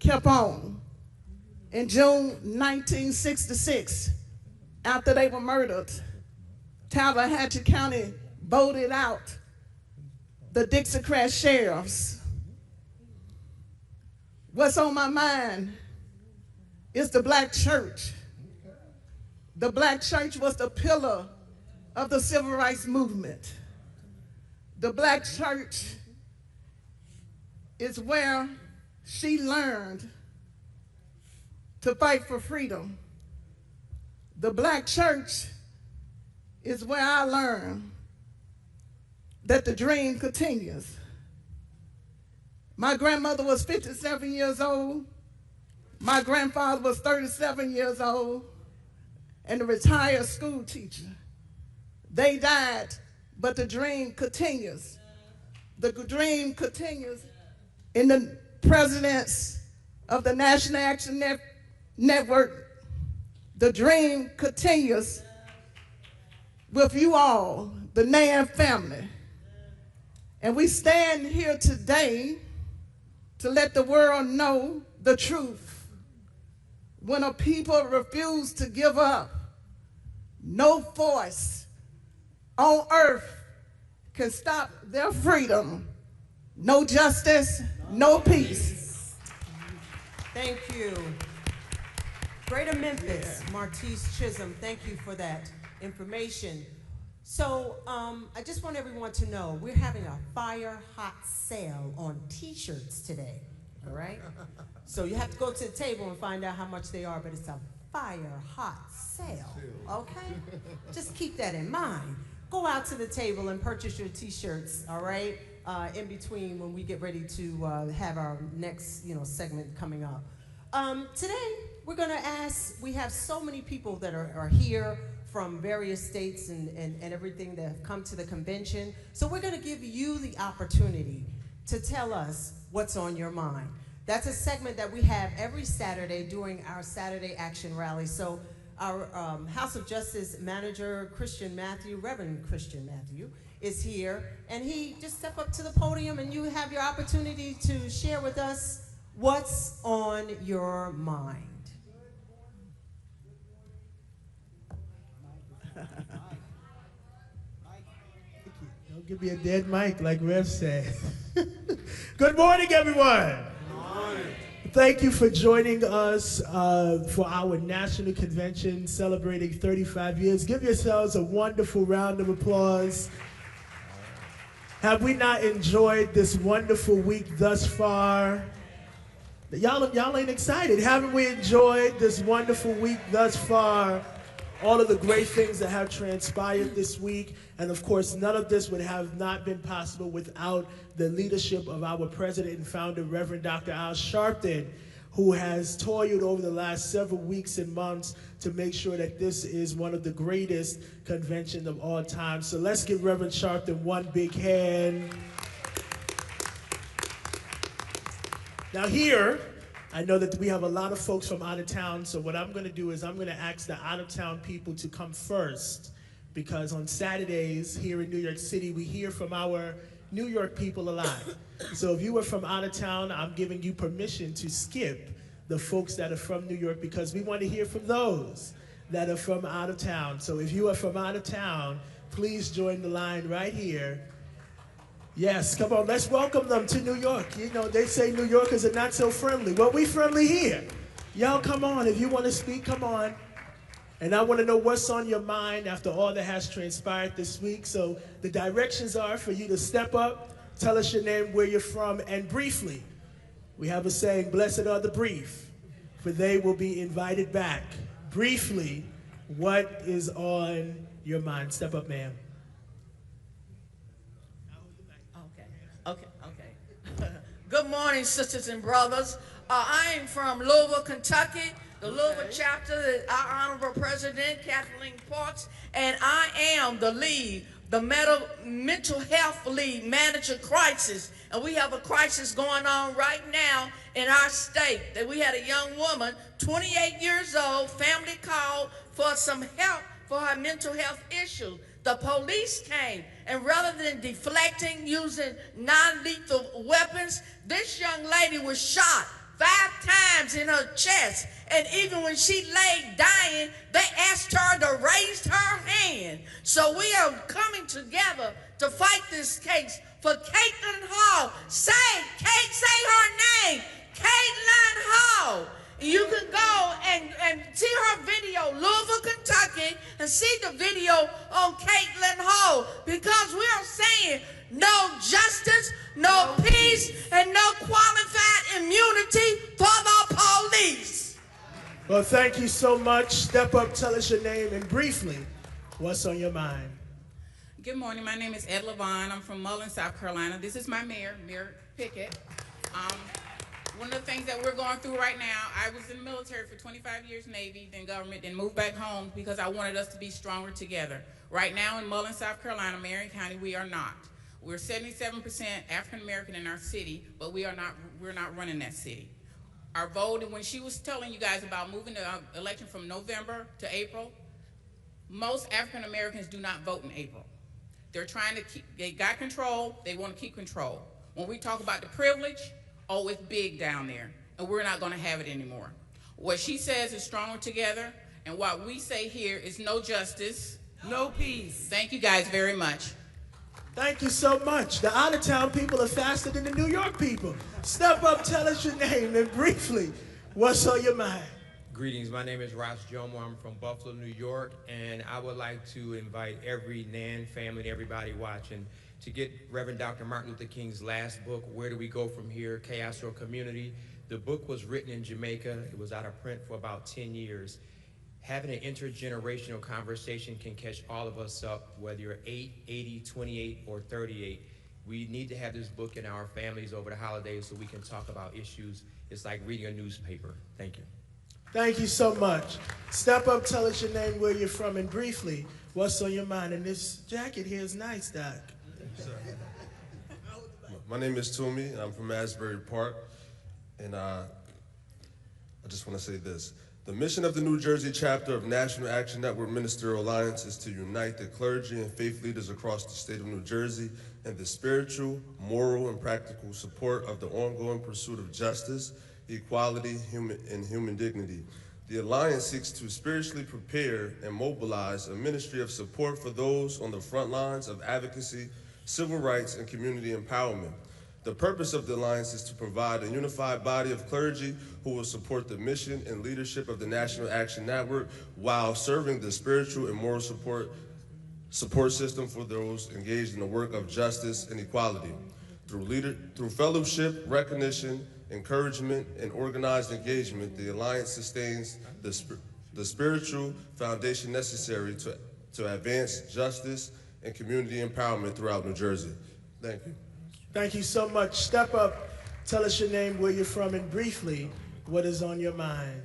kept on. In June 1966, after they were murdered, Tallahatchie County voted out the Dixiecrat sheriffs. What's on my mind is the black church. The black church was the pillar of the civil rights movement. The black church is where she learned to fight for freedom. The black church is where I learned that the dream continues. My grandmother was 57 years old. My grandfather was 37 years old and a retired school teacher. They died, but the dream continues. The dream continues in the presidents of the National Action Network. The dream continues with you all, the Nan family. And we stand here today to let the world know the truth. When a people refuse to give up, no force on earth can stop their freedom. No justice, no peace. Thank you. Greater Memphis, Martise Chisholm, thank you for that information. So I just want everyone to know we're having a fire hot sale on t-shirts today, all right? So you have to go to the table and find out how much they are, but it's a fire hot sale, okay? Just keep that in mind. Go out to the table and purchase your t-shirts, all right? In between when we get ready to have our next segment coming up. Today, we're gonna ask, we have so many people that are here from various states and everything that have come to the convention. So we're gonna give you the opportunity to tell us what's on your mind. That's a segment that we have every Saturday during our Saturday Action Rally. So our House of Justice Manager, Reverend Christian Matthew, is here. And he just step up to the podium and you have your opportunity to share with us what's on your mind. Don't give me a dead mic like Rev said. Good morning, everyone. Thank you for joining us for our national convention celebrating 35 years. Give yourselves a wonderful round of applause. Have we not enjoyed this wonderful week thus far? Y'all ain't excited. Haven't we enjoyed this wonderful week thus far? All of the great things that have transpired this week. And of course, none of this would have not been possible without the leadership of our president and founder, Reverend Dr. Al Sharpton, who has toiled over the last several weeks and months to make sure that this is one of the greatest conventions of all time. So let's give Reverend Sharpton one big hand. Now here, I know that we have a lot of folks from out of town, so what I'm gonna do is I'm gonna ask the out of town people to come first, because on Saturdays here in New York City, we hear from our New York people a lot. So if you are from out of town, I'm giving you permission to skip the folks that are from New York, because we want to hear from those that are from out of town. So if you are from out of town, please join the line right here. Yes, come on, let's welcome them to New York. You know, they say New Yorkers are not so friendly. Well, we friendly here. Y'all come on, if you want to speak, come on. And I want to know what's on your mind after all that has transpired this week. So the directions are for you to step up, tell us your name, where you're from, and briefly. We have a saying, blessed are the brief, for they will be invited back. Briefly, what is on your mind? Step up, ma'am. Okay. Good morning, sisters and brothers. I am from Louisville, Kentucky, the Louisville chapter, our Honorable President, Kathleen Parks, and I am the lead, the mental health lead, manager crisis. And we have a crisis going on right now in our state. That we had a young woman, 28 years old, family called for some help for her mental health issues. The police came, and rather than deflecting using non-lethal weapons, this young lady was shot 5 times in her chest. And even when she lay dying, they asked her to raise her hand. So we are coming together to fight this case for Caitlin Hall. Say her name, Caitlin Hall. You can go and see her video, Louisville, Kentucky, and see the video on Caitlin Hall, because we are saying no justice, no peace, and no qualified immunity for the police. Well, thank you so much. Step up, tell us your name, and briefly, what's on your mind? Good morning. My name is Ed Levine. I'm from Mullen, South Carolina. This is my mayor, Mayor Pickett. One of the things that we're going through right now, I was in the military for 25 years, Navy, then government, then moved back home because I wanted us to be stronger together. Right now in Mullen, South Carolina, Marion County, we are not. We're 77% African American in our city, but we're not running that city. Our vote, and when she was telling you guys about moving the election from November to April, most African Americans do not vote in April. They're trying to they got control, they want to keep control. When we talk about the privilege, oh, it's big down there, and we're not going to have it anymore. What she says is stronger together, and what we say here is no justice, no peace. Thank you guys very much. Thank you so much. The out-of-town people are faster than the New York people. Step up, tell us your name, and briefly, what's on your mind? Greetings, my name is Ross Jomo. I'm from Buffalo, New York, and I would like to invite every NAN family and everybody watching to get Reverend Dr. Martin Luther King's last book, Where Do We Go From Here, Chaos or Community. The book was written in Jamaica. It was out of print for about 10 years. Having an intergenerational conversation can catch all of us up, whether you're 8, 80, 28, or 38. We need to have this book in our families over the holidays so we can talk about issues. It's like reading a newspaper. Thank you. Thank you so much. Step up, tell us your name, where you're from, and briefly, what's on your mind. And this jacket here is nice, Doc. My name is Toomey, and I'm from Asbury Park, and I just want to say this. The mission of the New Jersey chapter of National Action Network Ministerial Alliance is to unite the clergy and faith leaders across the state of New Jersey in the spiritual, moral, and practical support of the ongoing pursuit of justice, equality, and human dignity. The Alliance seeks to spiritually prepare and mobilize a ministry of support for those on the front lines of advocacy, civil rights, and community empowerment. The purpose of the Alliance is to provide a unified body of clergy who will support the mission and leadership of the National Action Network while serving the spiritual and moral support system for those engaged in the work of justice and equality. Through fellowship, recognition, encouragement, and organized engagement, the Alliance sustains the spiritual foundation necessary to advance justice and community empowerment throughout New Jersey. Thank you. Thank you so much. Step up, tell us your name, where you're from, and briefly, what is on your mind.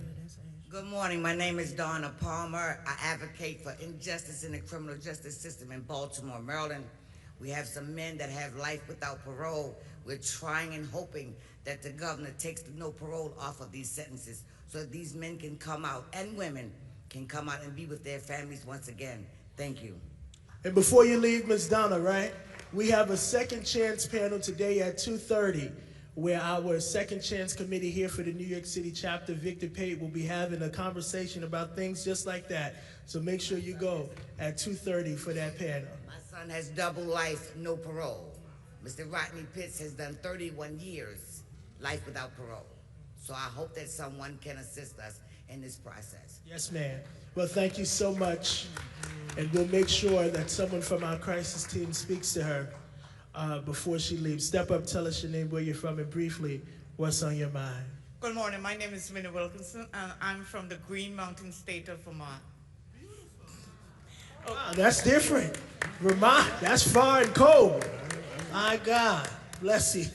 Good morning. My name is Donna Palmer. I advocate for injustice in the criminal justice system in Baltimore, Maryland. We have some men that have life without parole. We're trying and hoping that the governor takes the no parole off of these sentences so that these men can come out, and women can come out and be with their families once again. Thank you. And before you leave, Ms. Donna, right, we have a second chance panel today at 2:30 where our second chance committee here for the New York City chapter, Victor Pate, will be having a conversation about things just like that. So make sure you go at 2:30 for that panel. My son has double life, no parole. Mr. Rodney Pitts has done 31 years, life without parole. So I hope that someone can assist us in this process. Yes, ma'am. Well, thank you so much. And we'll make sure that someone from our crisis team speaks to her before she leaves. Step up, tell us your name, where you're from, and briefly, what's on your mind. Good morning. My name is Minnie Wilkinson, and I'm from the Green Mountain State of Vermont. Oh. Wow, that's different. Vermont, that's far and cold. My God, bless you.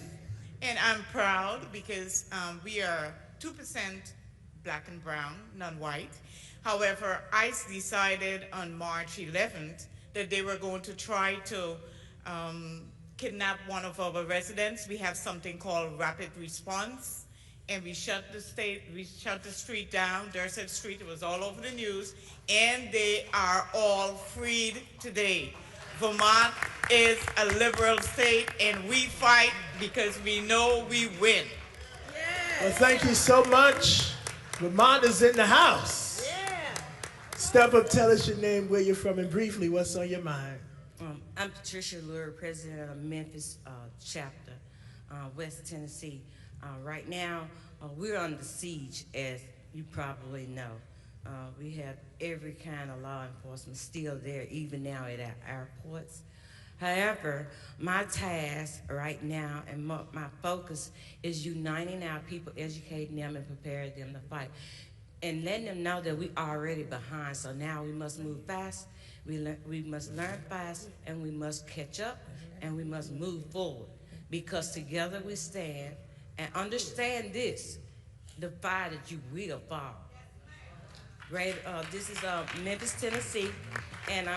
And I'm proud because we are 2% black and brown, non-white. However, ICE decided on March 11th that they were going to try to kidnap one of our residents. We have something called rapid response, and we shut the street down, Dorset Street. It was all over the news, and they are all freed today. Vermont is a liberal state, and we fight because we know we win. Yeah. Well, thank you so much. Ramonda's in the house. Yeah. Step up, tell us your name, where you're from, and briefly, what's on your mind? I'm Patricia Lurie, president of Memphis chapter, West Tennessee. Right now, we're under siege, as you probably know. We have every kind of law enforcement still there, even now at our airports. However, my task right now and my focus is uniting our people, educating them, and preparing them to fight. And letting them know that we already behind, so now we must move fast, we must learn fast, and we must catch up, and we must move forward. Because together we stand, and understand this, the fire that you will fall. Right, this is Memphis, Tennessee, and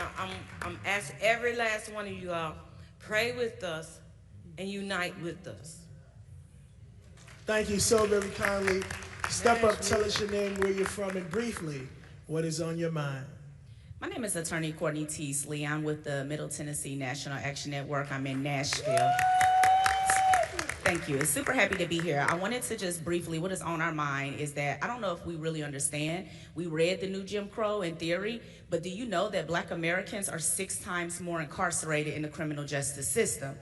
I'm asking every last one of you all, pray with us and unite with us. Thank you so very kindly. Step up, tell us your name, where you're from, and briefly, what is on your mind? My name is Attorney Courtney Teasley. I'm with the Middle Tennessee National Action Network. I'm in Nashville. Thank you. It's super happy to be here. I wanted to just briefly, what is on our mind is that I don't know if we really understand. We read the new Jim Crow in theory, but do you know that Black Americans are 6 times more incarcerated in the criminal justice system?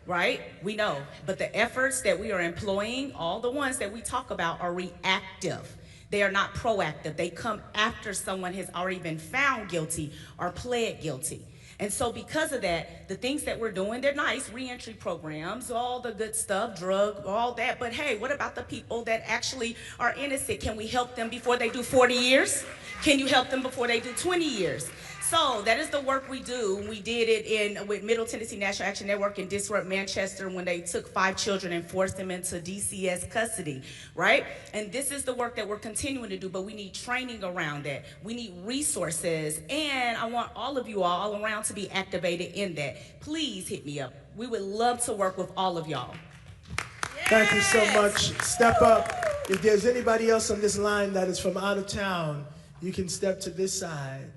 Right? We know. But the efforts that we are employing, all the ones that we talk about, are reactive. They are not proactive. They come after someone has already been found guilty or pled guilty. And so because of that, the things that we're doing, they're nice, reentry programs, all the good stuff, drug, all that. But hey, what about the people that actually are innocent? Can we help them before they do 40 years? Can you help them before they do 20 years? So that is the work we do. We did it with Middle Tennessee National Action Network in Disrupt Manchester when they took 5 children and forced them into DCS custody, right? And this is the work that we're continuing to do, but we need training around that. We need resources, and I want all of you all around to be activated in that. Please hit me up. We would love to work with all of y'all. Thank you so much. Step up. If there's anybody else on this line that is from out of town, you can step to this side.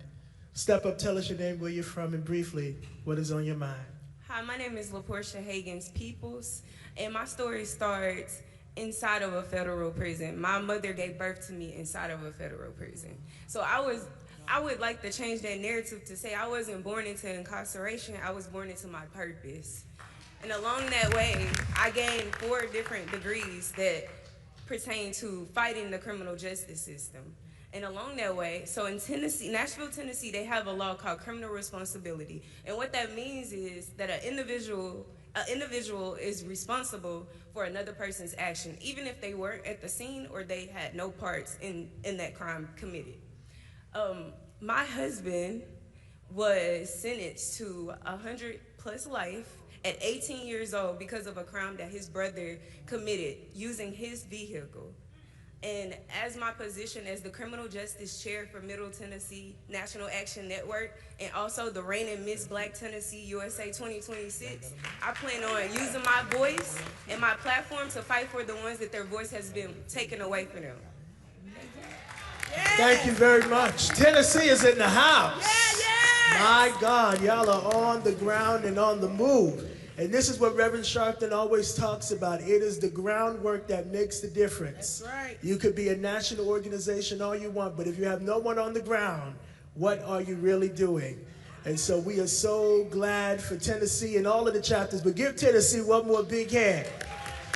Step up, tell us your name, where you're from, and briefly, what is on your mind? Hi, my name is LaPortia Higgins-Peoples, and my story starts inside of a federal prison. My mother gave birth to me inside of a federal prison. So I would like to change that narrative to say I wasn't born into incarceration, I was born into my purpose. And along that way, I gained 4 different degrees that pertain to fighting the criminal justice system. And along that way, so in Tennessee, Nashville, Tennessee, they have a law called criminal responsibility. And what that means is that an individual is responsible for another person's action, even if they weren't at the scene or they had no parts in that crime committed. My husband was sentenced to 100+ life at 18 years old because of a crime that his brother committed using his vehicle. And as my position as the criminal justice chair for Middle Tennessee National Action Network, and also the reigning Miss Black Tennessee USA 2026, I plan on using my voice and my platform to fight for the ones that their voice has been taken away from them. Thank you very much. Tennessee is in the house. My God, y'all are on the ground and on the move. And this is what Reverend Sharpton always talks about. It is the groundwork that makes the difference. That's right. You could be a national organization all you want, but if you have no one on the ground, what are you really doing? And so we are so glad for Tennessee and all of the chapters, but give Tennessee one more big hand.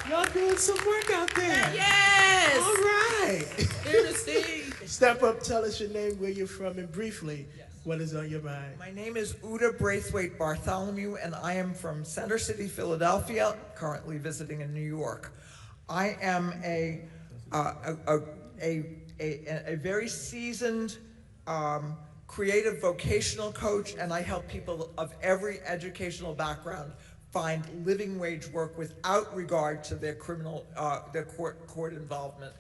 Y'all doing some work out there. Yes. All right. Tennessee. Step up, tell us your name, where you're from, and briefly, what is on your mind? My name is Uda Braithwaite Bartholomew, and I am from Center City, Philadelphia, currently visiting in New York. I am a very seasoned creative vocational coach, and I help people of every educational background find living wage work without regard to their criminal, their court involvement.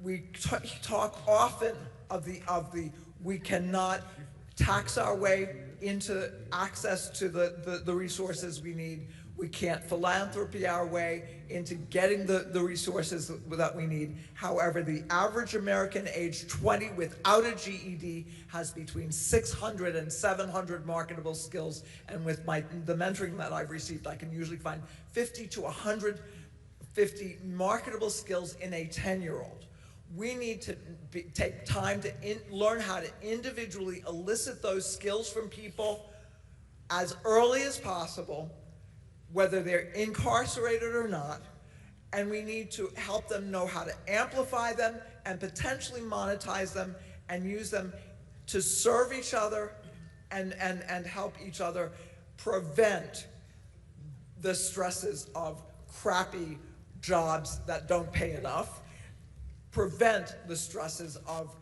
We talk often of the we cannot tax our way into access to the resources we need. We can't philanthropy our way into getting the resources that we need. However, the average American age 20 without a GED has between 600 and 700 marketable skills. And with the mentoring that I've received, I can usually find 50 to 100 50 marketable skills in a 10-year-old. We need to take time to learn how to individually elicit those skills from people as early as possible, whether they're incarcerated or not, and we need to help them know how to amplify them and potentially monetize them and use them to serve each other and help each other prevent the stresses of crappy jobs that don't pay enough, prevent the stresses of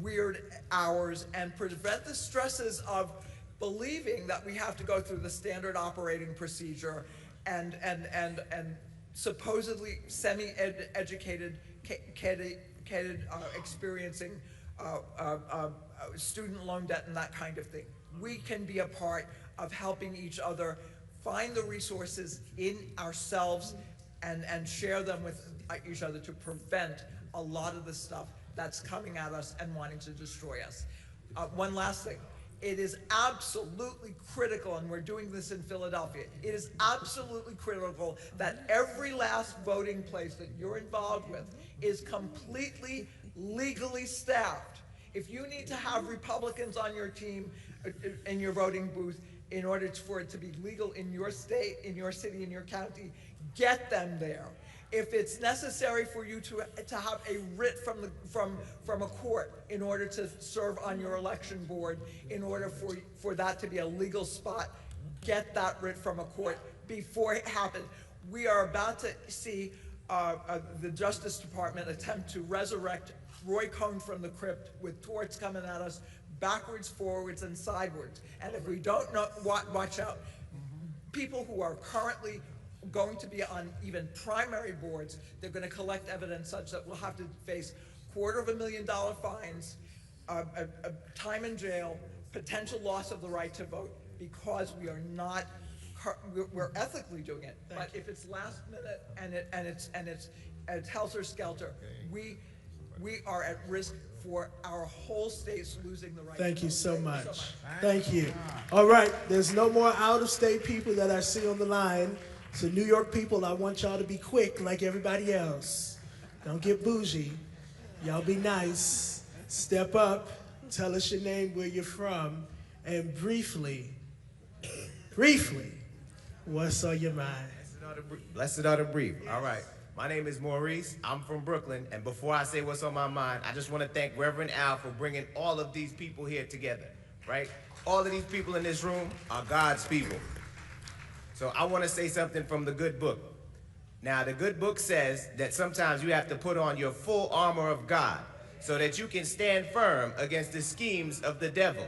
weird hours, and prevent the stresses of believing that we have to go through the standard operating procedure and supposedly semi-educated experiencing student loan debt and that kind of thing. We can be a part of helping each other find the resources in ourselves and share them with each other to prevent a lot of the stuff that's coming at us and wanting to destroy us. One last thing. It is absolutely critical, and we're doing this in Philadelphia, it is absolutely critical that every last voting place that you're involved with is completely legally staffed. If you need to have Republicans on your team, in your voting booth, in order for it to be legal in your state, in your city, in your county, get them there. If it's necessary for you to have a writ from a court in order to serve on your election board, in order for that to be a legal spot, get that writ from a court before it happens. We are about to see the Justice Department attempt to resurrect Roy Cohn from the crypt with torts coming at us backwards, forwards, and sideways. And if we don't watch out, people who are currently going to be on even primary boards, they're going to collect evidence such that we'll have to face $250,000 fines, time in jail, potential loss of the right to vote, because we are not, we're ethically doing it. But if it's last minute and it's helter-skelter, we are at risk for our whole states losing the right to vote. Thank you so much. Thank you. All right, there's no more out-of-state people that I see on the line. So New York people, I want y'all to be quick like everybody else. Don't get bougie. Y'all be nice. Step up. Tell us your name, where you're from, and briefly, what's on your mind? Blessed are the brief. All right. My name is Maurice. I'm from Brooklyn. And before I say what's on my mind, I just want to thank Reverend Al for bringing all of these people here together, right? All of these people in this room are God's people. So I want to say something from the good book. Now, the good book says that sometimes you have to put on your full armor of God so that you can stand firm against the schemes of the devil.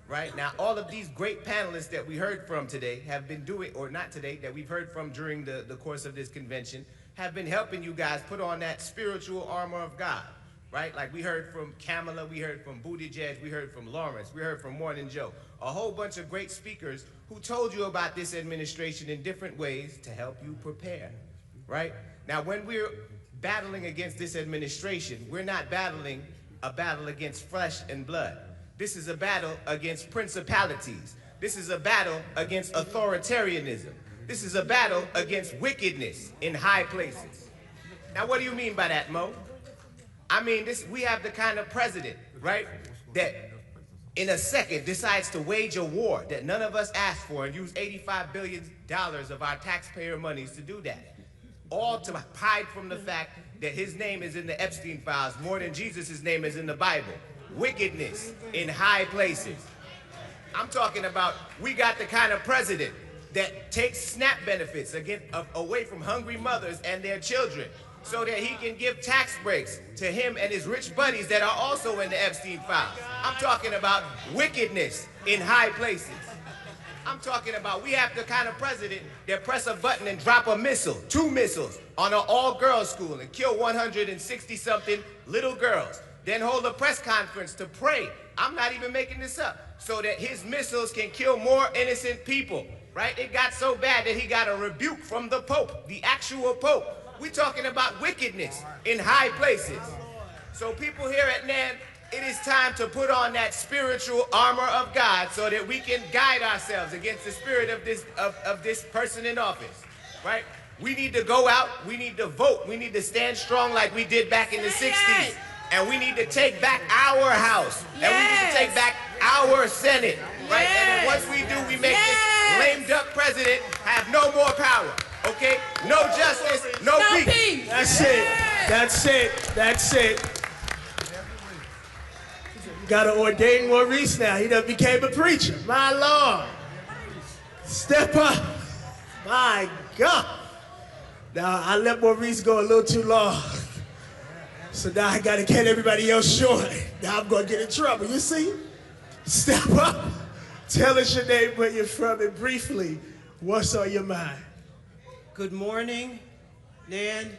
Right? Now, all of these great panelists that we heard from today have been doing, or not today, that we've heard from during the course of this convention, have been helping you guys put on that spiritual armor of God. Right? Like we heard from Kamala, we heard from Buttigieg, we heard from Lawrence, we heard from Morning Joe. A whole bunch of great speakers who told you about this administration in different ways to help you prepare. Right? Now, when we're battling against this administration, we're not battling a battle against flesh and blood. This is a battle against principalities. This is a battle against authoritarianism. This is a battle against wickedness in high places. Now, what do you mean by that, Mo? I mean, we have the kind of president, right, that in a second decides to wage a war that none of us asked for and use $85 billion of our taxpayer monies to do that. All to hide from the fact that his name is in the Epstein files more than Jesus' name is in the Bible. Wickedness in high places. I'm talking about, we got the kind of president that takes SNAP benefits away from hungry mothers and their children so that he can give tax breaks to him and his rich buddies that are also in the Epstein files. I'm talking about wickedness in high places. I'm talking about, we have the kind of president that press a button and drop a missile, 2 missiles, on an all-girls school and kill 160-something little girls. Then hold a press conference to pray, I'm not even making this up, so that his missiles can kill more innocent people, right? It got so bad that he got a rebuke from the Pope, the actual Pope. We're talking about wickedness in high places. So people here at NAN, it is time to put on that spiritual armor of God so that we can guide ourselves against the spirit of this person in office, right? We need to go out, we need to vote, we need to stand strong like we did back in the 60s. And we need to take back our House. And we need to take back our Senate. Right? And then once we do, we make this lame duck president have no more power. Okay? No justice, no peace. That's it. That's it. That's it. You gotta ordain Maurice now. He done became a preacher. My Lord. Step up. My God. Now, I let Maurice go a little too long. So now I gotta cut everybody else short. Now I'm gonna get in trouble, you see? Step up. Tell us your name, where you're from, and briefly, what's on your mind? Good morning, Nan.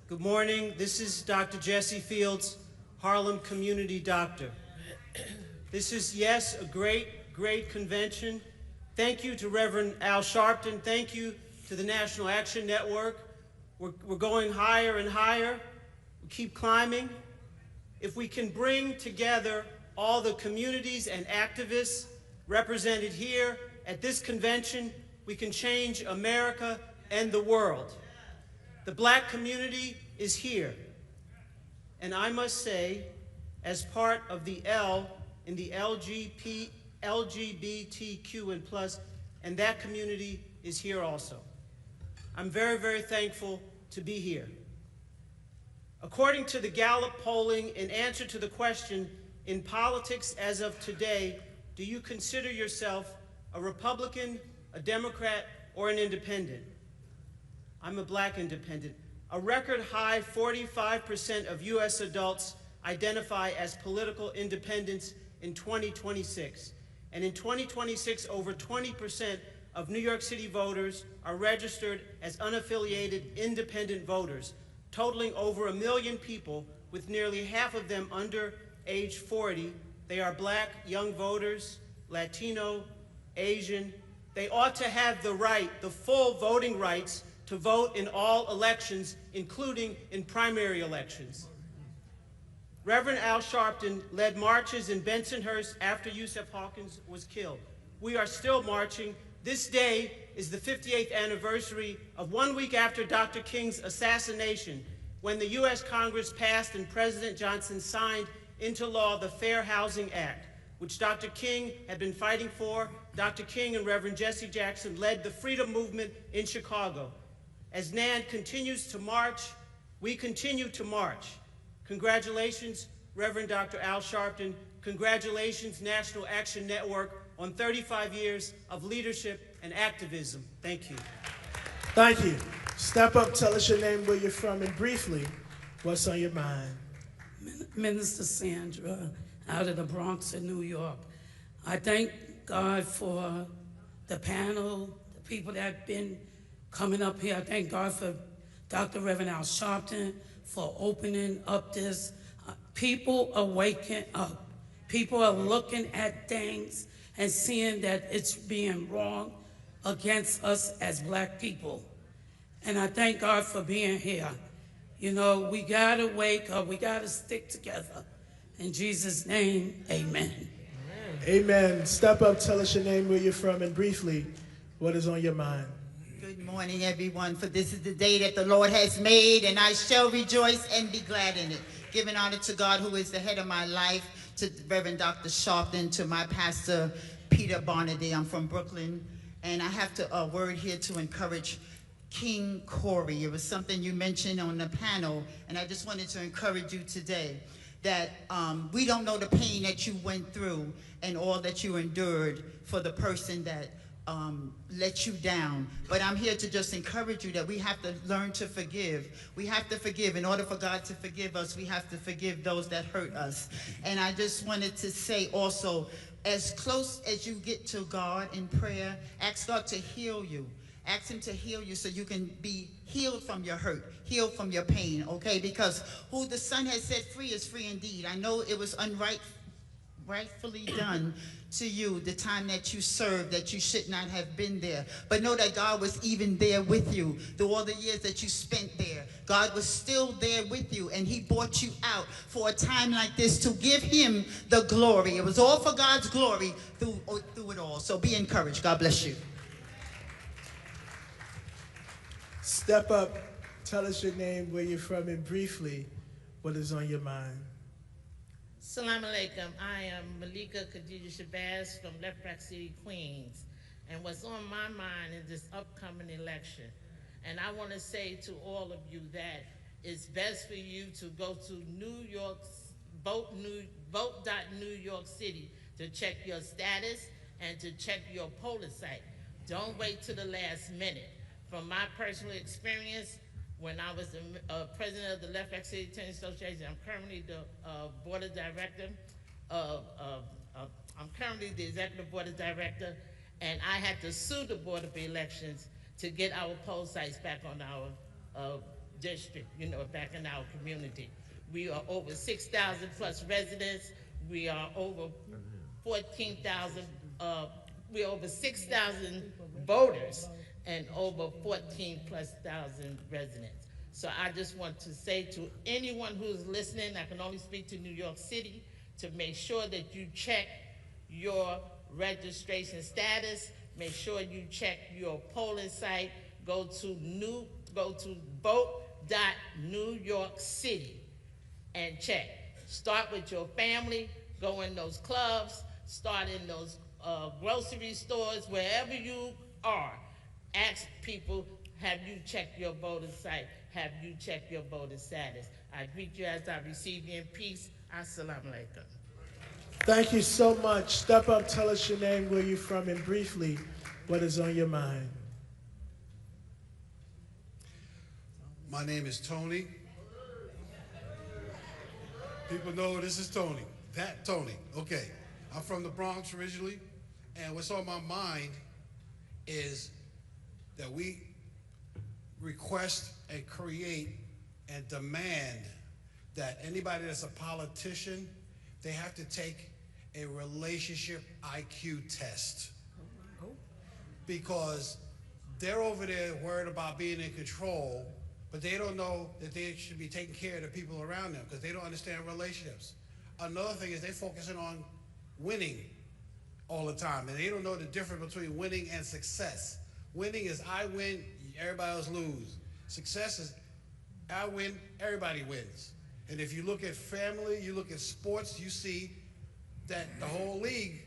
Good morning. This is Dr. Jesse Fields, Harlem Community Doctor. This is, yes, a great convention. Thank you to Reverend Al Sharpton. Thank you to the National Action Network. We're going higher and higher. We keep climbing. If we can bring together all the communities and activists represented here at this convention, we can change America and the world. The Black community is here. And I must say, as part of the L in the LGBTQ and plus, and that community is here also. I'm very thankful to be here. According to the Gallup polling, in answer to the question, in politics as of today, do you consider yourself a Republican, a Democrat, or an independent? I'm a Black independent. A record high 45% of US adults identify as political independents in 2026. And in 2026, over 20% of New York City voters are registered as unaffiliated independent voters, totaling over 1 million people, with nearly half of them under age 40. They are Black, young voters, Latino, Asian. They ought to have the right, the full voting rights, to vote in all elections, including in primary elections. Reverend Al Sharpton led marches in Bensonhurst after Yusuf Hawkins was killed. We are still marching. This day is the 58th anniversary of 1 week after Dr. King's assassination, when the US Congress passed and President Johnson signed into law the Fair Housing Act, which Dr. King had been fighting for. Dr. King and Reverend Jesse Jackson led the freedom movement in Chicago. As NAN continues to march, we continue to march. Congratulations, Reverend Dr. Al Sharpton. Congratulations, National Action Network, on 35 years of leadership and activism. Thank you. Thank you. Step up, tell us your name, where you're from, and briefly, what's on your mind? Minister Sandra, out of the Bronx in New York. I thank God for the panel, the people that have been coming up here. I thank God for Dr. Reverend Al Sharpton for opening up this. People are waking up. People are looking at things and seeing that it's being wrong against us as Black people. And I thank God for being here. You know, we gotta wake up, we gotta stick together. In Jesus' name, amen. Amen. Step up, tell us your name, where you're from, and briefly, what is on your mind? Good morning, everyone, for this is the day that the Lord has made, and I shall rejoice and be glad in it. Giving honor to God, who is the head of my life, to Reverend Dr. Sharpton, to my pastor, Peter Barnaday. I'm from Brooklyn, and I have a word here to encourage King Corey. It was something you mentioned on the panel, and I just wanted to encourage you today that we don't know the pain that you went through and all that you endured for the person that let you down. But I'm here to just encourage you that we have to learn to forgive. We have to forgive. In order for God to forgive us, we have to forgive those that hurt us. And I just wanted to say also, as close as you get to God in prayer, ask God to heal you. Ask him to heal you so you can be healed from your hurt, healed from your pain, okay? Because who the Son has set free is free indeed. I know it was rightfully done to you the time that you served, that you should not have been there. But know that God was even there with you through all the years that you spent there. God was still there with you, and he brought you out for a time like this to give him the glory. It was all for God's glory through it all. So be encouraged. God bless you. Step up, tell us your name, where you're from, and briefly, what is on your mind. Salam alaikum. I am Malika Khadija Shabazz from Left Rock City, Queens. And what's on my mind in this upcoming election, and I want to say to all of you that it's best for you to go to New York, vote.New York City to check your status and to check your polling site. Don't wait till the last minute. From my personal experience, when I was the president of the Left Rock City Tennis Association, I'm currently the board of director. I'm currently the executive board of director, and I had to sue the Board of Elections to get our poll sites back on our district, back in our community. We are over 6,000 plus residents. We are over 14,000, we're over 6,000 voters and over 14 plus thousand residents. So I just want to say to anyone who's listening, I can only speak to New York City, to make sure that you check your registration status, make sure you check your polling site, go to vote.New York City and check. Start with your family, go in those clubs, start in those grocery stores, wherever you are. Ask people, have you checked your voter site? Have you checked your voter status? I greet you as I receive you in peace. Assalamu alaikum. Thank you so much. Step up, tell us your name, where you're from, and briefly, what is on your mind. My name is Tony. People know this is Tony. That Tony. Okay. I'm from the Bronx originally, and what's on my mind is that we request and create and demand that anybody that's a politician, they have to take a relationship IQ test. Because they're over there worried about being in control, but they don't know that they should be taking care of the people around them because they don't understand relationships. Another thing is they're focusing on winning all the time, and they don't know the difference between winning and success. Winning is I win, everybody else lose. Success is I win, everybody wins. And if you look at family, you look at sports, you see that the whole league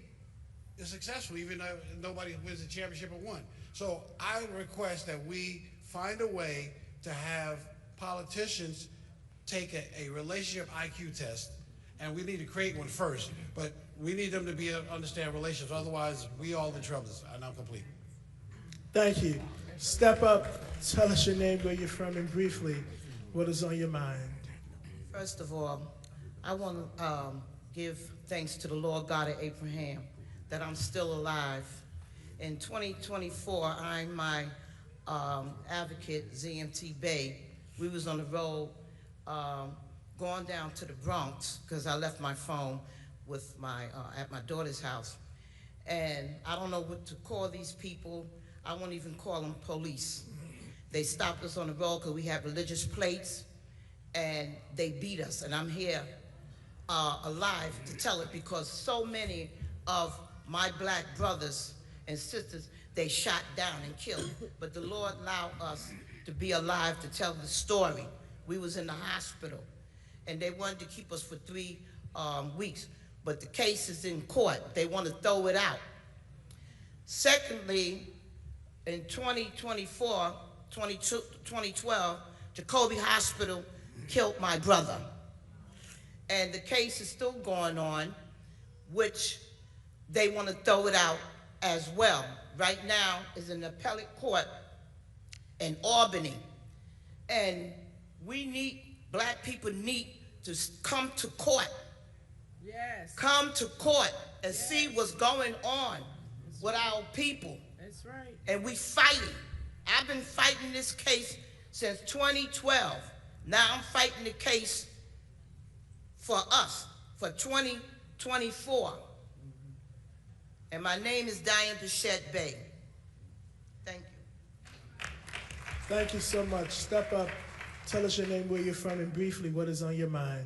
is successful, even though nobody wins the championship or won. So I request that we find a way to have politicians take a relationship IQ test, and we need to create one first, but we need them to be able to understand relationships, otherwise we all in trouble, and I'm complete. Thank you. Step up, tell us your name, where you're from, and briefly, what is on your mind. First of all, I want to give thanks to the Lord God of Abraham that I'm still alive. In 2024, I'm my advocate, ZMT Bay. We was on the road going down to the Bronx because I left my phone with at my daughter's house. And I don't know what to call these people. I won't even call them police. They stopped us on the road because we have religious plates, and they beat us. And I'm here alive to tell it because so many of my black brothers and sisters, they shot down and killed. But the Lord allowed us to be alive to tell the story. We was in the hospital, and they wanted to keep us for 3 weeks. But the case is in court. They want to throw it out. Secondly, in 2012, Jacoby Hospital killed my brother. And the case is still going on, which they want to throw it out as well. Right now is an appellate court in Albany. And black people need to come to court. Yes. Come to court and see what's going on with our people. That's right. And we fighting. I've been fighting this case since 2012. Now I'm fighting the case for us, for 2024. And my name is Diane Bichette Bay. Thank you. Thank you so much. Step up, tell us your name, where you're from, and briefly, what is on your mind.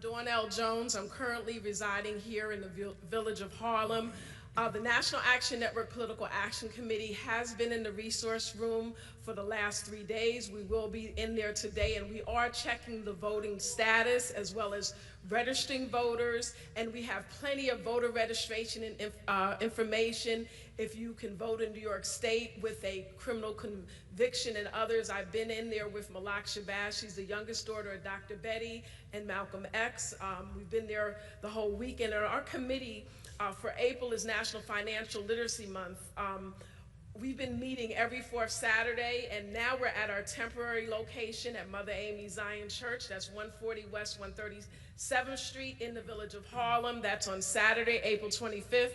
Dawn L. Jones. I'm currently residing here in the village of Harlem. The National Action Network Political Action Committee has been in the resource room for the last 3 days. We will be in there today, and we are checking the voting status as well as registering voters, and we have plenty of voter registration and information. If you can vote in New York State with a criminal conviction and others, I've been in there with Malak Shabazz. She's the youngest daughter of Dr. Betty and Malcolm X. We've been there the whole weekend. And our committee for April is National Financial Literacy Month. We've been meeting every fourth Saturday, and now we're at our temporary location at Mother Amy Zion Church. That's 140 West 137th Street in the village of Harlem. That's on Saturday, April 25th,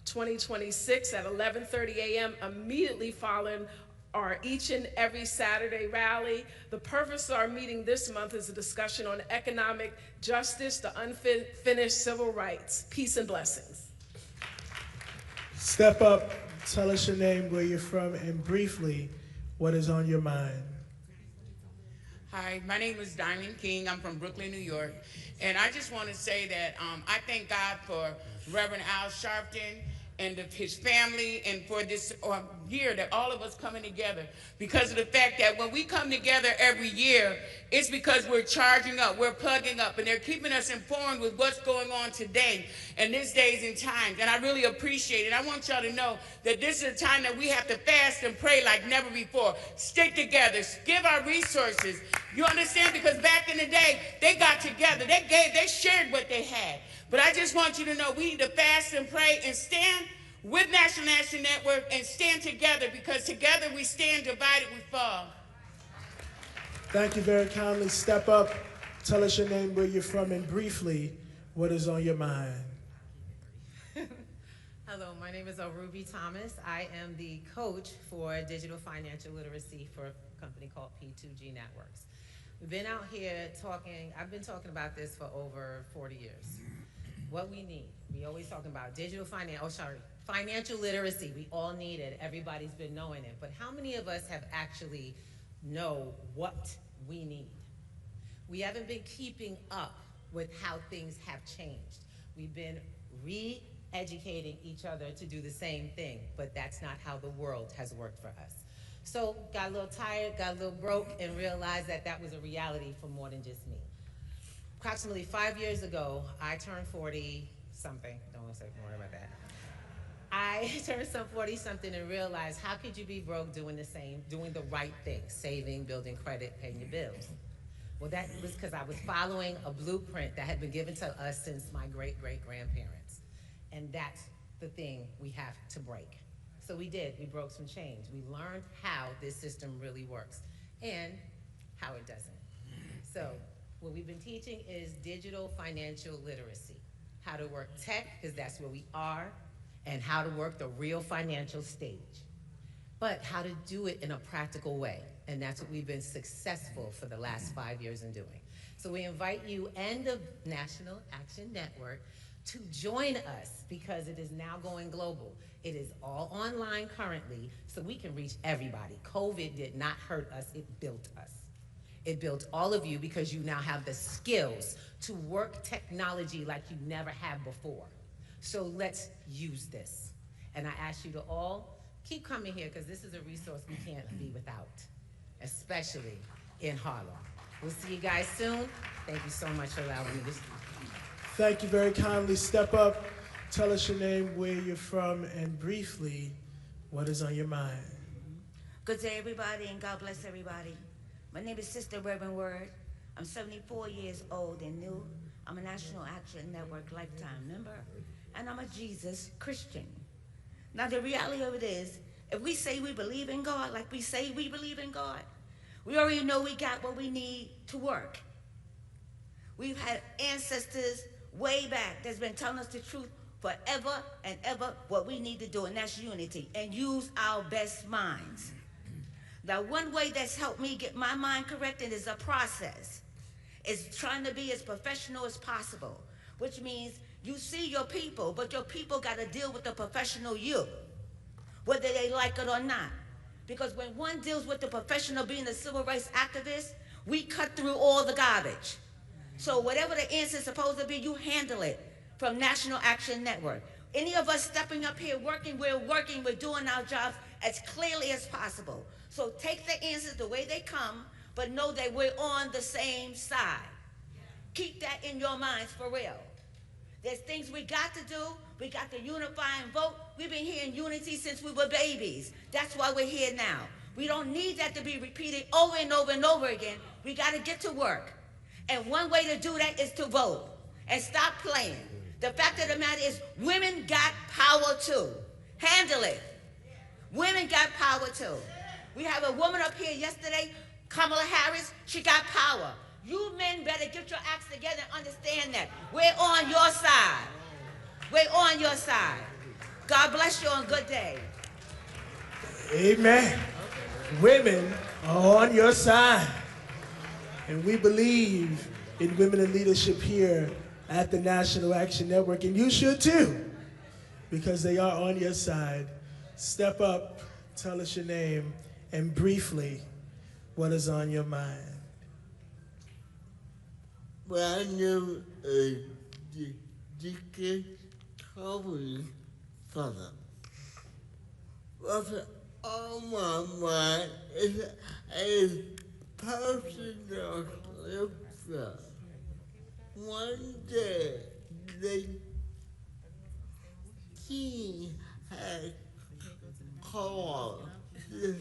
2026 at 11:30 a.m. immediately following our each and every Saturday rally. The purpose of our meeting this month is a discussion on economic justice, the unfinished civil rights. Peace and blessings. Step up, tell us your name, where you're from, and briefly, what is on your mind. Hi, my name is Diamond King. I'm from Brooklyn, New York. And I just want to say that I thank God for Reverend Al Sharpton and his family, and for this year that all of us coming together, because of the fact that when we come together every year, it's because we're charging up, we're plugging up, and they're keeping us informed with what's going on today and these days and times. And I really appreciate it. I want y'all to know that this is a time that we have to fast and pray like never before. Stick together, give our resources. You understand? Because back in the day, they got together, they shared what they had. But I just want you to know we need to fast and pray and stand with National Action Network and stand together, because together we stand, divided we fall. Thank you very kindly. Step up, tell us your name, where you're from, and briefly, what is on your mind. Hello, my name is Ruby Thomas. I am the coach for digital financial literacy for a company called P2G Networks. We've been out here talking, I've been talking about this for over 40 years. What we need, we always talking about financial literacy. We all need it, everybody's been knowing it, but how many of us have actually know what we need? We haven't been keeping up with how things have changed. We've been re-educating each other to do the same thing, but that's not how the world has worked for us. So got a little tired, got a little broke, and realized that that was a reality for more than just me. Approximately 5 years ago, I turned 40-something. Don't want to say more about that. I turned some 40-something and realized, how could you be broke doing the right thing, saving, building credit, paying your bills? Well, that was because I was following a blueprint that had been given to us since my great-great-grandparents. And that's the thing we have to break. So we did. We broke some chains. We learned how this system really works and how it doesn't. So what we've been teaching is digital financial literacy, how to work tech, because that's where we are, and how to work the real financial stage, but how to do it in a practical way. And that's what we've been successful for the last 5 years in doing. So we invite you and the National Action Network to join us, because it is now going global. It is all online currently, so we can reach everybody. COVID did not hurt us, it built us. It built all of you, because you now have the skills to work technology like you never have before. So let's use this. And I ask you to all keep coming here, because this is a resource we can't be without, especially in Harlem. We'll see you guys soon. Thank you so much for allowing me to speak. Thank you very kindly. Step up, tell us your name, where you're from, and briefly, what is on your mind. Good day, everybody, and God bless everybody. My name is Sister Reverend Word. I'm 74 years old and new. I'm a National Action Network lifetime member, and I'm a Jesus Christian. Now, the reality of it is, if we say we believe in God, like we say we believe in God, we already know we got what we need to work. We've had ancestors way back that's been telling us the truth forever and ever, what we need to do, and that's unity, and use our best minds. Now, one way that's helped me get my mind corrected is a process. It's trying to be as professional as possible, which means you see your people, but your people got to deal with the professional you, whether they like it or not. Because when one deals with the professional being a civil rights activist, we cut through all the garbage. So whatever the answer is supposed to be, you handle it from National Action Network. Any of us stepping up here working, we're doing our jobs as clearly as possible. So take the answers the way they come, but know that we're on the same side. Keep that in your minds for real. There's things we got to do. We got to unify and vote. We've been here in unity since we were babies. That's why we're here now. We don't need that to be repeated over and over and over again. We got to get to work. And one way to do that is to vote and stop playing. The fact of the matter is women got power too. Handle it. Women got power too. We have a woman up here yesterday, Kamala Harris. She got power. You men better get your acts together and understand that. We're on your side. We're on your side. God bless you and good day. Amen. Women are on your side. And we believe in women in leadership here at the National Action Network. And you should too, because they are on your side. Step up, tell us your name, and briefly, what is on your mind? My name is Deacon Toby Father. What's on my mind is a personal scripture. One day, the king had called the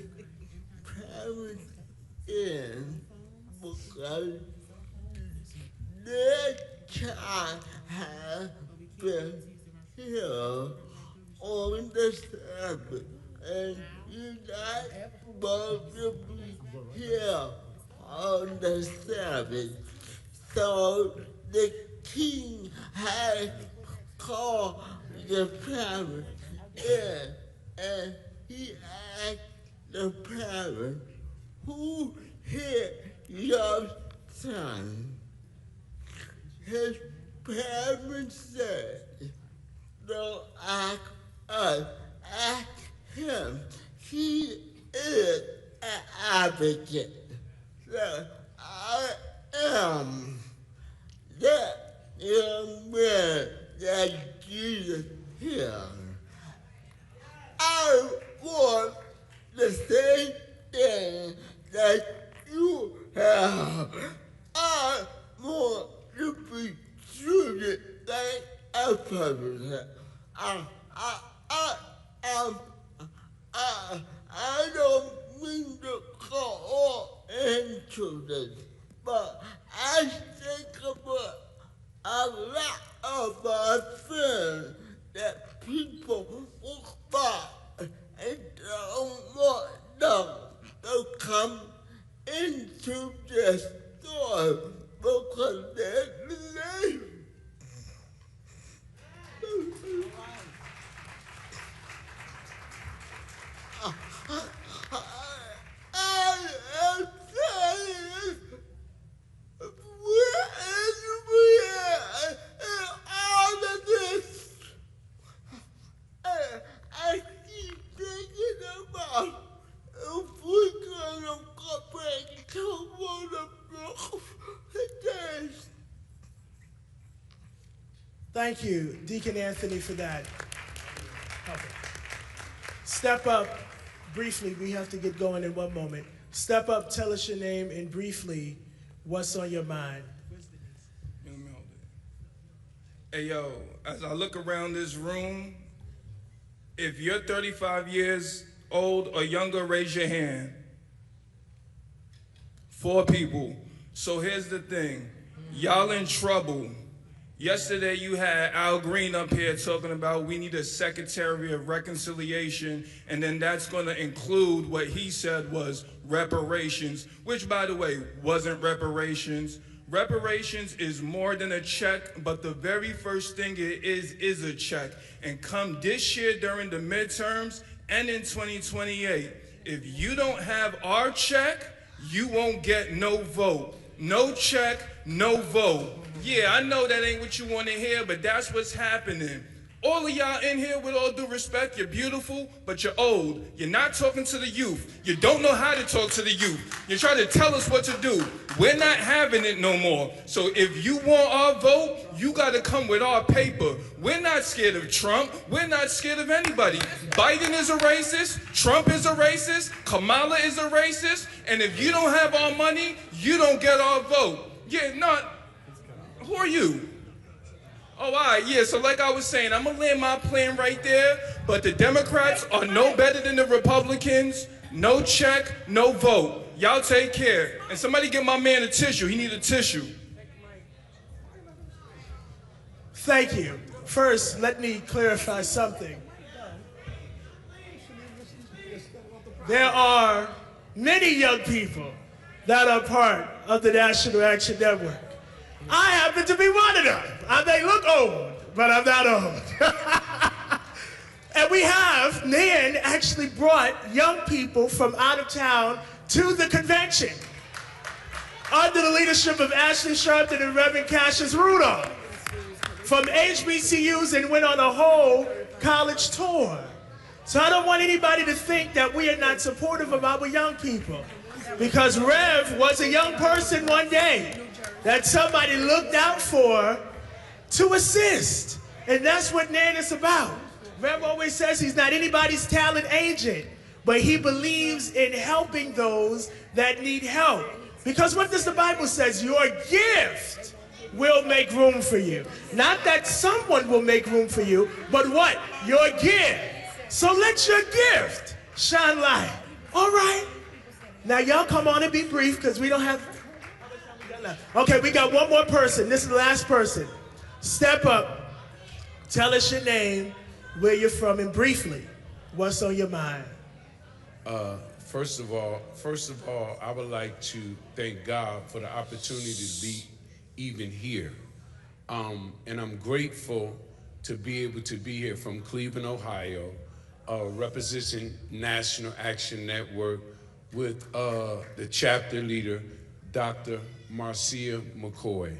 parents in because their child had been killed on the Sabbath, and you not supposed to be here on the Sabbath. So the king had called the parents in, and he asked the parents, "Who hit your son?" His parents said, "Don't ask us, ask him. He is an advocate." So I am that young man that Jesus healed. I want the same thing that you have. I want to be treated like a person. I don't mean to call into this, but I think about a lot of our friends that people walk by and don't want them to come into this store because they're late. I am saying, where is we at in all of this? I keep thinking about if we're gonna go back to one of the days. Thank you, Deacon Anthony, for that. Okay. Step up briefly. We have to get going in one moment. Step up, tell us your name, and briefly, what's on your mind? Hey, yo, as I look around this room, if you're 35 years old or younger, raise your hand. 4 people. So here's the thing. Y'all in trouble. Yesterday you had Al Green up here talking about we need a Secretary of Reconciliation, and then that's going to include what he said was reparations, which, by the way, wasn't reparations. Reparations is more than a check, but the very first thing it is a check. And come this year during the midterms and in 2028, if you don't have our check, you won't get no vote. No check, no vote. Yeah, I know that ain't what you want to hear, but that's what's happening. All of y'all in here, with all due respect, you're beautiful, but you're old. You're not talking to the youth. You don't know how to talk to the youth. You're trying to tell us what to do. We're not having it no more. So if you want our vote, you got to come with our paper. We're not scared of Trump. We're not scared of anybody. Biden is a racist. Trump is a racist. Kamala is a racist. And if you don't have our money, you don't get our vote. Yeah, not. Who are you? Oh, all right, yeah, so like I was saying, I'm going to land my plane right there, but the Democrats are no better than the Republicans. No check, no vote. Y'all take care. And somebody get my man a tissue. He need a tissue. Thank you. First, let me clarify something. There are many young people that are part of the National Action Network. I happen to be one of them. I may look old, but I'm not old. And we have, Nan actually brought young people from out of town to the convention under the leadership of Ashley Sharpton and Reverend Cassius Rudolph from HBCUs, and went on a whole college tour. So I don't want anybody to think that we are not supportive of our young people, because Rev was a young person one day that somebody looked out for to assist. And that's what Nan is about. Rev always says he's not anybody's talent agent, but he believes in helping those that need help. Because what does the Bible says? Your gift will make room for you. Not that someone will make room for you, but what? Your gift. So let your gift shine light. All right. Now y'all come on and be brief, because we don't have... Okay, we got one more person. This is the last person. Step up. Tell us your name, where you're from, and briefly, what's on your mind. First of all, I would like to thank God for the opportunity to be even here. And I'm grateful to be able to be here from Cleveland, Ohio, representing National Action Network with the chapter leader, Dr. Marcia McCoy.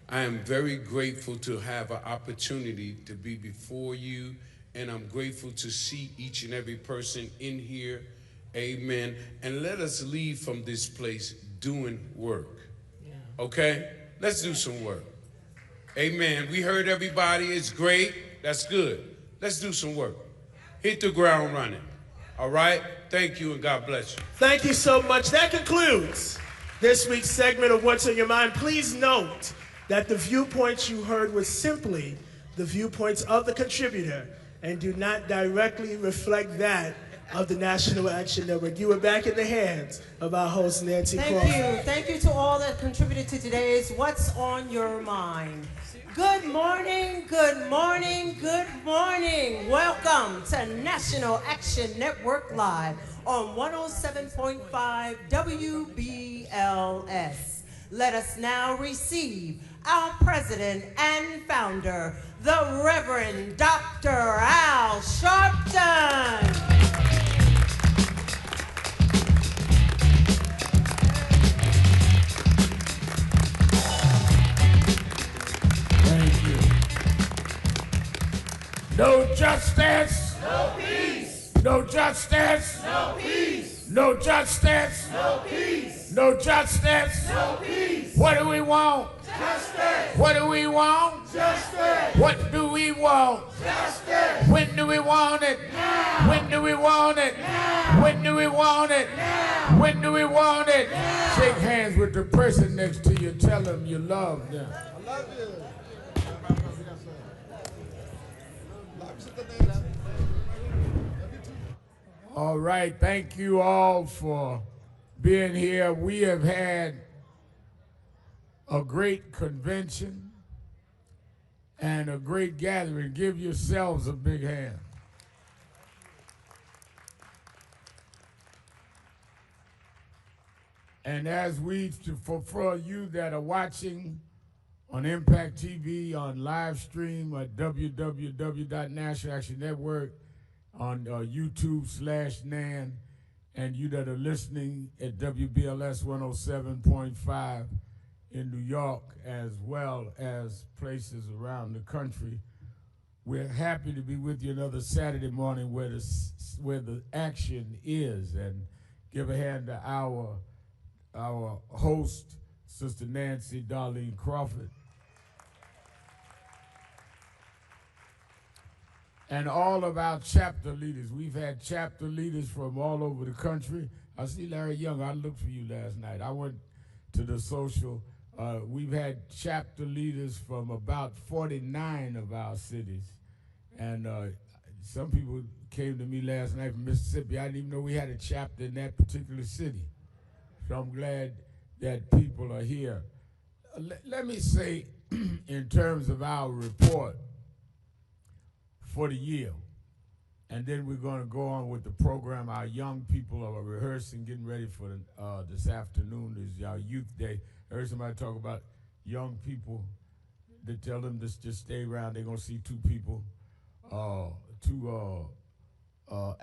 I am very grateful to have an opportunity to be before you, and I'm grateful to see each and every person in here. Amen. And let us leave from this place doing work. Okay? Let's do some work. Amen. We heard everybody. It's great. That's good. Let's do some work. Hit the ground running. All right? Thank you, and God bless you. Thank you so much. That concludes this week's segment of What's on Your Mind. Please note that the viewpoints you heard were simply the viewpoints of the contributor and do not directly reflect that of the National Action Network. You are back in the hands of our host, Nancy Crawford. Thank you. Thank you to all that contributed to today's What's on Your Mind. Good morning, good morning, good morning. Welcome to National Action Network Live on 107.5 WBLS. Let us now receive our president and founder, the Reverend Dr. Al Sharpton. No justice. No peace. No justice. No peace. No justice. No peace. No justice. No peace. What do we want? Justice. What do we want? Justice. What do we want? Justice. When do we want it? Now. When do we want it? Now. When do we want it? Now. When do we want it? Now. Shake hands with the person next to you. Tell them you love them. I love you. All right, thank you all for being here. We have had a great convention and a great gathering. Give yourselves a big hand. And as for you that are watching on Impact TV, on live stream at www.National Action Network, on YouTube/NAN, and you that are listening at WBLS 107.5 in New York, as well as places around the country, we're happy to be with you another Saturday morning where the action is, and give a hand to our host, Sister Nancy Darlene Crawford. And all of our chapter leaders. We've had chapter leaders from all over the country. I see Larry Young. I looked for you last night. I went to the social. We've had chapter leaders from about 49 of our cities. And some people came to me last night from Mississippi. I didn't even know we had a chapter in that particular city. So I'm glad that people are here. Let me say, in terms of our report for the year, and then we're going to go on with the program. Our young people are rehearsing, getting ready for this afternoon is our youth day. I heard somebody talk about young people. They tell them to just stay around. They're going to see two people,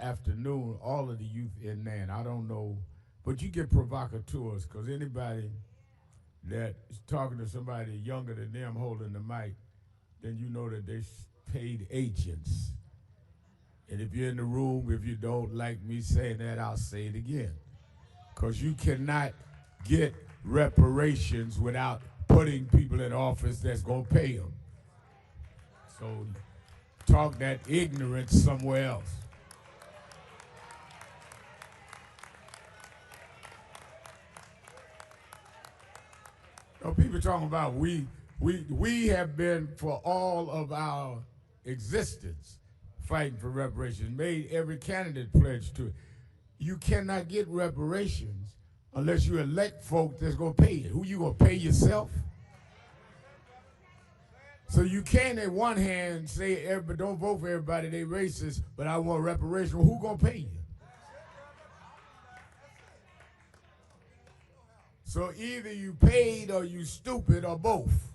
afternoon, all of the youth in there. And I don't know, but you get provocateurs, because anybody that is talking to somebody younger than them holding the mic, then you know that they paid agents. And if you're in the room, if you don't like me saying that, I'll say it again. Because you cannot get reparations without putting people in office that's going to pay them. So talk that ignorance somewhere else. You know, people talking about we have been for all of our existence fighting for reparations, made every candidate pledge to it. You cannot get reparations unless you elect folk that's going to pay it. Who you going to pay yourself? So you can't at one hand say, don't vote for everybody, they racist, but I want reparations. Well, who going to pay you? So either you paid or you stupid or both.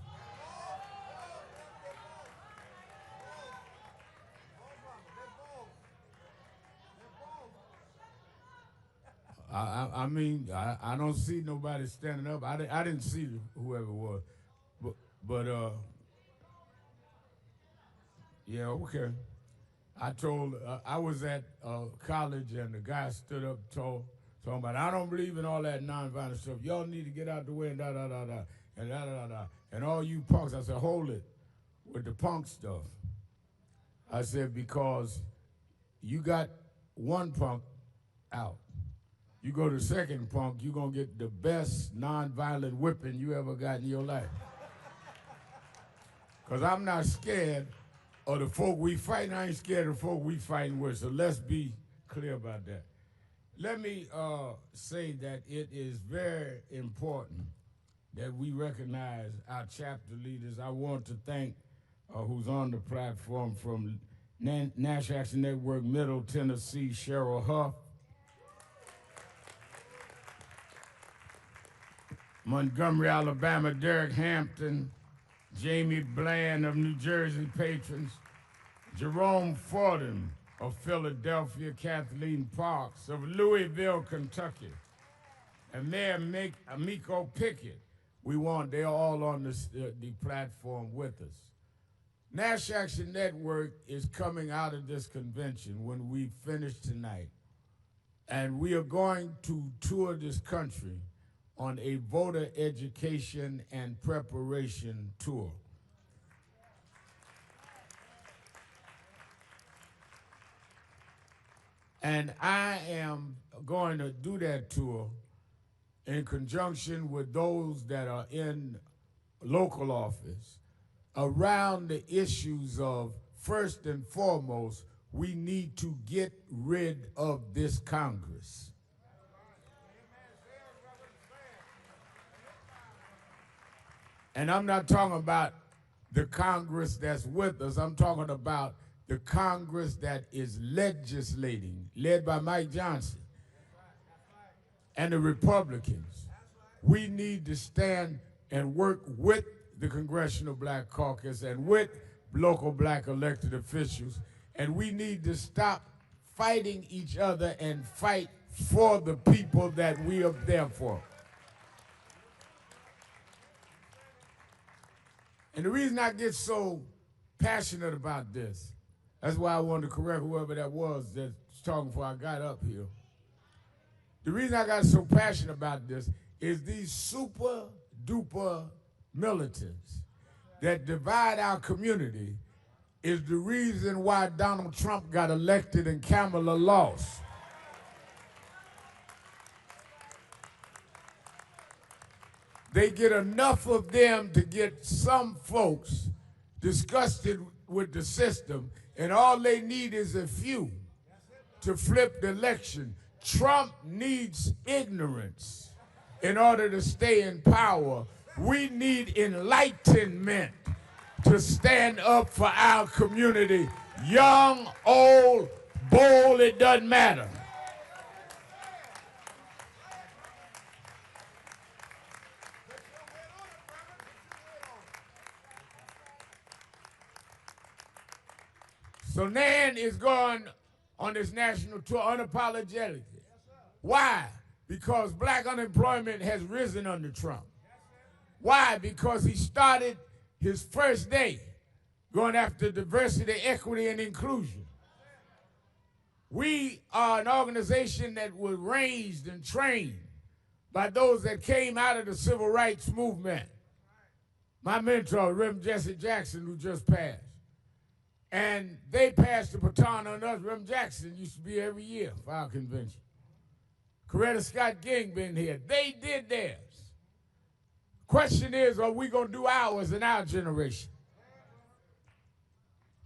I mean, I don't see nobody standing up. I didn't see whoever it was. But yeah, okay. I was at college, and the guy stood up talking about, I don't believe in all that nonviolent stuff. Y'all need to get out the way and da-da-da-da, and da-da-da-da. And all you punks, I said, hold it with the punk stuff. I said, because you got one punk out. You go to the second punk, you're going to get the best nonviolent whipping you ever got in your life. Because I'm not scared of the folk we fighting. I ain't scared of the folk we fighting with. So let's be clear about that. Let me say that it is very important that we recognize our chapter leaders. I want to thank who's on the platform from National Action Network, Middle Tennessee, Cheryl Huff. Montgomery, Alabama, Derek Hampton, Jamie Bland of New Jersey Patrons, Jerome Fordham of Philadelphia, Kathleen Parks of Louisville, Kentucky, and Mayor Amico Pickett. They're all on the platform with us. National Action Network is coming out of this convention when we finish tonight, and we are going to tour this country on a voter education and preparation tour. And I am going to do that tour in conjunction with those that are in local office around the issues of, first and foremost, we need to get rid of this Congress. And I'm not talking about the Congress that's with us. I'm talking about the Congress that is legislating, led by Mike Johnson and the Republicans. We need to stand and work with the Congressional Black Caucus and with local black elected officials, and we need to stop fighting each other and fight for the people that we are there for. And the reason I get so passionate about this. That's why I wanted to correct whoever that was that's talking before I got up here. The reason I got so passionate about this is these super duper militants that divide our community is the reason why Donald Trump got elected and Kamala lost. They get enough of them to get some folks disgusted with the system, and all they need is a few to flip the election. Trump needs ignorance in order to stay in power. We need enlightenment to stand up for our community. Young, old, bold, it doesn't matter. So Nan is going on this national tour unapologetically. Why? Because black unemployment has risen under Trump. Why? Because he started his first day going after diversity, equity, and inclusion. We are an organization that was raised and trained by those that came out of the civil rights movement. My mentor, Reverend Jesse Jackson, who just passed. And they passed the baton on us. Reverend Jackson used to be every year for our convention. Coretta Scott King been here. They did theirs. Question is, are we going to do ours in our generation?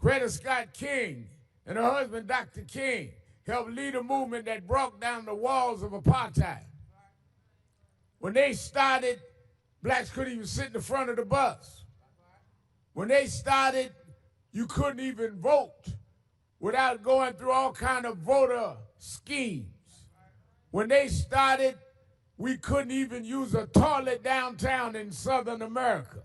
Coretta Scott King and her husband, Dr. King, helped lead a movement that broke down the walls of apartheid. When they started, blacks couldn't even sit in the front of the bus. When they started, you couldn't even vote without going through all kind of voter schemes. When they started, we couldn't even use a toilet downtown in Southern America.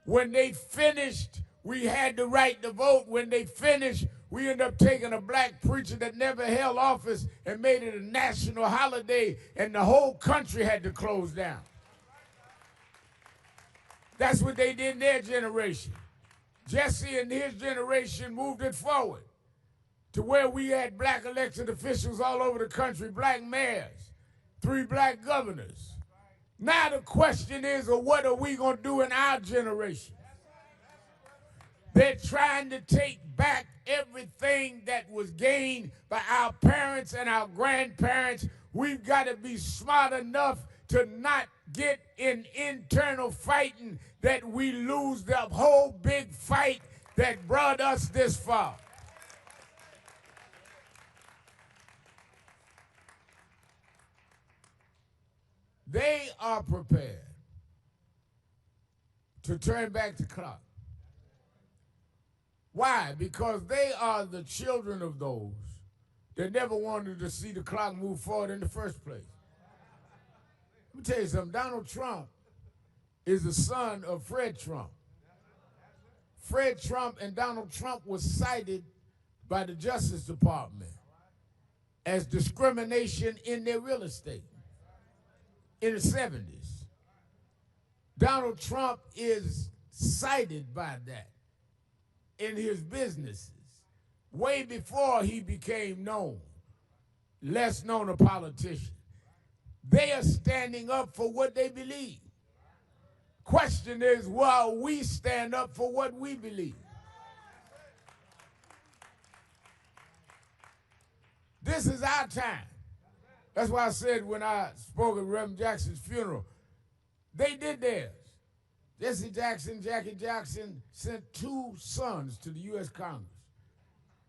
When they finished, we had the right to vote. When they finished, we ended up taking a black preacher that never held office and made it a national holiday, and the whole country had to close down. That's what they did in their generation. Jesse and his generation moved it forward to where we had black elected officials all over the country, black mayors, 3 black governors. Now the question is, what are we going to do in our generation? They're trying to take back everything that was gained by our parents and our grandparents. We've got to be smart enough to not get in internal fighting that we lose the whole big fight that brought us this far. They are prepared to turn back the clock. Why? Because they are the children of those that never wanted to see the clock move forward in the first place. Let me tell you something. Donald Trump is the son of Fred Trump. Fred Trump and Donald Trump was cited by the Justice Department as discrimination in their real estate in the 70s. Donald Trump is cited by that in his businesses way before he became known, less known a politician. They are standing up for what they believe. Question is, will we stand up for what we believe? This is our time. That's why I said when I spoke at Reverend Jackson's funeral, they did theirs. Jesse Jackson, Jackie Jackson sent 2 sons to the U.S. Congress.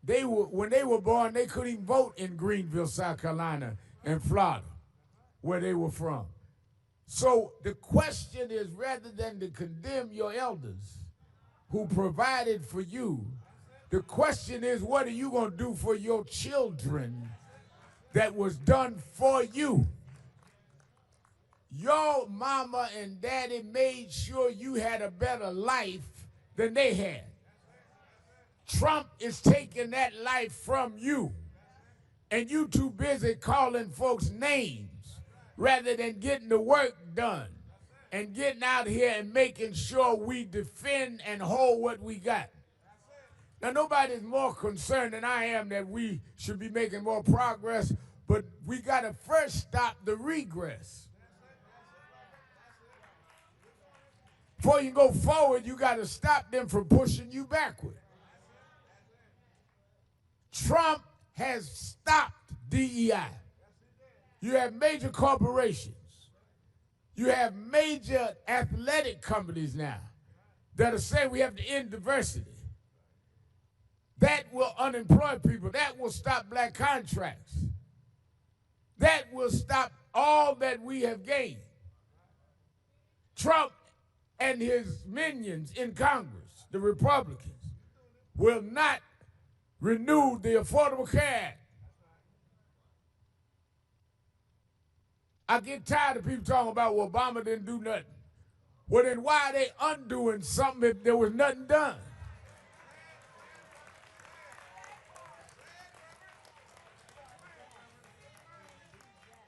When they were born, they couldn't even vote in Greenville, South Carolina, and Florida, where they were from. So the question is, rather than to condemn your elders who provided for you, the question is, what are you going to do for your children that was done for you? Your mama and daddy made sure you had a better life than they had. Trump is taking that life from you, and you too busy calling folks names rather than getting the work done and getting out here and making sure we defend and hold what we got. Now, nobody's more concerned than I am that we should be making more progress, but we got to first stop the regress. Before you go forward, you got to stop them from pushing you backward. Trump has stopped DEI. You have major corporations. You have major athletic companies now that are saying we have to end diversity. That will unemploy people. That will stop black contracts. That will stop all that we have gained. Trump and his minions in Congress, the Republicans, will not renew the Affordable Care Act. I get tired of people talking about, well, Obama didn't do nothing. Well, then why are they undoing something if there was nothing done?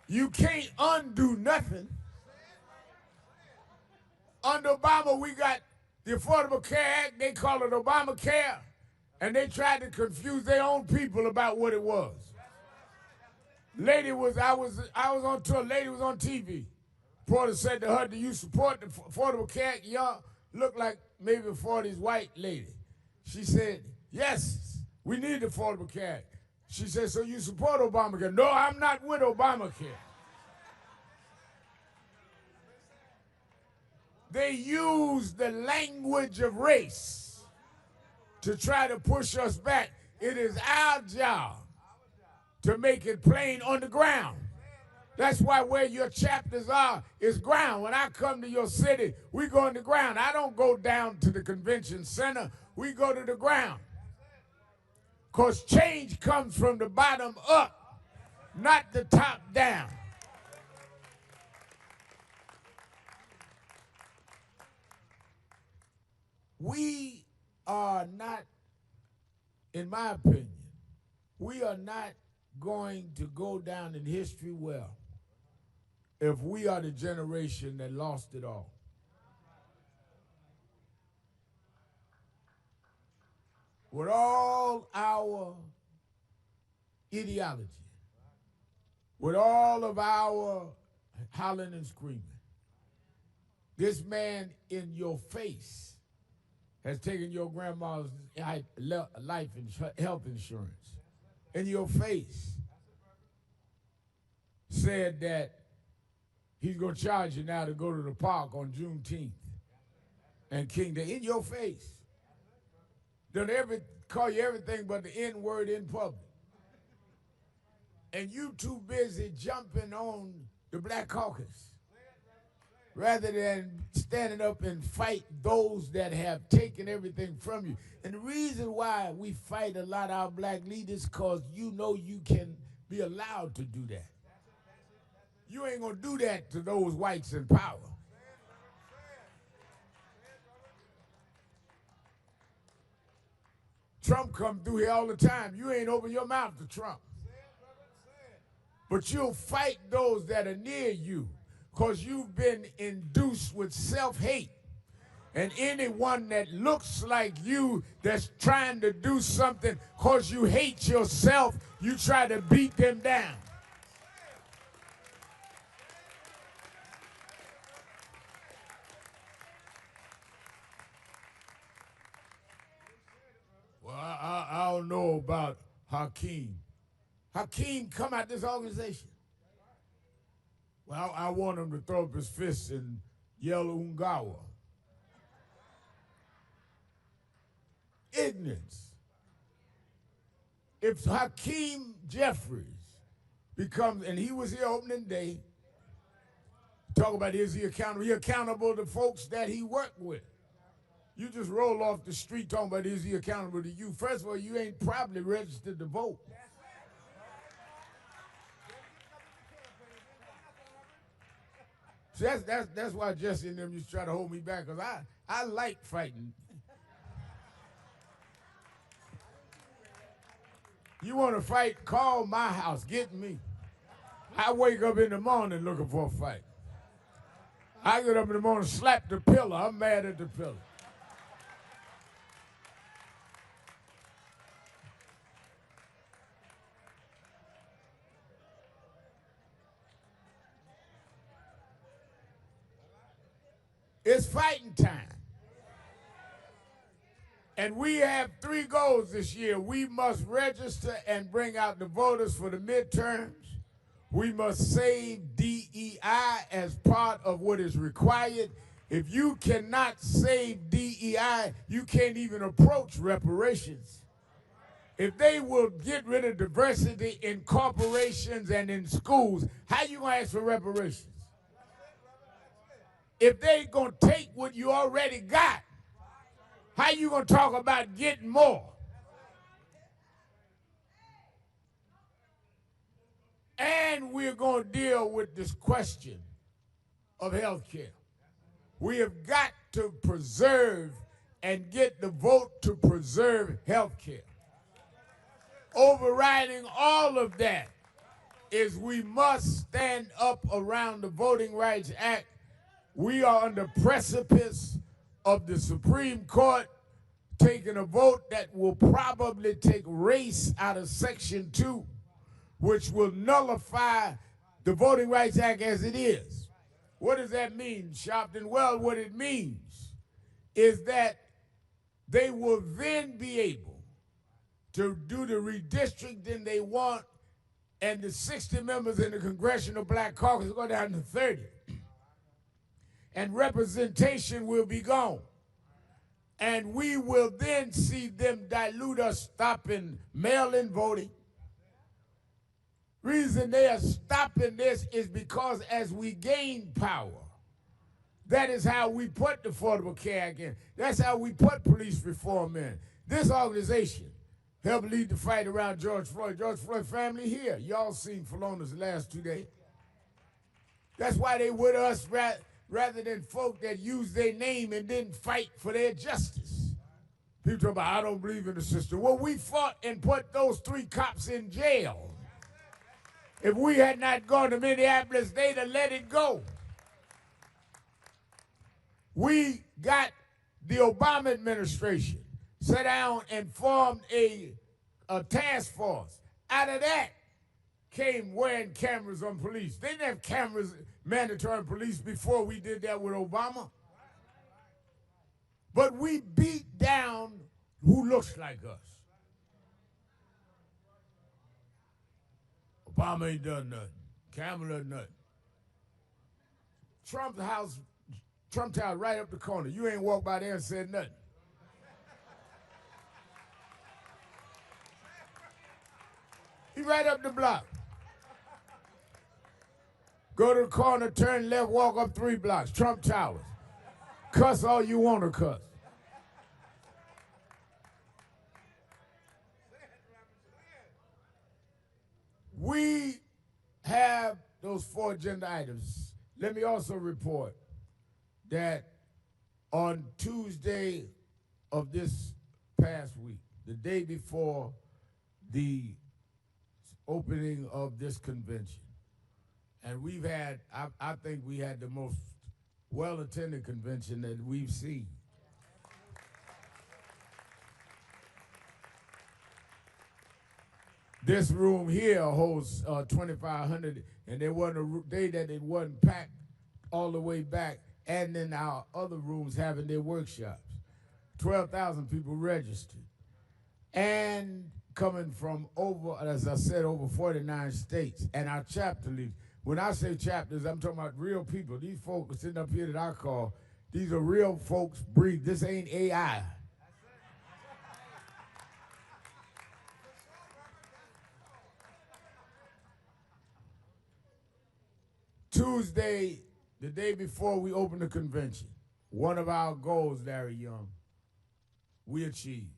You can't undo nothing. Under Obama, we got the Affordable Care Act. They call it Obamacare, and they tried to confuse their own people about what it was. I was on tour. Lady was on TV. Reporter said to her, "Do you support the Affordable Care Act?" Y'all look like maybe a 40s white lady. She said, "Yes, we need the Affordable Care Act." She said, "So you support Obamacare?" "No, I'm not with Obamacare." They use the language of race to try to push us back. It is our job to make it plain on the ground. That's why where your chapters are is ground. When I come to your city, we go on the ground. I don't go down to the convention center. We go to the ground. Because change comes from the bottom up, not the top down. We are not, in my opinion, we are not going to go down in history well if we are the generation that lost it all. With all our ideology, with all of our hollering and screaming, this man in your face has taken your grandma's health insurance. In your face, said that he's going to charge you now to go to the park on Juneteenth and King Day. In your face. Done call you everything but the N-word in public. And you too busy jumping on the Black Caucus rather than standing up and fight those that have taken everything from you. And the reason why we fight a lot of our black leaders, because you know you can be allowed to do that. You ain't gonna do that to those whites in power. Trump come through here all the time. You ain't open your mouth to Trump. But you'll fight those that are near you because you've been induced with self-hate. And anyone that looks like you that's trying to do something because you hate yourself, you try to beat them down. Well, I don't know about Hakeem. Hakeem come out this organization. Well, I want him to throw up his fists and yell Ungawa. Ignorance. If Hakeem Jeffries becomes, and he was here opening day, talk about is he accountable? He accountable to folks that he worked with. You just roll off the street talking about is he accountable to you. First of all, you ain't probably registered to vote. So that's why Jesse and them used to try to hold me back, because I like fighting. You want to fight, call my house, get me. I wake up in the morning looking for a fight. I get up in the morning, slap the pillow. I'm mad at the pillow. time. And we have 3 goals this year. We must register and bring out the voters for the midterms. We must save DEI as part of what is required. If you cannot save DEI, you can't even approach reparations. If they will get rid of diversity in corporations and in schools, how you gonna ask for reparations? If they gonna take what you already got, how you gonna talk about getting more? And we're gonna deal with this question of health care. We have got to preserve and get the vote to preserve health care. Overriding all of that is we must stand up around the Voting Rights Act. We are on the precipice of the Supreme Court taking a vote that will probably take race out of Section 2, which will nullify the Voting Rights Act as it is. What does that mean, Sharpton? Well, what it means is that they will then be able to do the redistricting they want, and the 60 members in the Congressional Black Caucus go down to 30. And representation will be gone. And we will then see them dilute us, stopping mail-in voting. Reason they are stopping this is because as we gain power, that is how we put the Affordable Care Act in. That's how we put police reform in. This organization helped lead the fight around George Floyd. George Floyd family here. Y'all seen Philona's the last 2 days. That's why they with us rather than folk that use their name and didn't fight for their justice. People talk about, I don't believe in the system. Well, we fought and put those 3 cops in jail. If we had not gone to Minneapolis, they'd have let it go. We got the Obama administration sat down and formed a task force. Out of that came wearing cameras on police. They didn't have cameras mandatory on police before we did that with Obama. But we beat down who looks like us. Obama ain't done nothing. Kamala nothing. Trump's house, Trump Tower right up the corner. You ain't walked by there and said nothing. He right up the block. Go to the corner, turn left, walk up 3 blocks. Trump Towers. Cuss all you want to cuss. We have those 4 agenda items. Let me also report that on Tuesday of this past week, the day before the opening of this convention, and we've had, I think we had the most well-attended convention that we've seen. This room here holds 2,500, and there wasn't a day that it wasn't packed all the way back, and then our other rooms having their workshops. 12,000 people registered. And coming from over, as I said, over 49 states, and our chapter leaders. When I say chapters, I'm talking about real people. These folks sitting up here that I call, these are real folks breathe. This ain't AI. Tuesday, the day before we opened the convention, one of our goals, Larry Young, we achieved.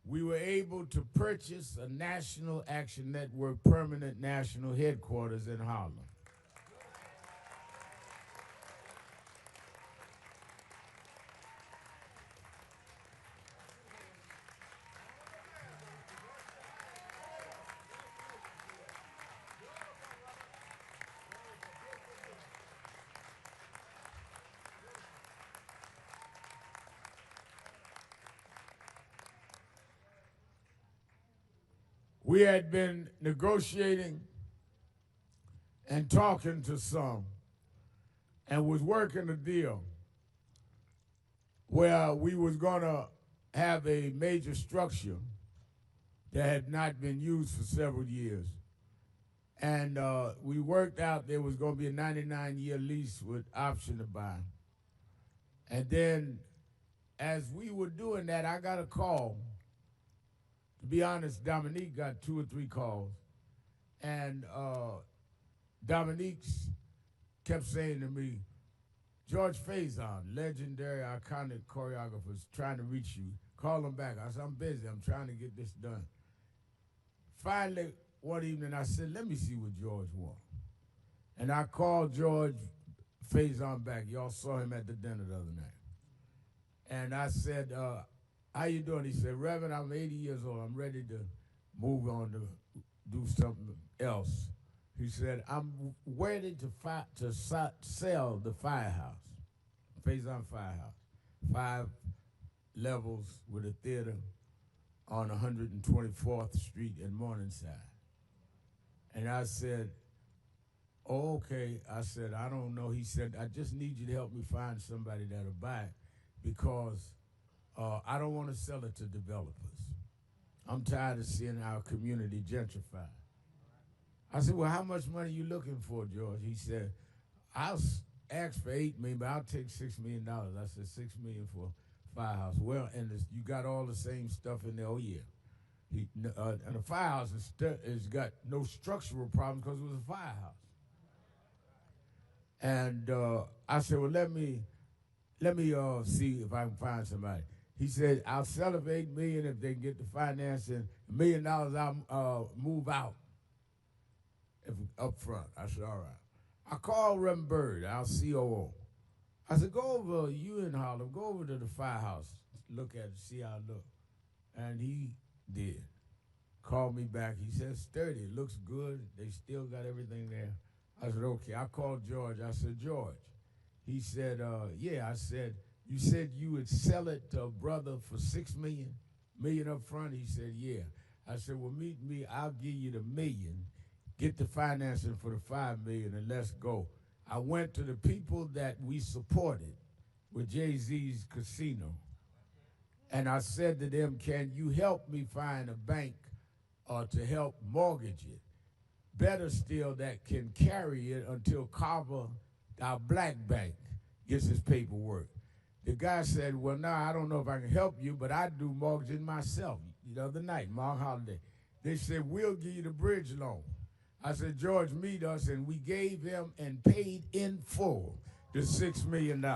We were able to purchase a National Action Network permanent national headquarters in Harlem. We had been negotiating and talking to some and was working a deal where we was gonna have a major structure that had not been used for several years. And we worked out there was gonna be a 99-year lease with option to buy. And then as we were doing that, I got a call. To be honest, Dominique got 2 or 3 calls. And Dominique kept saying to me, George Faison, legendary, iconic choreographer, is trying to reach you. Call him back. I said, I'm busy. I'm trying to get this done. Finally, one evening, I said, let me see what George wants. And I called George Faison back. Y'all saw him at the dinner the other night. And I said, how you doing? He said, Reverend, I'm 80 years old. I'm ready to move on to do something else. He said, I'm ready to sell the firehouse, Faison Firehouse, 5 levels with a theater on 124th Street in Morningside. And I said, oh, okay. I said, I don't know. He said, I just need you to help me find somebody that'll buy it because I don't want to sell it to developers. I'm tired of seeing our community gentrified. I said, well, how much money are you looking for, George? He said, I'll ask for $8 million, but I'll take $6 million. I said, $6 million for firehouse. Well, and you got all the same stuff in there. Oh, yeah. And the firehouse has got no structural problem because it was a firehouse. And I said, well, let me see if I can find somebody. He said, I'll sell it for $8 million if they can get the financing. $1 million, I'll move out up front. I said, all right. I called Reverend Bird, our COO. I said, go over, you in Harlem, go over to the firehouse, look at it, see how it looks. And he did. Called me back. He said, sturdy, it looks good. They still got everything there. I said, okay. I called George. I said, George. He said, yeah. I said, you said you would sell it to a brother for $6 million up front? He said, yeah. I said, well, meet me. I'll give you the $1 million. Get the financing for the $5 million and let's go. I went to the people that we supported with Jay-Z's casino. And I said to them, can you help me find a bank to help mortgage it? Better still, that can carry it until Carver, our black bank, gets his paperwork. The guy said, well, no, I don't know if I can help you, but I do mortgaging myself. The other night, Mark Holiday. They said, we'll give you the bridge loan. I said, George, meet us, and we gave him and paid in full the $6 million.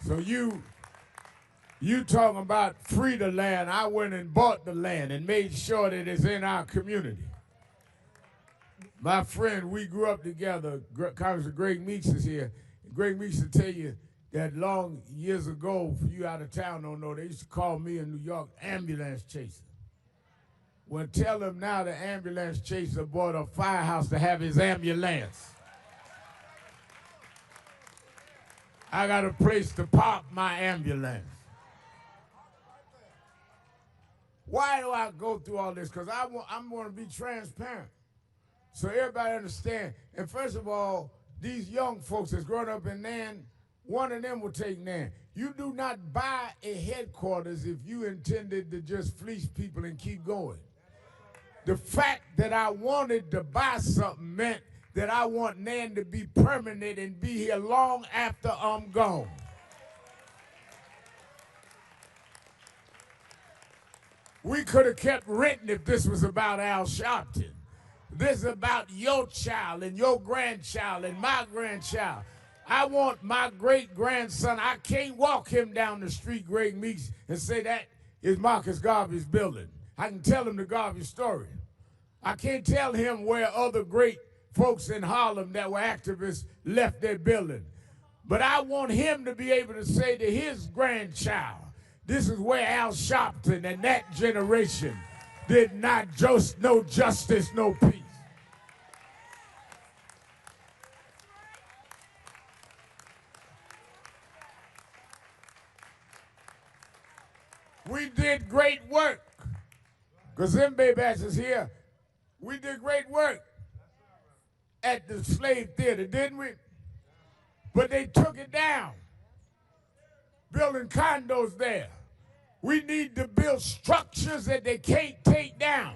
So you talking about free the land. I went and bought the land and made sure that it's in our community. My friend, we grew up together. Congressman Greg Meeks is here. Greg Meeks will tell you that long years ago, for you out of town don't know, they used to call me in New York ambulance chaser. Well, tell him now the ambulance chaser bought a firehouse to have his ambulance. I got a place to park my ambulance. Why do I go through all this? Because I'm going to be transparent. So everybody understand. And first of all, these young folks that's growing up in Nan, one of them will take Nan. You do not buy a headquarters if you intended to just fleece people and keep going. The fact that I wanted to buy something meant that I want Nan to be permanent and be here long after I'm gone. We could have kept renting if this was about Al Sharpton. This is about your child and your grandchild and my grandchild. I want my great-grandson. I can't walk him down the street, Greg Meeks, and say that is Marcus Garvey's building. I can tell him the Garvey story. I can't tell him where other great folks in Harlem that were activists left their building. But I want him to be able to say to his grandchild, this is where Al Sharpton and that generation did not no justice, no peace. We did great work. Gazembe Bass is here. We did great work at the slave theater, didn't we? But they took it down, building condos there. We need to build structures that they can't take down.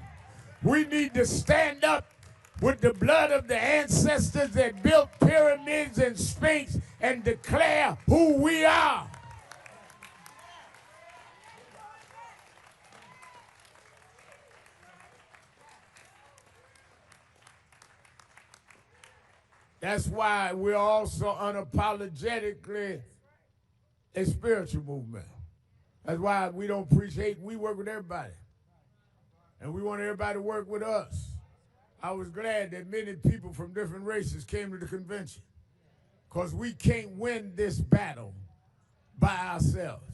We need to stand up with the blood of the ancestors that built pyramids and Sphinx and declare who we are. That's why we're also unapologetically a spiritual movement. That's why we don't preach hate. We work with everybody. And we want everybody to work with us. I was glad that many people from different races came to the convention, because we can't win this battle by ourselves.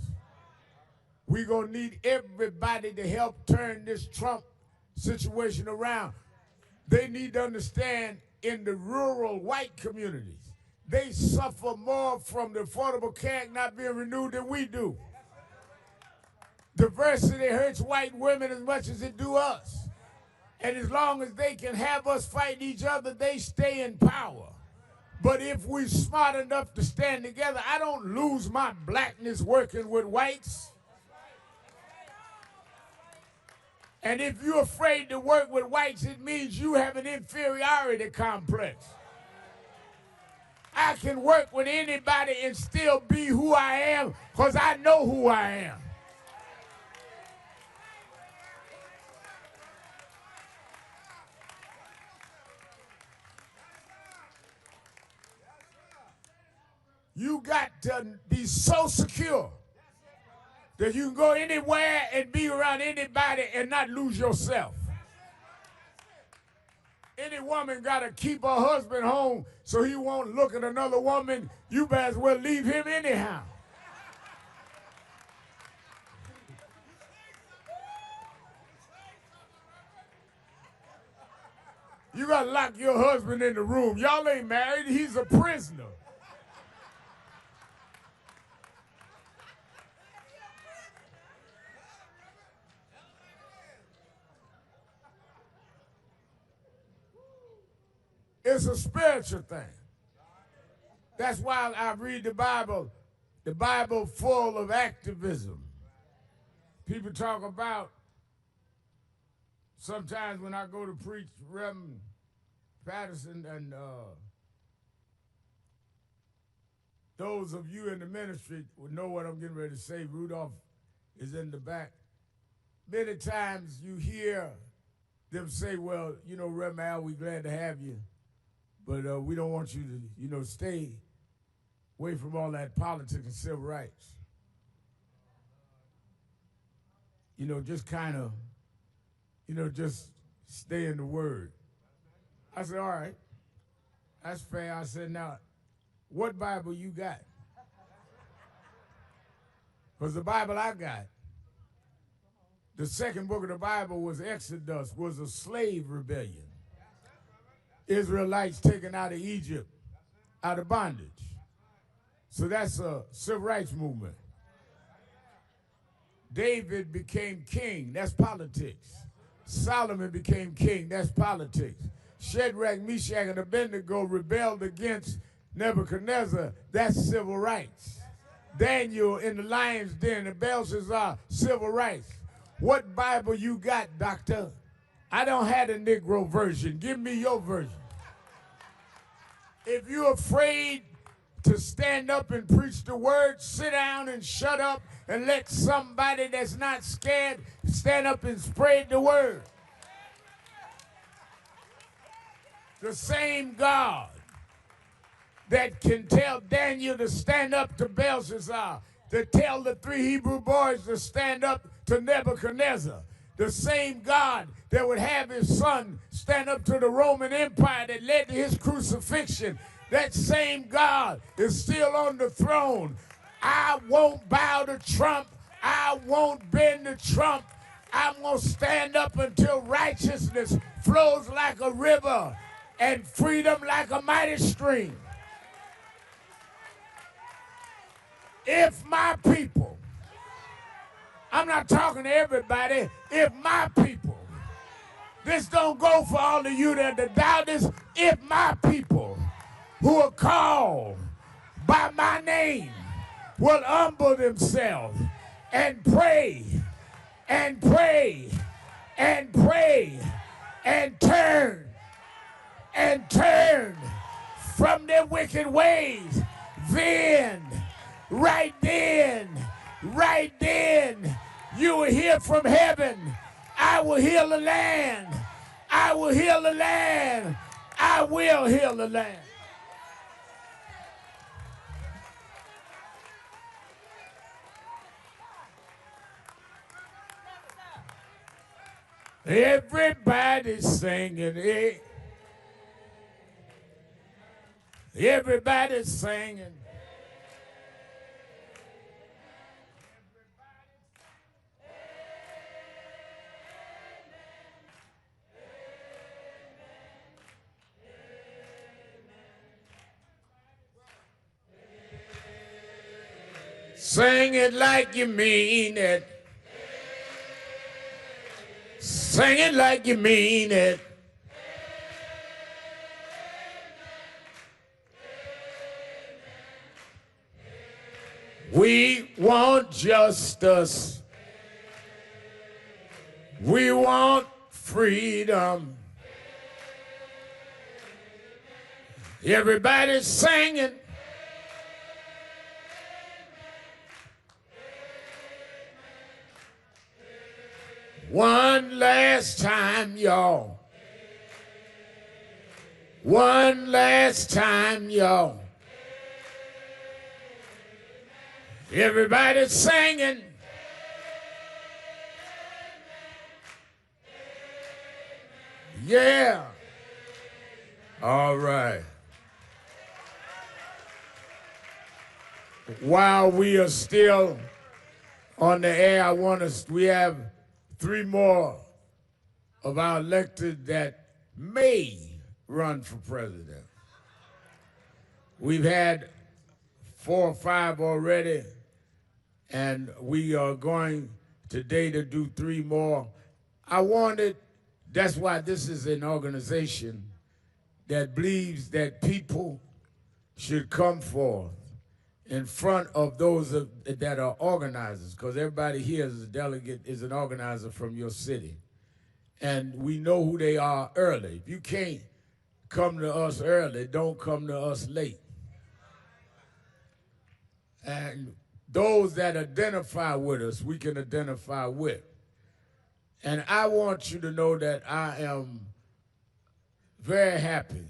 We're going to need everybody to help turn this Trump situation around. They need to understand, in the rural white communities, they suffer more from the Affordable Care Act not being renewed than we do. Diversity hurts white women as much as it do us. And as long as they can have us fight each other, they stay in power. But if we're smart enough to stand together, I don't lose my blackness working with whites. And if you're afraid to work with whites, it means you have an inferiority complex. I can work with anybody and still be who I am, because I know who I am. You got to be so secure that you can go anywhere and be around anybody and not lose yourself. Any woman got to keep her husband home so he won't look at another woman. You might as well leave him anyhow. You got to lock your husband in the room. Y'all ain't married. He's a prisoner. It's a spiritual thing. That's why I read the Bible full of activism. People talk about, sometimes when I go to preach, Reverend Patterson and those of you in the ministry will know what I'm getting ready to say. Rudolph is in the back. Many times you hear them say, well, you know, Reverend Al, we're glad to have you, but we don't want you to, you know, stay away from all that politics and civil rights. You know, just kind of, you know, just stay in the Word. I said, all right, that's fair. I said, now, what Bible you got? Because the Bible I got, the second book of the Bible was Exodus, was a slave rebellion. Israelites taken out of Egypt, out of bondage. So that's a civil rights movement. David became king, that's politics. Solomon became king, that's politics. Shadrach, Meshach, and Abednego rebelled against Nebuchadnezzar, that's civil rights. Daniel in the lion's den, and Belshazzar, civil rights. What Bible you got, doctor? I don't have the Negro version. Give me your version. If you're afraid to stand up and preach the word, sit down and shut up and let somebody that's not scared stand up and spread the word. The same God that can tell Daniel to stand up to Belshazzar, to tell the three Hebrew boys to stand up to Nebuchadnezzar, the same God that would have his son stand up to the Roman Empire that led to his crucifixion, that same God is still on the throne. I won't bow to Trump. I won't bend to Trump. I'm going to stand up until righteousness flows like a river and freedom like a mighty stream. If my people, I'm not talking to everybody. If my people, this don't go for all of you that are doubters. If my people who are called by my name will humble themselves and pray and pray and pray and turn from their wicked ways, then, right then, you will hear from heaven. I will heal the land. I will heal the land. I will heal the land. Everybody's singing it. Everybody's singing. Sing it like you mean it. Sing it like you mean it. We want justice. We want freedom. Everybody's singing. One last time, y'all. One last time, y'all. Everybody's singing. Yeah. All right. While we are still on the air, we have 3 more of our elected that may run for president. We've had 4 or 5 already, and we are going today to do 3 more. That's why this is an organization that believes that people should come forth in front of those that are organizers, because everybody here is a delegate, is an organizer from your city. And we know who they are early. If you can't come to us early, don't come to us late. And those that identify with us, we can identify with. And I want you to know that I am very happy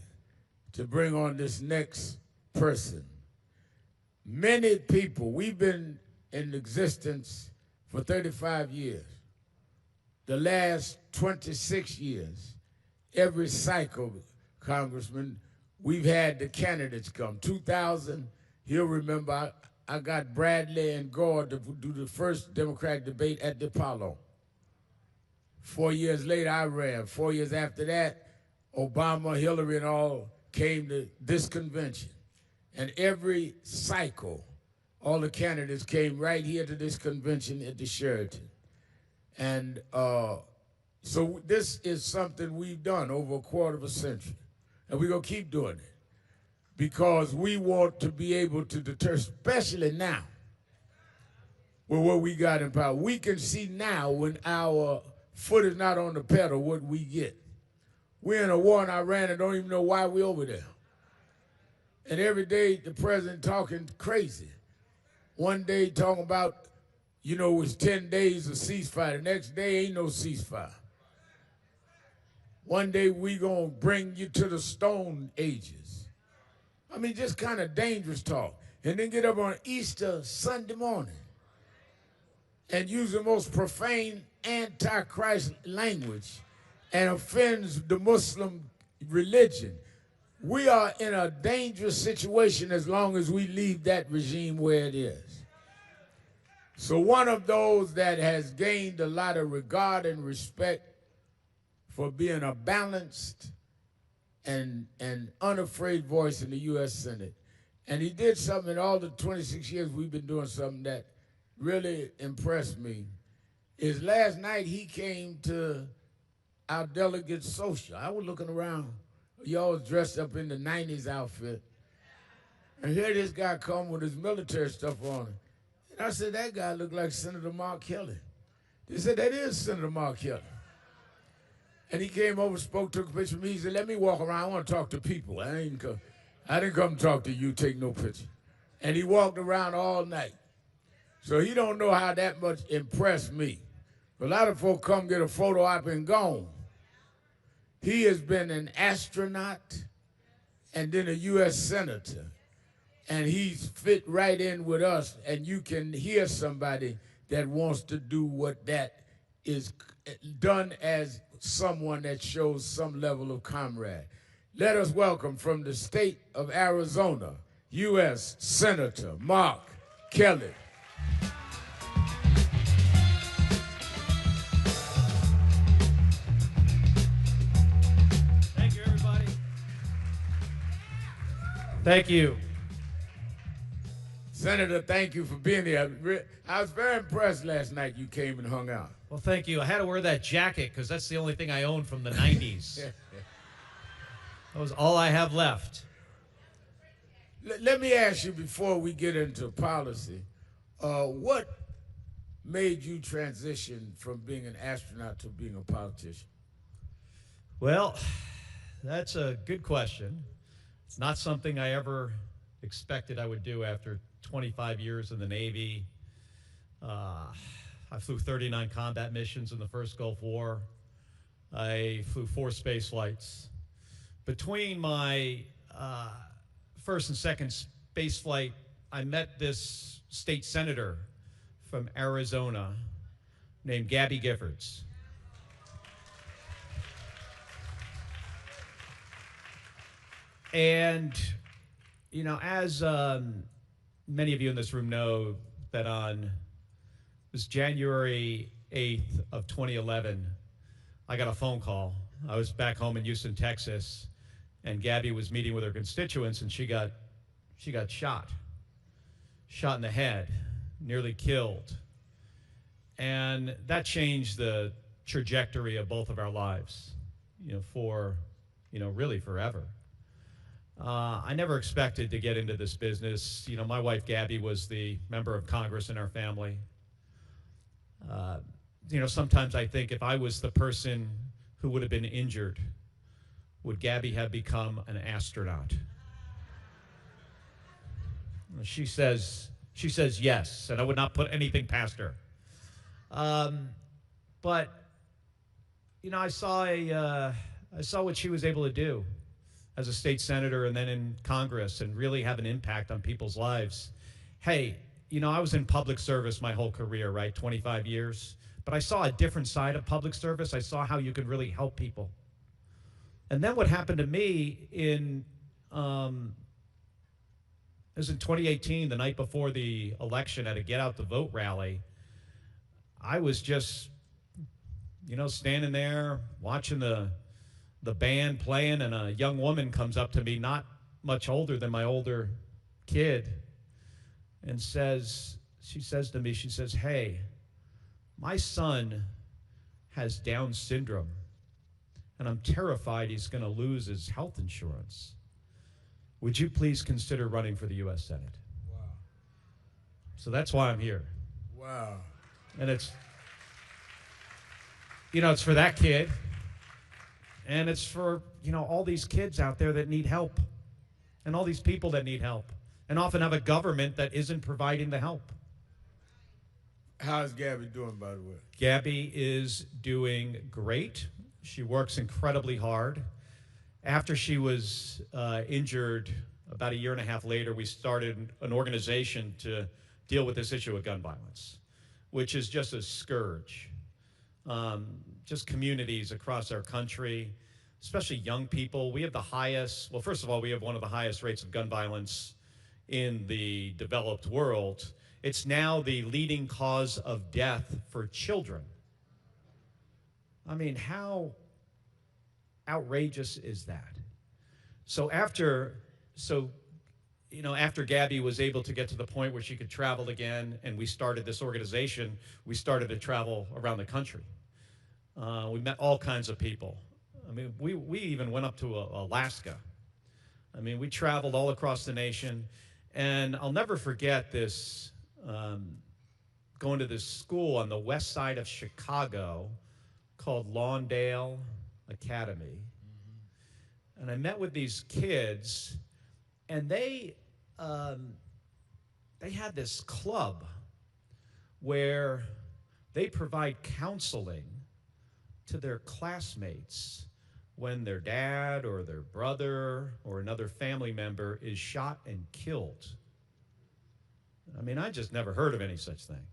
to bring on this next person. Many people, we've been in existence for 35 years. The last 26 years, every cycle, Congressman, we've had the candidates come. 2000, he'll remember, I got Bradley and Gore to do the first Democratic debate at the Apollo. 4 years later, I ran. 4 years after that, Obama, Hillary, and all came to this convention. And every cycle, all the candidates came right here to this convention at the Sheraton. And so this is something we've done over a quarter of a century. And we're going to keep doing it because we want to be able to deter, especially now, with what we got in power. We can see now when our foot is not on the pedal what we get. We're in a war in Iran and don't even know why we're over there. And every day the president talking crazy. One day talking about, it's 10 days of ceasefire. The next day ain't no ceasefire. One day we gonna bring you to the Stone Ages. I mean, just kind of dangerous talk. And then get up on Easter Sunday morning and use the most profane anti-Christ language and offends the Muslim religion. We are in a dangerous situation as long as we leave that regime where it is. So one of those that has gained a lot of regard and respect for being a balanced and unafraid voice in the U.S. Senate. And he did something in all the 26 years we've been doing something that really impressed me. is last night he came to our delegate social. I was looking around. Y'all was dressed up in the 90s outfit. And here this guy come with his military stuff on him. And I said, that guy looked like Senator Mark Kelly. They said, that is Senator Mark Kelly. And he came over, spoke, took a picture of me. He said, let me walk around. I want to talk to people. I didn't come to talk to you, take no picture. And he walked around all night. So he don't know how that much impressed me. A lot of folk come get a photo op and gone. He has been an astronaut and then a U.S. senator. And he's fit right in with us, and you can hear somebody that wants to do what that is done as someone that shows some level of comrade. Let us welcome from the state of Arizona, U.S. Senator Mark Kelly. Thank you, everybody. Thank you. Senator, thank you for being here. I was very impressed last night you came and hung out. Well, thank you. I had to wear that jacket because that's the only thing I own from the 90s. That was all I have left. Let me ask you before we get into policy, what made you transition from being an astronaut to being a politician? Well, that's a good question. It's not something I ever expected I would do after 25 years in the Navy. I flew 39 combat missions in the first Gulf War. I flew 4 space flights. Between my first and second space flight, I met this state senator from Arizona named Gabby Giffords. And, you know, as many of you in this room know, that on this January 8th of 2011, I got a phone call. I was back home in Houston, Texas, and Gabby was meeting with her constituents, and she got shot in the head, nearly killed. And that changed the trajectory of both of our lives, you know, for, you know, really forever. I never expected to get into this business. You know, my wife, Gabby, was the member of Congress in our family. You know, sometimes I think if I was the person who would have been injured, would Gabby have become an astronaut? She says yes, and I would not put anything past her. But, you know, I saw what she was able to do as a state senator and then in Congress and really have an impact on people's lives. Hey, you know, I was in public service my whole career, right? 25 years. But I saw a different side of public service. I saw how you could really help people. And then what happened to me it was in 2018, the night before the election at a Get Out the Vote rally. I was just, you know, standing there watching the band playing, and a young woman comes up to me, not much older than my older kid, and she says to me, hey, my son has Down syndrome, and I'm terrified he's going to lose his health insurance. Would you please consider running for the U.S. Senate? Wow. So that's why I'm here. Wow. And it's, you know, it's for that kid. And it's for, you know, all these kids out there that need help. And all these people that need help. And often have a government that isn't providing the help. How's Gabby doing, by the way? Gabby is doing great. She works incredibly hard. After she was injured, about a year and a half later, we started an organization to deal with this issue of gun violence, which is just a scourge. Just communities across our country, especially young people. We have the highest, well, first of all, we have one of the highest rates of gun violence in the developed world. It's now the leading cause of death for children. I mean, how outrageous is that? So after Gabby was able to get to the point where she could travel again, and we started this organization, we started to travel around the country. We met all kinds of people. I mean, we even went up to Alaska. I mean, we traveled all across the nation, and I'll never forget this, going to this school on the west side of Chicago called Lawndale Academy. And I met with these kids, and they had this club where they provide counseling to their classmates when their dad or their brother or another family member is shot and killed. I mean, I just never heard of any such thing.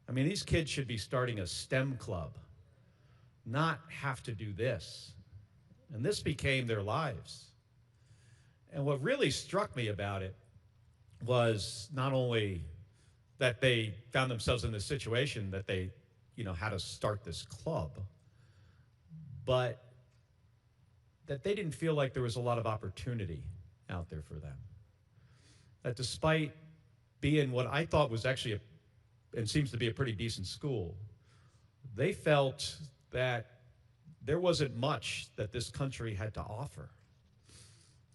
I mean, these kids should be starting a STEM club, not have to do this. And this became their lives. And what really struck me about it was not only that they found themselves in this situation, that they, had to start this club, but that they didn't feel like there was a lot of opportunity out there for them. That despite being what I thought was actually and seems to be a pretty decent school, they felt that there wasn't much that this country had to offer.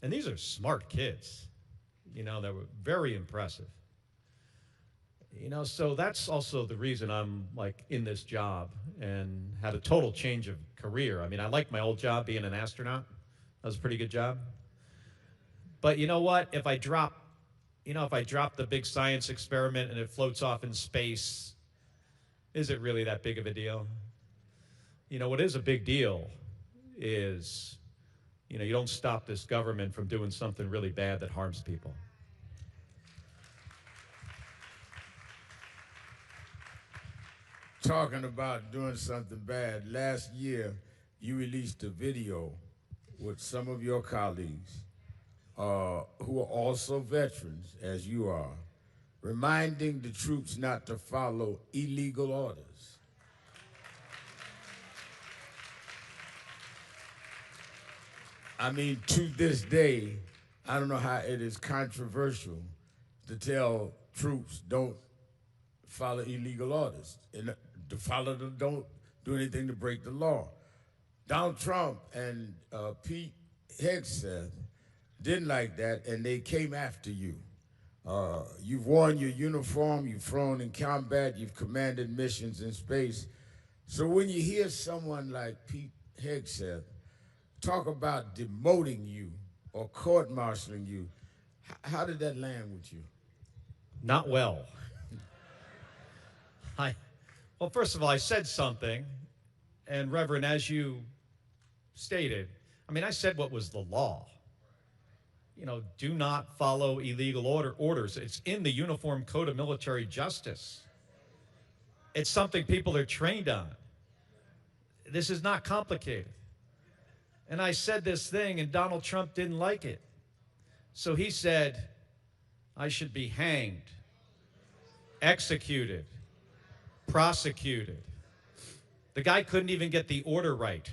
And these are smart kids, that were very impressive. So that's also the reason I'm in this job and had a total change of career. I mean, I liked my old job being an astronaut. That was a pretty good job. But you know what? If I drop the big science experiment and it floats off in space, is it really that big of a deal? What is a big deal is, you don't stop this government from doing something really bad that harms people. Talking about doing something bad, last year you released a video with some of your colleagues who are also veterans, as you are, reminding the troops not to follow illegal orders. I mean, to this day, I don't know how it is controversial to tell troops don't follow illegal orders, and don't do anything to break the law. Donald Trump and Pete Hegseth didn't like that, and they came after you. You've worn your uniform, you've flown in combat, you've commanded missions in space. So when you hear someone like Pete Hegseth talk about demoting you or court-martialing you, how did that land with you? Not well. Well, first of all, I said something, and Reverend, as you stated, I said what was the law. Do not follow illegal orders. It's in the Uniform Code of Military Justice. It's something people are trained on. This is not complicated. And I said this thing, and Donald Trump didn't like it. So he said, I should be hanged, executed, prosecuted. The guy couldn't even get the order right.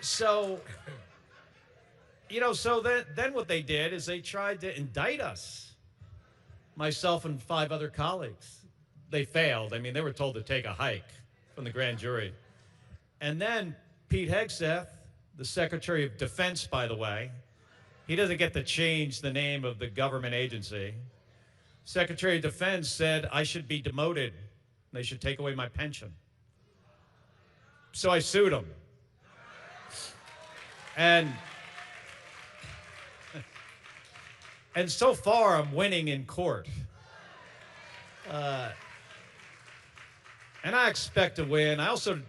So, then what they did is they tried to indict us, myself and 5 other colleagues. They failed. They were told to take a hike from the grand jury. And then Pete Hegseth, the Secretary of Defense, by the way, he doesn't get to change the name of the government agency. Secretary of Defense said I should be demoted. They should take away my pension. So I sued him. And so far, I'm winning in court. And I expect to win. I also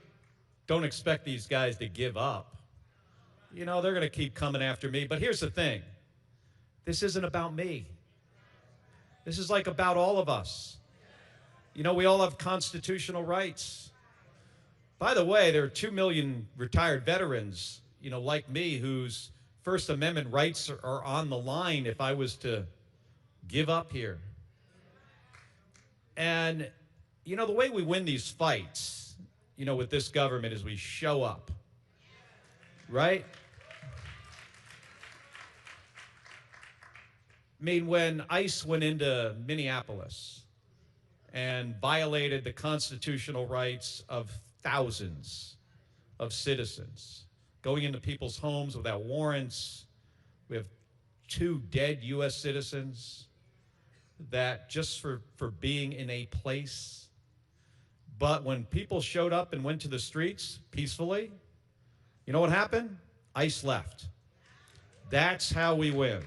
don't expect these guys to give up. They're going to keep coming after me. But here's the thing. This isn't about me. This is about all of us. We all have constitutional rights. By the way, there are 2 million retired veterans, like me, whose First Amendment rights are on the line if I was to give up here. And, you know, the way we win these fights, you know, with this government is we show up, right? I mean, when ICE went into Minneapolis and violated the constitutional rights of thousands of citizens, going into people's homes without warrants, we have 2 dead U.S. citizens that just for being in a place. But when people showed up and went to the streets peacefully, you know what happened? ICE left. That's how we win.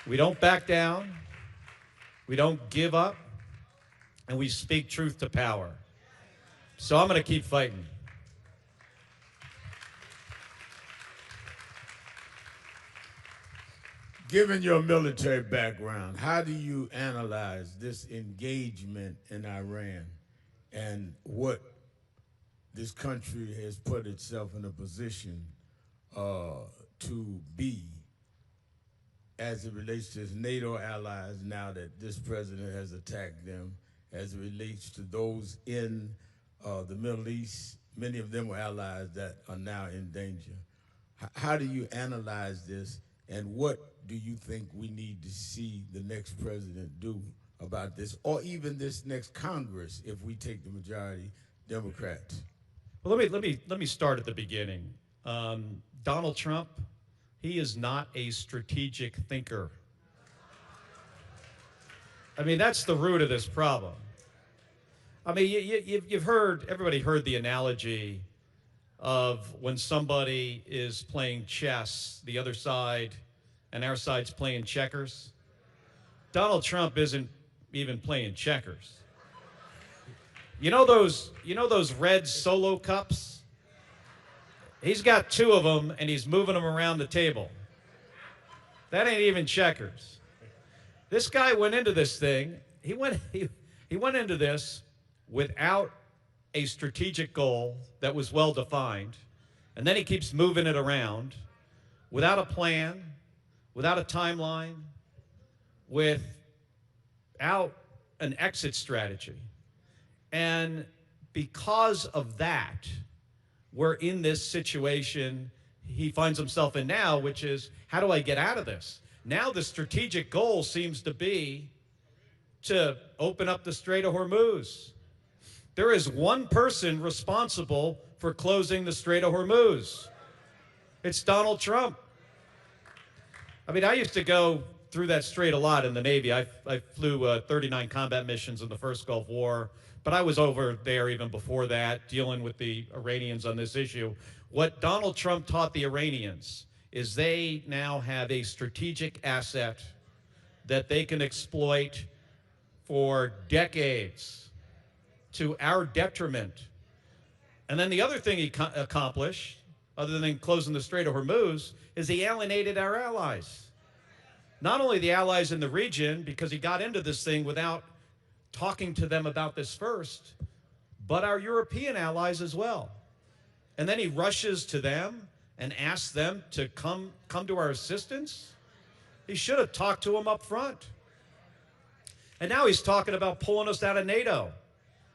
We don't back down, we don't give up, and we speak truth to power. So I'm going to keep fighting. Given your military background, how do you analyze this engagement in Iran and what this country has put itself in a position to be as it relates to its NATO allies now that this president has attacked them, as it relates to those in the Middle East? Many of them were allies that are now in danger. How do you analyze this, and what do you think we need to see the next president do about this, or even this next Congress if we take the majority Democrats? Well, let me start at the beginning. Donald Trump, he is not a strategic thinker. I mean, that's the root of this problem. I mean, you've heard, everybody heard the analogy of when somebody is playing chess, the other side and our side's playing checkers. Donald Trump isn't even playing checkers. You know those red Solo cups? He's got 2 of them, and he's moving them around the table. That ain't even checkers. This guy went into this thing, he went into this without a strategic goal that was well defined, and then he keeps moving it around without a plan, without a timeline, without an exit strategy. And because of that, we're in this situation he finds himself in now, which is, how do I get out of this? Now the strategic goal seems to be to open up the Strait of Hormuz. There is one person responsible for closing the Strait of Hormuz. It's Donald Trump. I mean, I used to go through that strait a lot in the Navy. I flew 39 combat missions in the first Gulf War, but I was over there even before that, dealing with the Iranians on this issue. What Donald Trump taught the Iranians is they now have a strategic asset that they can exploit for decades to our detriment. And then the other thing he accomplished, other than closing the Strait of Hormuz, is he alienated our allies. Not only the allies in the region, because he got into this thing without talking to them about this first, but our European allies as well. And then he rushes to them and asks them to come to our assistance. He should have talked to them up front. And now he's talking about pulling us out of NATO.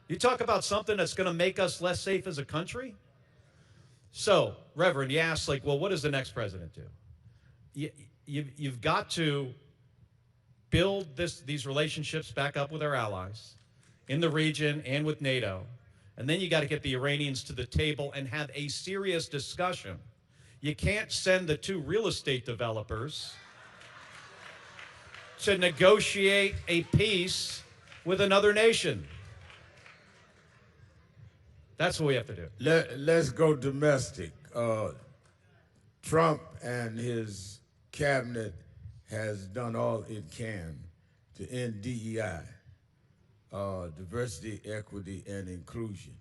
You talk about something that's going to make us less safe as a country? So, Reverend, you asked, like, well, what does the next president do? You've got to build these relationships back up with our allies in the region and with NATO. And then you got to get the Iranians to the table and have a serious discussion. You can't send the 2 real estate developers to negotiate a peace with another nation. That's what we have to do. Let's go domestic. Trump and his cabinet has done all it can to end DEI, diversity, equity, and inclusion.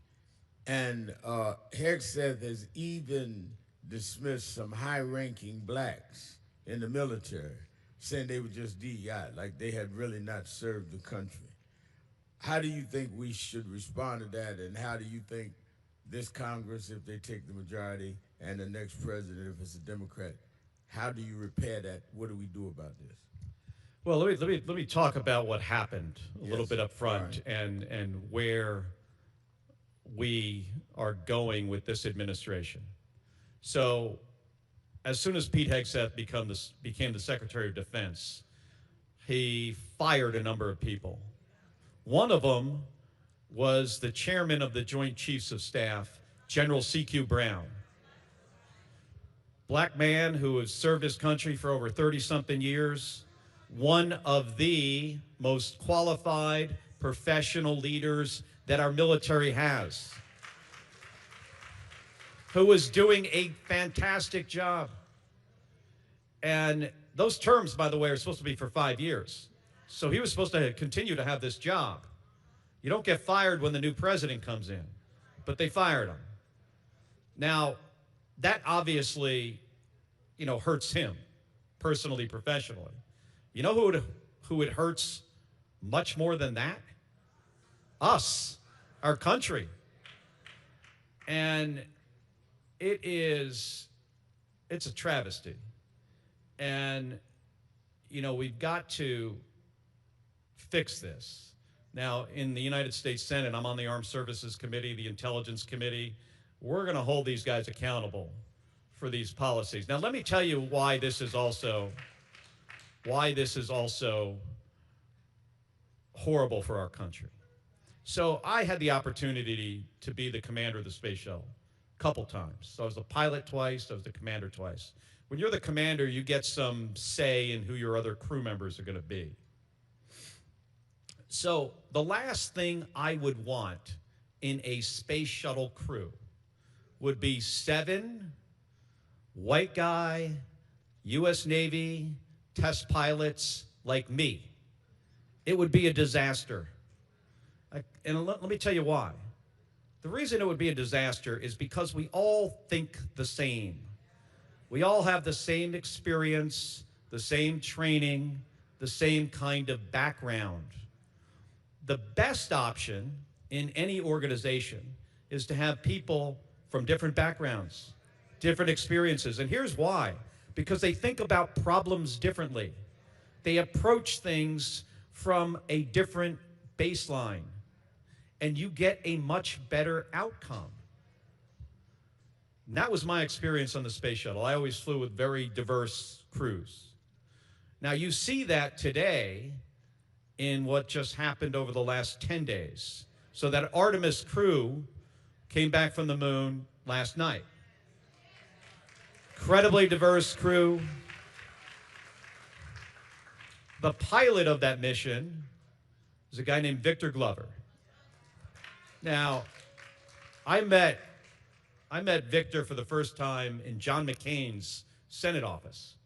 And Hegseth has even dismissed some high-ranking blacks in the military, saying they were just DEI, like they had really not served the country. How do you think we should respond to that, and how do you think this Congress, if they take the majority, and the next president, if it's a Democrat, how do you repair that? What do we do about this? Well, let me talk about what happened a little bit up front Right. and where we are going with this administration. So, as soon as Pete Hegseth became the Secretary of Defense, he fired a number of people. One of them was the chairman of the Joint Chiefs of Staff, General C.Q. Brown. Black man who has served his country for over 30-something years, one of the most qualified professional leaders that our military has, who was doing a fantastic job. And those terms, by the way, are supposed to be for 5 years. So he was supposed to continue to have this job. You don't get fired when the new president comes in, but they fired him. Now, that obviously, hurts him personally, professionally. You know who it hurts much more than that? Us, our country. And it's a travesty. And, we've got to fix this. Now, in the United States Senate, I'm on the Armed Services Committee, the Intelligence Committee. We're going to hold these guys accountable for these policies. Now, let me tell you why this is also horrible for our country. So I had the opportunity to be the commander of the space shuttle a couple times. So I was the pilot twice, I was the commander twice. When you're the commander, you get some say in who your other crew members are going to be. So the last thing I would want in a space shuttle crew would be 7 white guy, U.S. Navy test pilots like me. It would be a disaster. And let me tell you why. The reason it would be a disaster is because we all think the same. We all have the same experience, the same training, the same kind of background. The best option in any organization is to have people from different backgrounds, different experiences. And here's why. Because they think about problems differently. They approach things from a different baseline. And you get a much better outcome. And that was my experience on the space shuttle. I always flew with very diverse crews. Now, you see that today in what just happened over the last 10 days. So that Artemis crew came back from the moon last night. Incredibly diverse crew. The pilot of that mission is a guy named Victor Glover. Now, I met Victor for the first time in John McCain's Senate office.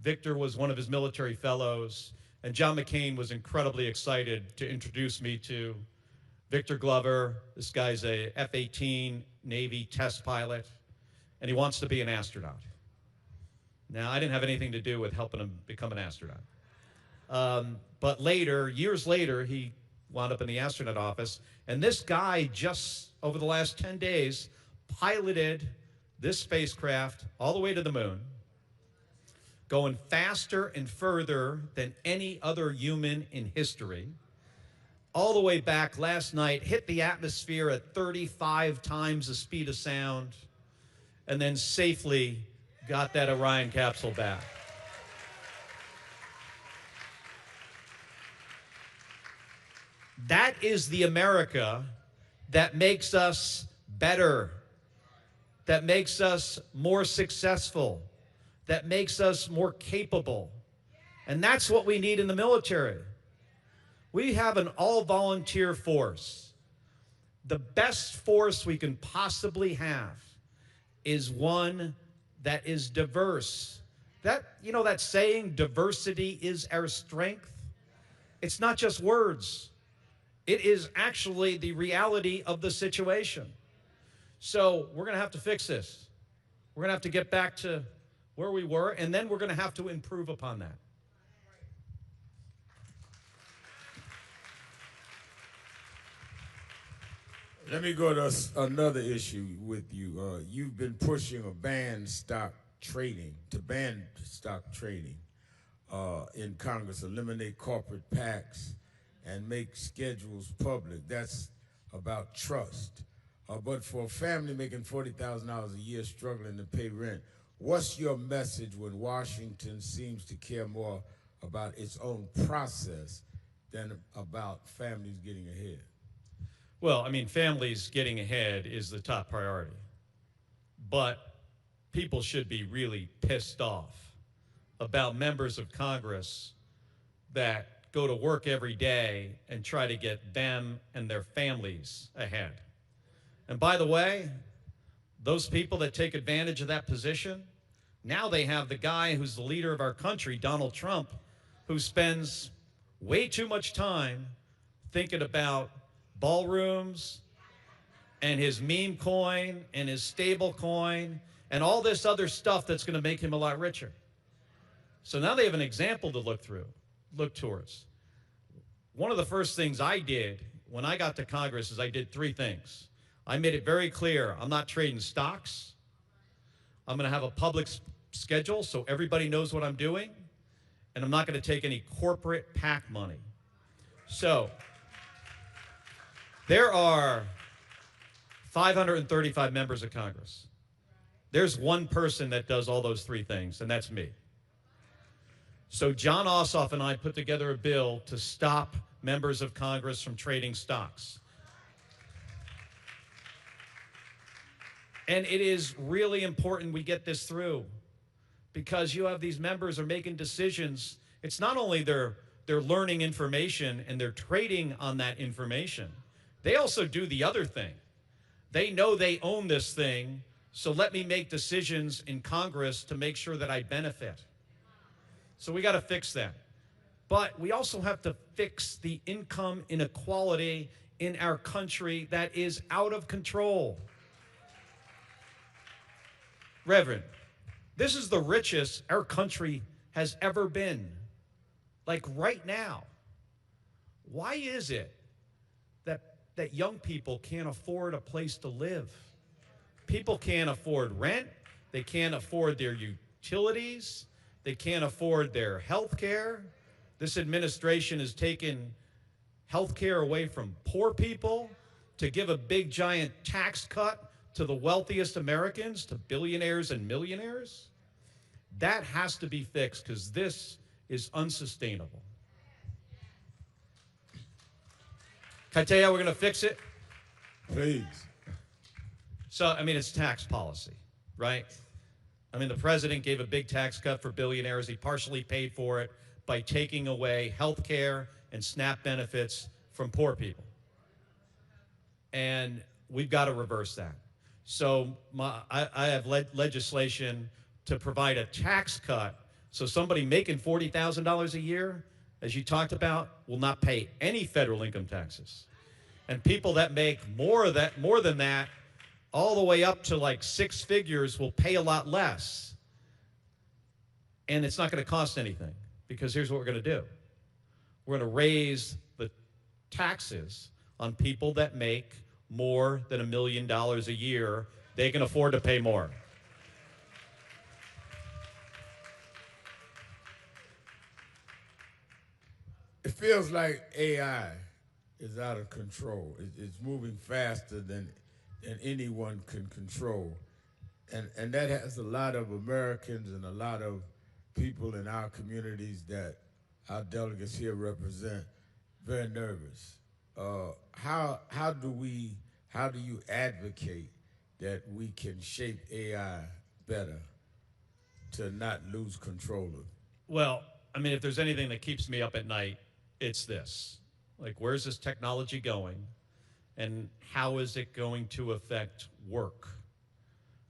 Victor was one of his military fellows, and John McCain was incredibly excited to introduce me to Victor Glover. This guy's a F-18 Navy test pilot, and he wants to be an astronaut. Now, I didn't have anything to do with helping him become an astronaut. But later, years later, he wound up in the astronaut office, and this guy just over the last 10 days piloted this spacecraft all the way to the moon, going faster and further than any other human in history, all the way back last night, hit the atmosphere at 35 times the speed of sound, and then safely got that Orion capsule back. That is the America that makes us better, that makes us more successful, that makes us more capable. And that's what we need in the military. We have an all-volunteer force. The best force we can possibly have is one that is diverse. That saying, diversity is our strength? It's not just words. It is actually the reality of the situation. So we're going to have to fix this. We're going to have to get back to where we were, and then we're going to have to improve upon that. Let me go to another issue with you. You've been pushing a ban stock trading. in Congress, eliminate corporate PACs and make schedules public. That's about trust. But for a family making $40,000 a year struggling to pay rent, what's your message when Washington seems to care more about its own process than about families getting ahead? Well, I mean, families getting ahead is the top priority. But people should be really pissed off about members of Congress that go to work every day and try to get them and their families ahead. And by the way, those people that take advantage of that position, now they have the guy who's the leader of our country, Donald Trump, who spends way too much time thinking about ballrooms and his meme coin and his stable coin and all this other stuff that's going to make him a lot richer. So now they have an example to look towards. One of the first things I did when I got to Congress is I did three things. I made it very clear, I'm not trading stocks. I'm going to have a public schedule so everybody knows what I'm doing. And I'm not going to take any corporate PAC money. So there are 535 members of Congress. There's one person that does all those three things, and that's me. So John Ossoff and I put together a bill to stop members of Congress from trading stocks. And it is really important we get this through because you have these members are making decisions. It's not only they're learning information and they're trading on that information. They also do the other thing. They know they own this thing, so let me make decisions in Congress to make sure that I benefit. So we got to fix that. But we also have to fix the income inequality in our country that is out of control. Reverend, this is the richest our country has ever been. Like right now. Why is it that young people can't afford a place to live? People can't afford rent. They can't afford their utilities. They can't afford their health care. This administration has taken health care away from poor people to give a big giant tax cut to the wealthiest Americans, to billionaires and millionaires. That has to be fixed because this is unsustainable. Can I tell you how we're going to fix it? Please. So, I mean, it's tax policy, right? I mean, the president gave a big tax cut for billionaires. He partially paid for it by taking away health care and SNAP benefits from poor people. And we've got to reverse that. So I have legislation to provide a tax cut so somebody making $40,000 a year, as you talked about, will not pay any federal income taxes. And people that make more than that, all the way up to like six figures, will pay a lot less. And it's not going to cost anything because here's what we're going to do. We're going to raise the taxes on people that make more than $1 million a year. They can afford to pay more. It feels like AI is out of control. It's moving faster than anyone can control. And that has a lot of Americans and a lot of people in our communities that our delegates here represent very nervous. How do you advocate that we can shape AI better to not lose control of it? Well, I mean, if there's anything that keeps me up at night, it's this. Like, where's this technology going? And how is it going to affect work?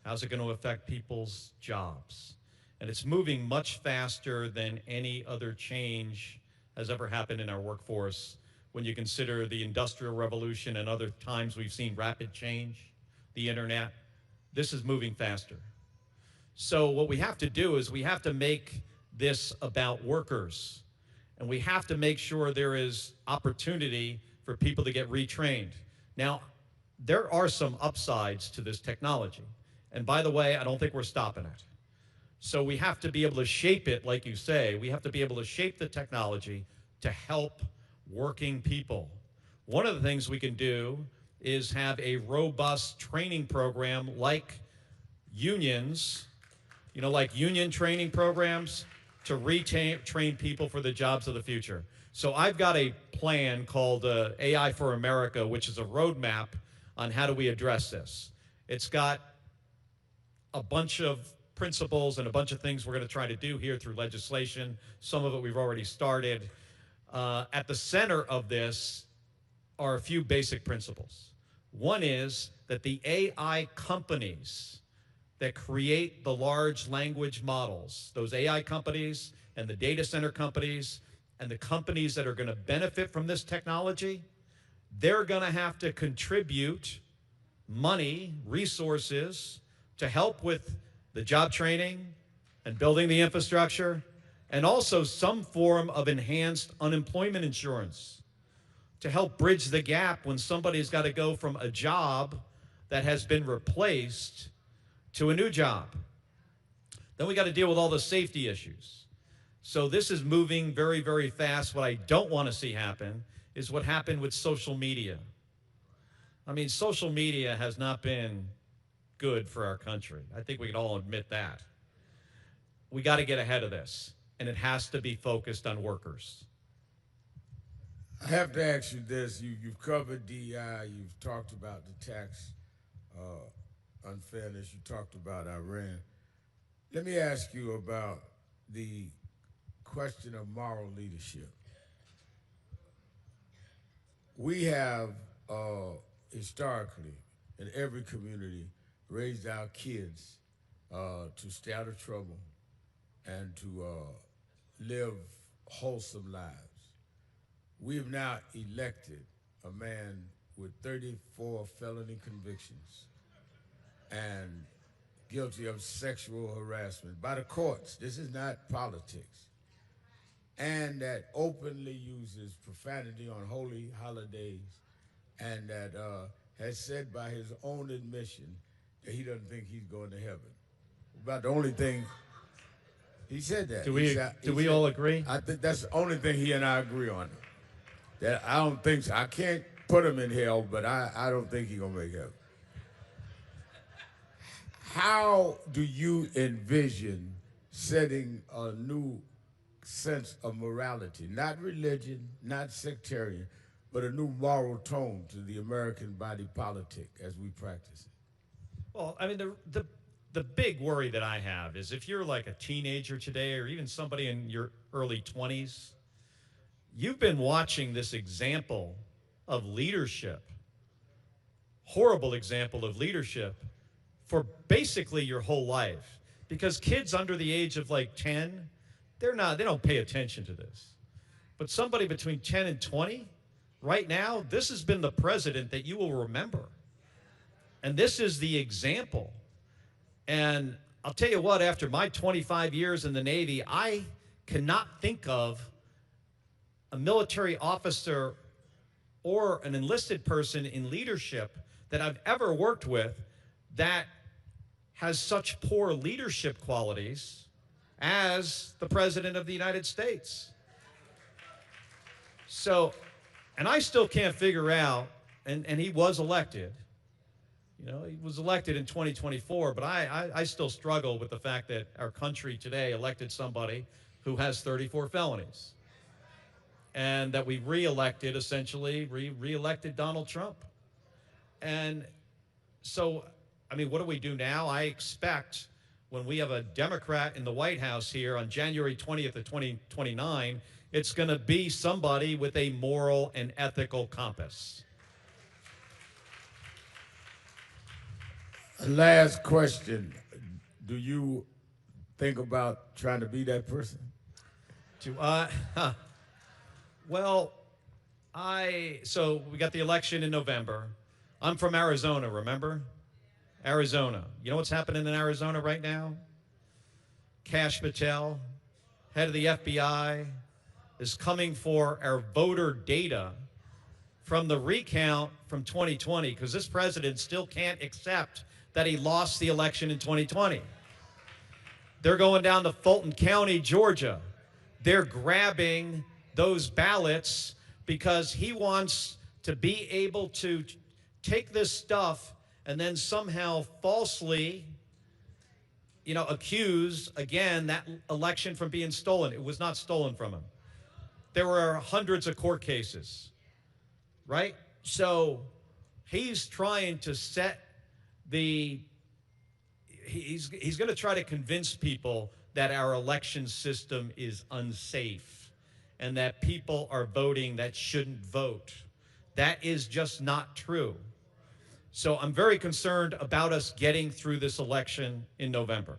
How's it going to affect people's jobs? And it's moving much faster than any other change has ever happened in our workforce when you consider the Industrial Revolution and other times we've seen rapid change, the internet. This is moving faster. So what we have to do is we have to make this about workers. And we have to make sure there is opportunity for people to get retrained. Now, there are some upsides to this technology. And by the way, I don't think we're stopping it. So we have to be able to shape it, like you say. We have to be able to shape the technology to help working people. One of the things we can do is have a robust training program like unions, you know, like union training programs to retrain people for the jobs of the future. So I've got a plan called AI for America, which is a roadmap on how do we address this. It's got a bunch of principles and a bunch of things we're going to try to do here through legislation. Some of it we've already started. At the center of this are a few basic principles. One is that the AI companies that create the large language models, those AI companies and the data center companies and the companies that are going to benefit from this technology, they're going to have to contribute money, resources to help with the job training and building the infrastructure, and also some form of enhanced unemployment insurance to help bridge the gap when somebody's got to go from a job that has been replaced to a new job. Then we got to deal with all the safety issues. So this is moving very, very fast. What I don't want to see happen is what happened with social media. I mean, social media has not been good for our country. I think we can all admit that. We got to get ahead of this, and it has to be focused on workers. I have to ask you this. You've covered DEI. You've talked about the tax unfairness. You talked about Iran. Let me ask you about the question of moral leadership. We have historically, in every community, raised our kids to stay out of trouble and to live wholesome lives. We have now elected a man with 34 felony convictions and guilty of sexual harassment by the courts. This is not politics. And that openly uses profanity on holy holidays, and that has said by his own admission that he doesn't think he's going to heaven. About the only thing he said that. Do we all agree? I think that's the only thing he and I agree on. That I don't think so. I can't put him in hell, but I don't think he's gonna make heaven. How do you envision setting a new sense of morality, not religion, not sectarian, but a new moral tone to the American body politic as we practice it? Well, I mean, the big worry that I have is if you're like a teenager today or even somebody in your early 20s, you've been watching this example of leadership, horrible example of leadership, for basically your whole life. Because kids under the age of like 10, they don't pay attention to this. But somebody between 10 and 20, right now, this has been the president that you will remember. And this is the example. And I'll tell you what, after my 25 years in the Navy, I cannot think of a military officer or an enlisted person in leadership that I've ever worked with that has such poor leadership qualities as the President of the United States. So, and I still can't figure out, and he was elected, you know, he was elected in 2024, but I still struggle with the fact that our country today elected somebody who has 34 felonies. And that we re-elected, essentially, re-elected Donald Trump. And so, I mean, what do we do now? I expect when we have a Democrat in the White House here on January 20th of 2029, it's going to be somebody with a moral and ethical compass. Last question. Do you think about trying to be that person? Well, so we got the election in November. I'm from Arizona, remember? Arizona. You know what's happening in Arizona right now? Kash Patel, head of the FBI, is coming for our voter data from the recount from 2020, because this president still can't accept that he lost the election in 2020. They're going down to Fulton County, Georgia. They're grabbing those ballots because he wants to be able to take this stuff and then somehow falsely, accuse, again, that election from being stolen. It was not stolen from him. There were hundreds of court cases, right? So he's trying to set he's going to try to convince people that our election system is unsafe and that people are voting that shouldn't vote. That is just not true. So I'm very concerned about us getting through this election in November.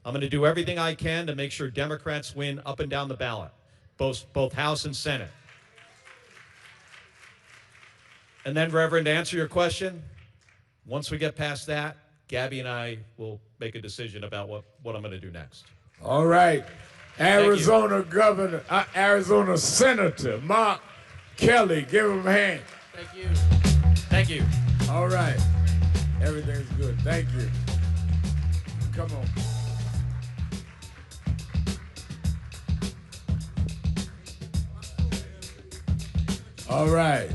I'm going to do everything I can to make sure Democrats win up and down the ballot, both House and Senate. And then, Reverend, to answer your question, once we get past that, Gabby and I will make a decision about what I'm going to do next. All right. Arizona Governor, Arizona Senator Mark Kelly. Give him a hand. Thank you. Thank you. All right. Everything's good. Thank you. Come on. All right.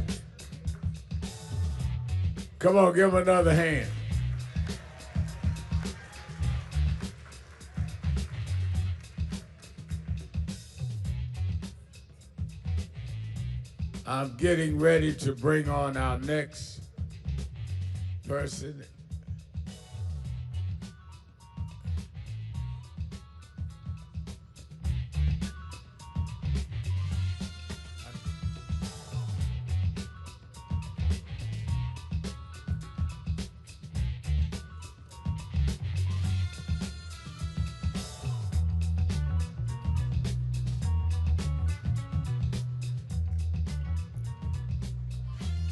Come on, give him another hand. I'm getting ready to bring on our next person.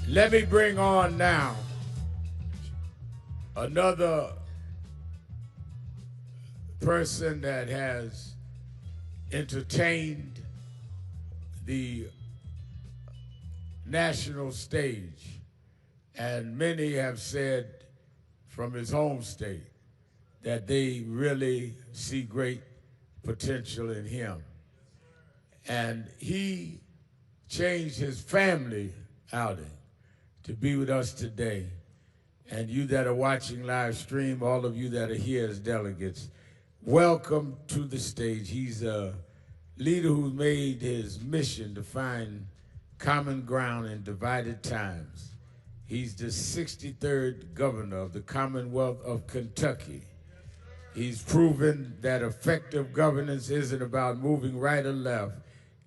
Let me bring on now another person that has entertained the national stage, and many have said from his home state that they really see great potential in him. And he changed his family outing to be with us today. And you that are watching live stream, all of you that are here as delegates, welcome to the stage. He's a leader who made his mission to find common ground in divided times. He's the 63rd governor of the Commonwealth of Kentucky. He's proven that effective governance isn't about moving right or left,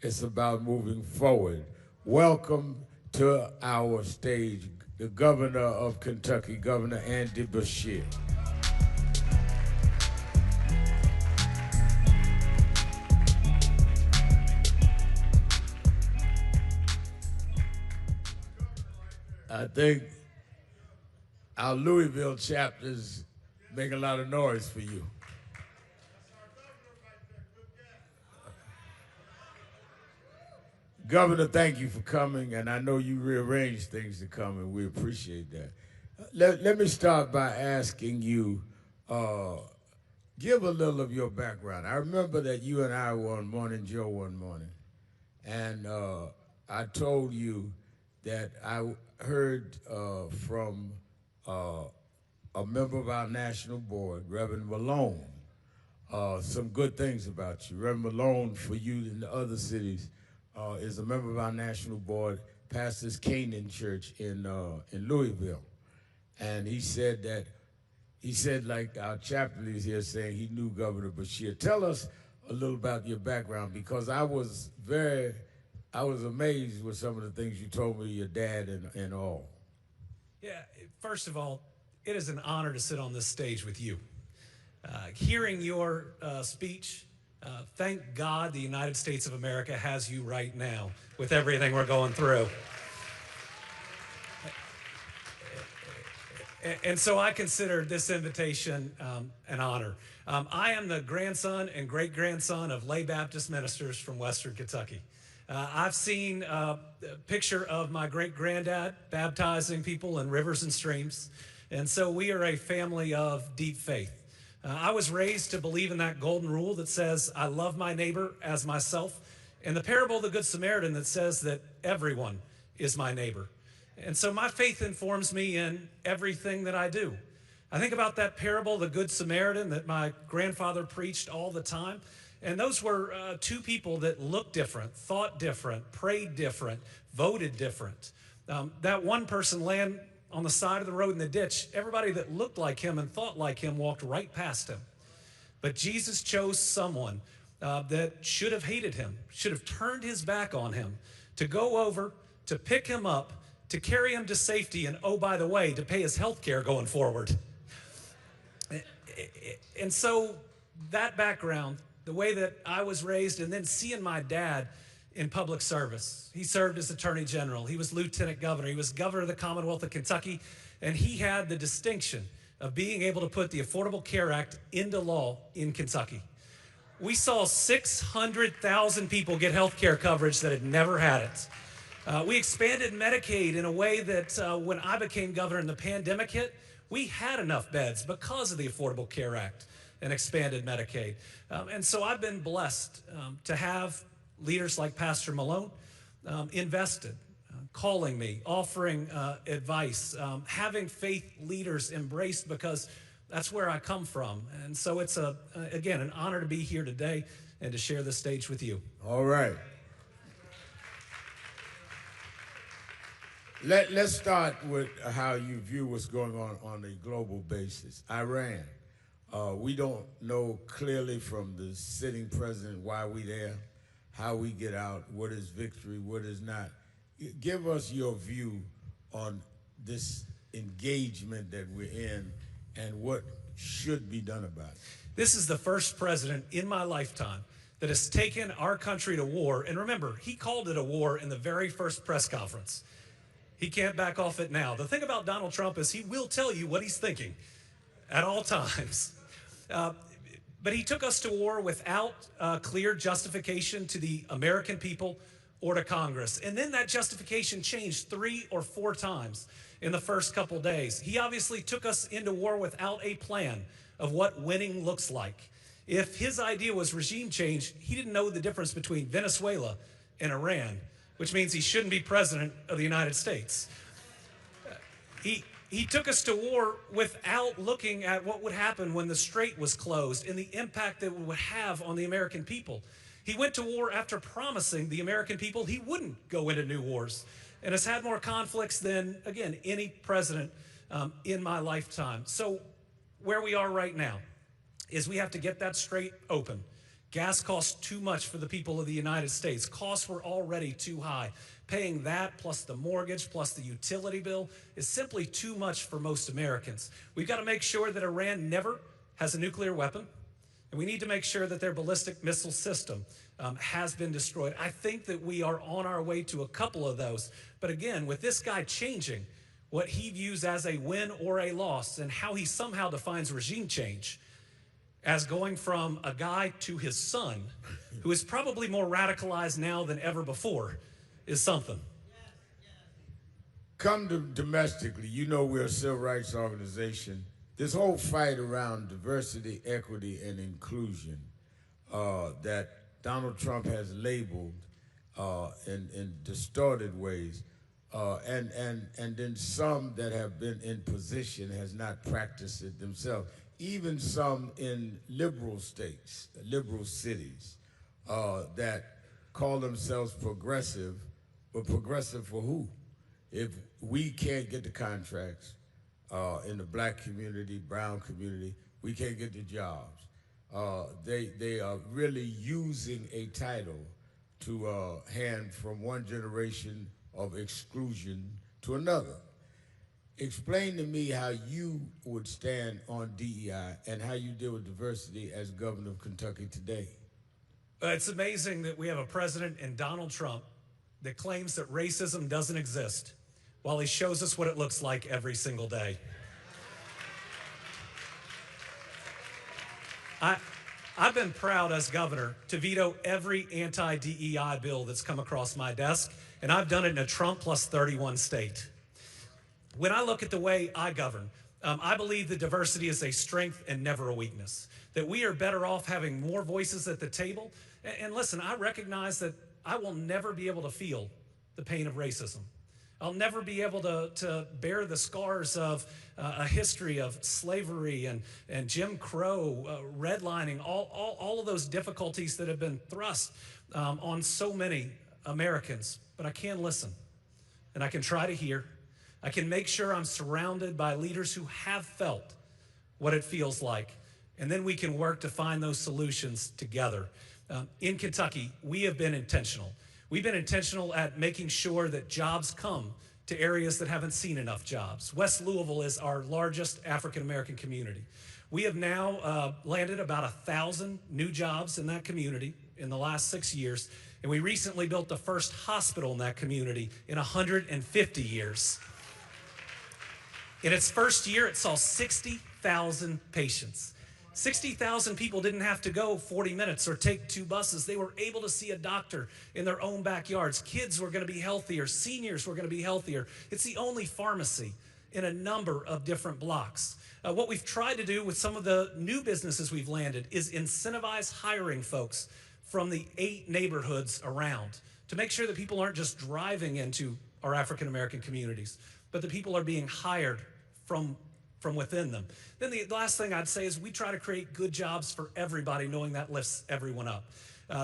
it's about moving forward. Welcome to our stage, the governor of Kentucky, Governor Andy Beshear. I think our Louisville chapters make a lot of noise for you. Governor, thank you for coming, and I know you rearranged things to come, and we appreciate that. Let me start by asking you, give a little of your background. I remember that you and I were on Morning Joe one morning, and I told you that I heard from a member of our national board, Reverend Malone, some good things about you. Reverend Malone, for you in the other cities, is a member of our national board, pastors Canaan Church in Louisville. And he said like our chaplain is here saying he knew Governor Beshear. Tell us a little about your background, because I was amazed with some of the things you told me, your dad and all. Yeah, first of all, it is an honor to sit on this stage with you. Hearing your speech, thank God the United States of America has you right now with everything we're going through. And so I consider this invitation an honor. I am the grandson and great-grandson of lay Baptist ministers from Western Kentucky. I've seen a picture of my great-granddad baptizing people in rivers and streams. And so we are a family of deep faith. I was raised to believe in that golden rule that says, I love my neighbor as myself, and the parable of the Good Samaritan that says that everyone is my neighbor. And so my faith informs me in everything that I do. I think about that parable, the Good Samaritan, that my grandfather preached all the time. And those were two people that looked different, thought different, prayed different, voted different. That one person laying on the side of the road in the ditch, everybody that looked like him and thought like him walked right past him. But Jesus chose someone that should have hated him, should have turned his back on him, to go over, to pick him up, to carry him to safety, and oh, by the way, to pay his health care going forward. And so that background, the way that I was raised, and then seeing my dad in public service. He served as Attorney General. He was Lieutenant Governor. He was Governor of the Commonwealth of Kentucky, and he had the distinction of being able to put the Affordable Care Act into law in Kentucky. We saw 600,000 people get health care coverage that had never had it. We expanded Medicaid in a way that when I became governor and the pandemic hit, we had enough beds because of the Affordable Care Act and expanded Medicaid. And so I've been blessed to have leaders like Pastor Malone invested, calling me, offering advice, having faith leaders embraced, because that's where I come from. And so it's, again, an honor to be here today and to share this stage with you. All right. Let's start with how you view what's going on a global basis. Iran. We don't know clearly from the sitting president why we there, how we get out, what is victory, what is not. Give us your view on this engagement that we're in and what should be done about it. This is the first president in my lifetime that has taken our country to war. And remember, he called it a war in the very first press conference. He can't back off it now. The thing about Donald Trump is he will tell you what he's thinking at all times. But he took us to war without clear justification to the American people or to Congress. And then that justification changed 3 or 4 times in the first couple days. He obviously took us into war without a plan of what winning looks like. If his idea was regime change, he didn't know the difference between Venezuela and Iran, which means he shouldn't be president of the United States. He took us to war without looking at what would happen when the strait was closed and the impact that it would have on the American people. He went to war after promising the American people he wouldn't go into new wars, and has had more conflicts than, again, any president in my lifetime. So where we are right now is we have to get that strait open. Gas costs too much for the people of the United States. Costs were already too high. Paying that plus the mortgage plus the utility bill is simply too much for most Americans. We've got to make sure that Iran never has a nuclear weapon, and we need to make sure that their ballistic missile system has been destroyed. I think that we are on our way to a couple of those. But again, with this guy changing what he views as a win or a loss and how he somehow defines regime change as going from a guy to his son, who is probably more radicalized now than ever before, is something. Come to domestically, you know we're a civil rights organization. This whole fight around diversity, equity, and inclusion that Donald Trump has labeled in distorted ways, and then some that have been in position has not practiced it themselves. Even some in liberal states, liberal cities, that call themselves progressive, but progressive for who? If we can't get the contracts in the black community, brown community, we can't get the jobs. They are really using a title to hand from one generation of exclusion to another. Explain to me how you would stand on DEI and how you deal with diversity as governor of Kentucky today. It's amazing that we have a president in Donald Trump that claims that racism doesn't exist while he shows us what it looks like every single day. I've been proud as governor to veto every anti-DEI bill that's come across my desk, and I've done it in a Trump plus 31 state. When I look at the way I govern, I believe that diversity is a strength and never a weakness, that we are better off having more voices at the table. And listen, I recognize that I will never be able to feel the pain of racism. I'll never be able to bear the scars of a history of slavery and Jim Crow, redlining, all of those difficulties that have been thrust on so many Americans. But I can listen, and I can try to hear. I can make sure I'm surrounded by leaders who have felt what it feels like, and then we can work to find those solutions together. In Kentucky, we have been intentional. We've been intentional at making sure that jobs come to areas that haven't seen enough jobs. West Louisville is our largest African-American community. We have now landed about 1,000 new jobs in that community in the last 6 years, and we recently built the first hospital in that community in 150 years. In its first year, it saw 60,000 patients. 60,000 people didn't have to go 40 minutes or take 2 buses. They were able to see a doctor in their own backyards. Kids were going to be healthier. Seniors were going to be healthier. It's the only pharmacy in a number of different blocks. What we've tried to do with some of the new businesses we've landed is incentivize hiring folks from the 8 neighborhoods around to make sure that people aren't just driving into our African-American communities, but that people are being hired from within them. Then the last thing I'd say is we try to create good jobs for everybody, knowing that lifts everyone up.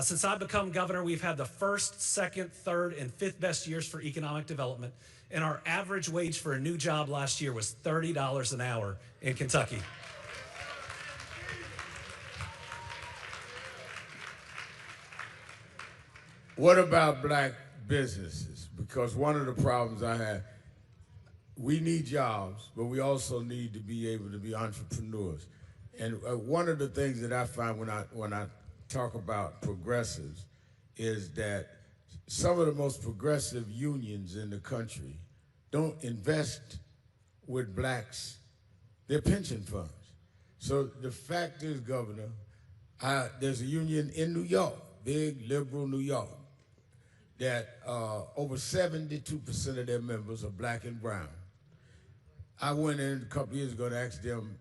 Since I've become governor, we've had the first, second, third, and fifth best years for economic development, and our average wage for a new job last year was $30 an hour in Kentucky. What about black businesses? Because one of the problems I have, we need jobs, but we also need to be able to be entrepreneurs. And one of the things that I find when I talk about progressives is that some of the most progressive unions in the country don't invest with blacks, their pension funds. So the fact is, Governor, there's a union in New York, big liberal New York, that over 72% of their members are black and brown. I went in a couple years ago to ask them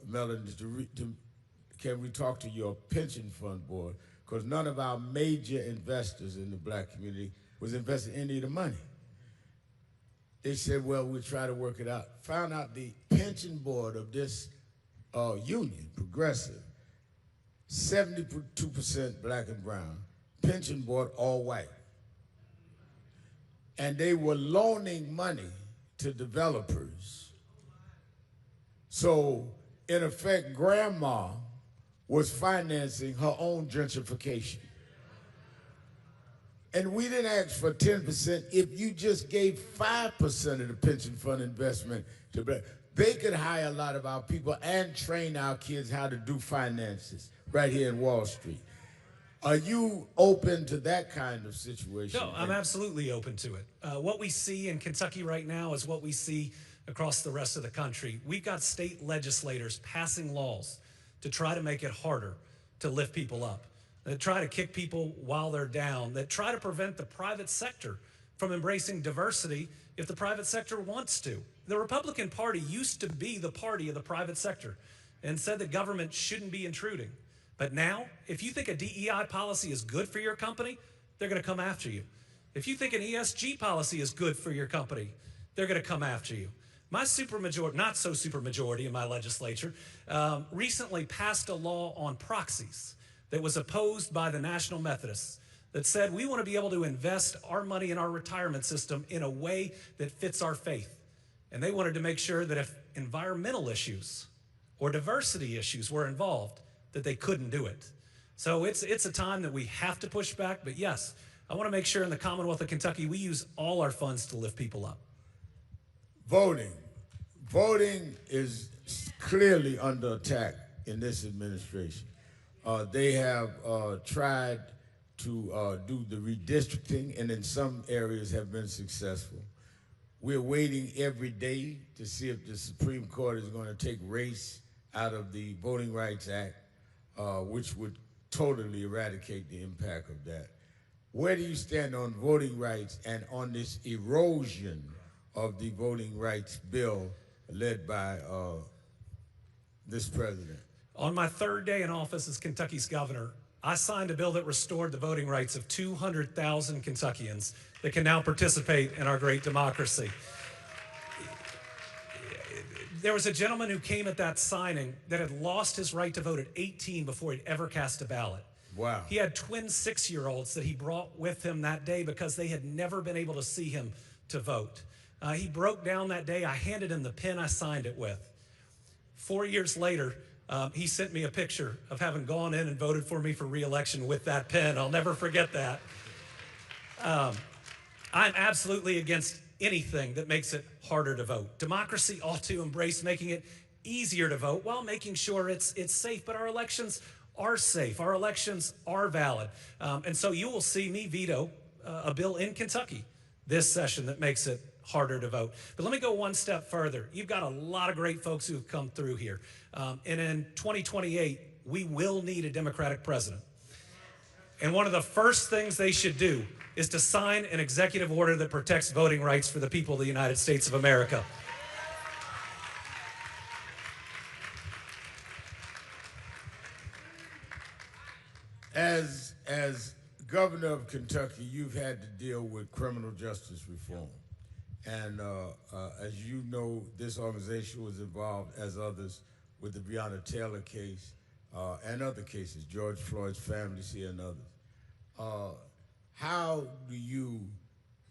Melanie, can we talk to your pension fund board? Because none of our major investors in the black community was investing any of the money. They said, well, we'll try to work it out. Found out the pension board of this union, progressive, 72% black and brown, pension board all white. And they were loaning money to developers. So, in effect, grandma was financing her own gentrification. And we didn't ask for 10%. If you just gave 5% of the pension fund investment to black, they could hire a lot of our people and train our kids how to do finances right here in Wall Street. Are you open to that kind of situation? No, I'm absolutely open to it. What we see in Kentucky right now is what we see across the rest of the country. We've got state legislators passing laws to try to make it harder to lift people up, that try to kick people while they're down, that try to prevent the private sector from embracing diversity if the private sector wants to. The Republican Party used to be the party of the private sector and said that government shouldn't be intruding. But now, if you think a DEI policy is good for your company, they're going to come after you. If you think an ESG policy is good for your company, they're going to come after you. My supermajority, not so supermajority in my legislature, recently passed a law on proxies that was opposed by the National Methodists that said we want to be able to invest our money in our retirement system in a way that fits our faith. And they wanted to make sure that if environmental issues or diversity issues were involved, that they couldn't do it. So it's a time that we have to push back, but yes, I want to make sure in the Commonwealth of Kentucky we use all our funds to lift people up. Voting. Voting is clearly under attack in this administration. They have tried to do the redistricting and in some areas have been successful. We're waiting every day to see if the Supreme Court is going to take race out of the Voting Rights Act, which would totally eradicate the impact of that. Where do you stand on voting rights and on this erosion of the voting rights bill led by this president? On my third day in office as Kentucky's governor, I signed a bill that restored the voting rights of 200,000 Kentuckians that can now participate in our great democracy. There was a gentleman who came at that signing that had lost his right to vote at 18 before he'd ever cast a ballot. Wow. He had twin 6-year-olds that he brought with him that day because they had never been able to see him to vote. He broke down that day. I handed him the pen I signed it with. 4 years later, he sent me a picture of having gone in and voted for me for re-election with that pen. I'll never forget that. I'm absolutely against anything that makes it harder to vote. Democracy ought to embrace making it easier to vote while making sure it's safe, but our elections are safe. Our elections are valid. And so you will see me veto a bill in Kentucky this session that makes it harder to vote. But let me go one step further. You've got a lot of great folks who have come through here. And in 2028, we will need a Democratic president. And one of the first things they should do is to sign an executive order that protects voting rights for the people of the United States of America. As governor of Kentucky, you've had to deal with criminal justice reform. And as you know, this organization was involved, as others, with the Breonna Taylor case and other cases, George Floyd's families here and others. How do you,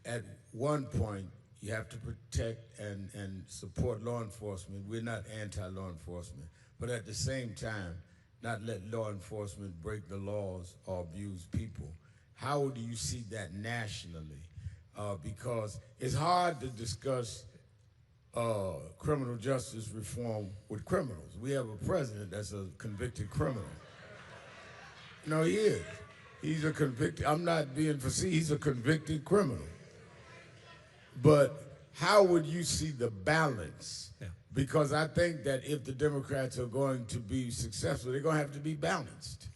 at one point, you have to protect and support law enforcement. We're not anti-law enforcement, but at the same time, not let law enforcement break the laws or abuse people. How do you see that nationally? Because it's hard to discuss criminal justice reform with criminals. We have a president that's a convicted criminal. No, he is. He's a convicted, I'm not being facetious, he's a convicted criminal. But how would you see the balance? Yeah. Because I think that if the Democrats are going to be successful, they're going to have to be balanced.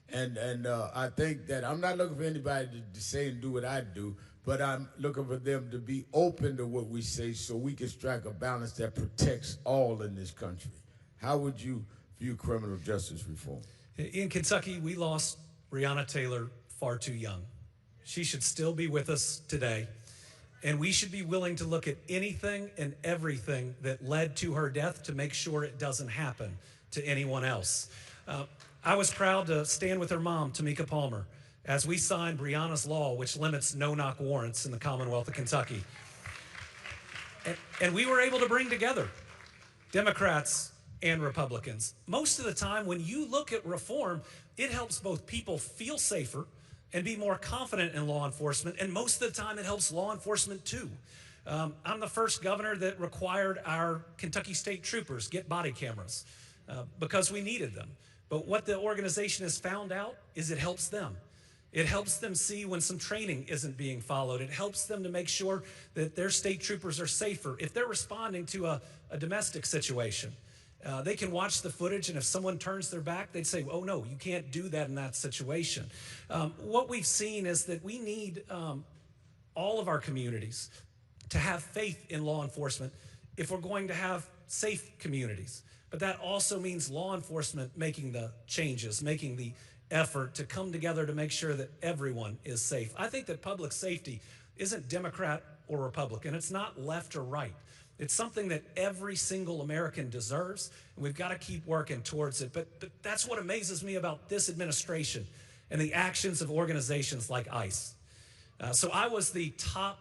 And I think that I'm not looking for anybody to say and do what I do, but I'm looking for them to be open to what we say so we can strike a balance that protects all in this country. How would you view criminal justice reform? In Kentucky, we lost Breonna Taylor far too young. She should still be with us today. And we should be willing to look at anything and everything that led to her death to make sure it doesn't happen to anyone else. I was proud to stand with her mom, Tamika Palmer, as we signed Breonna's law, which limits no-knock warrants in the Commonwealth of Kentucky. And we were able to bring together Democrats and Republicans. Most of the time, when you look at reform, it helps both people feel safer and be more confident in law enforcement, and most of the time it helps law enforcement too. I'm the first governor that required our Kentucky State Troopers get body cameras because we needed them. But what the organization has found out is it helps them. It helps them see when some training isn't being followed. It helps them to make sure that their state troopers are safer. If they're responding to a domestic situation, they can watch the footage, and if someone turns their back, they'd say, oh no, you can't do that in that situation. What we've seen is that we need all of our communities to have faith in law enforcement if we're going to have safe communities. But that also means law enforcement making the changes, making the effort to come together to make sure that everyone is safe. I think that public safety isn't Democrat or Republican. It's not left or right. It's something that every single American deserves, and we've got to keep working towards it. But that's what amazes me about this administration and the actions of organizations like ICE. So I was the top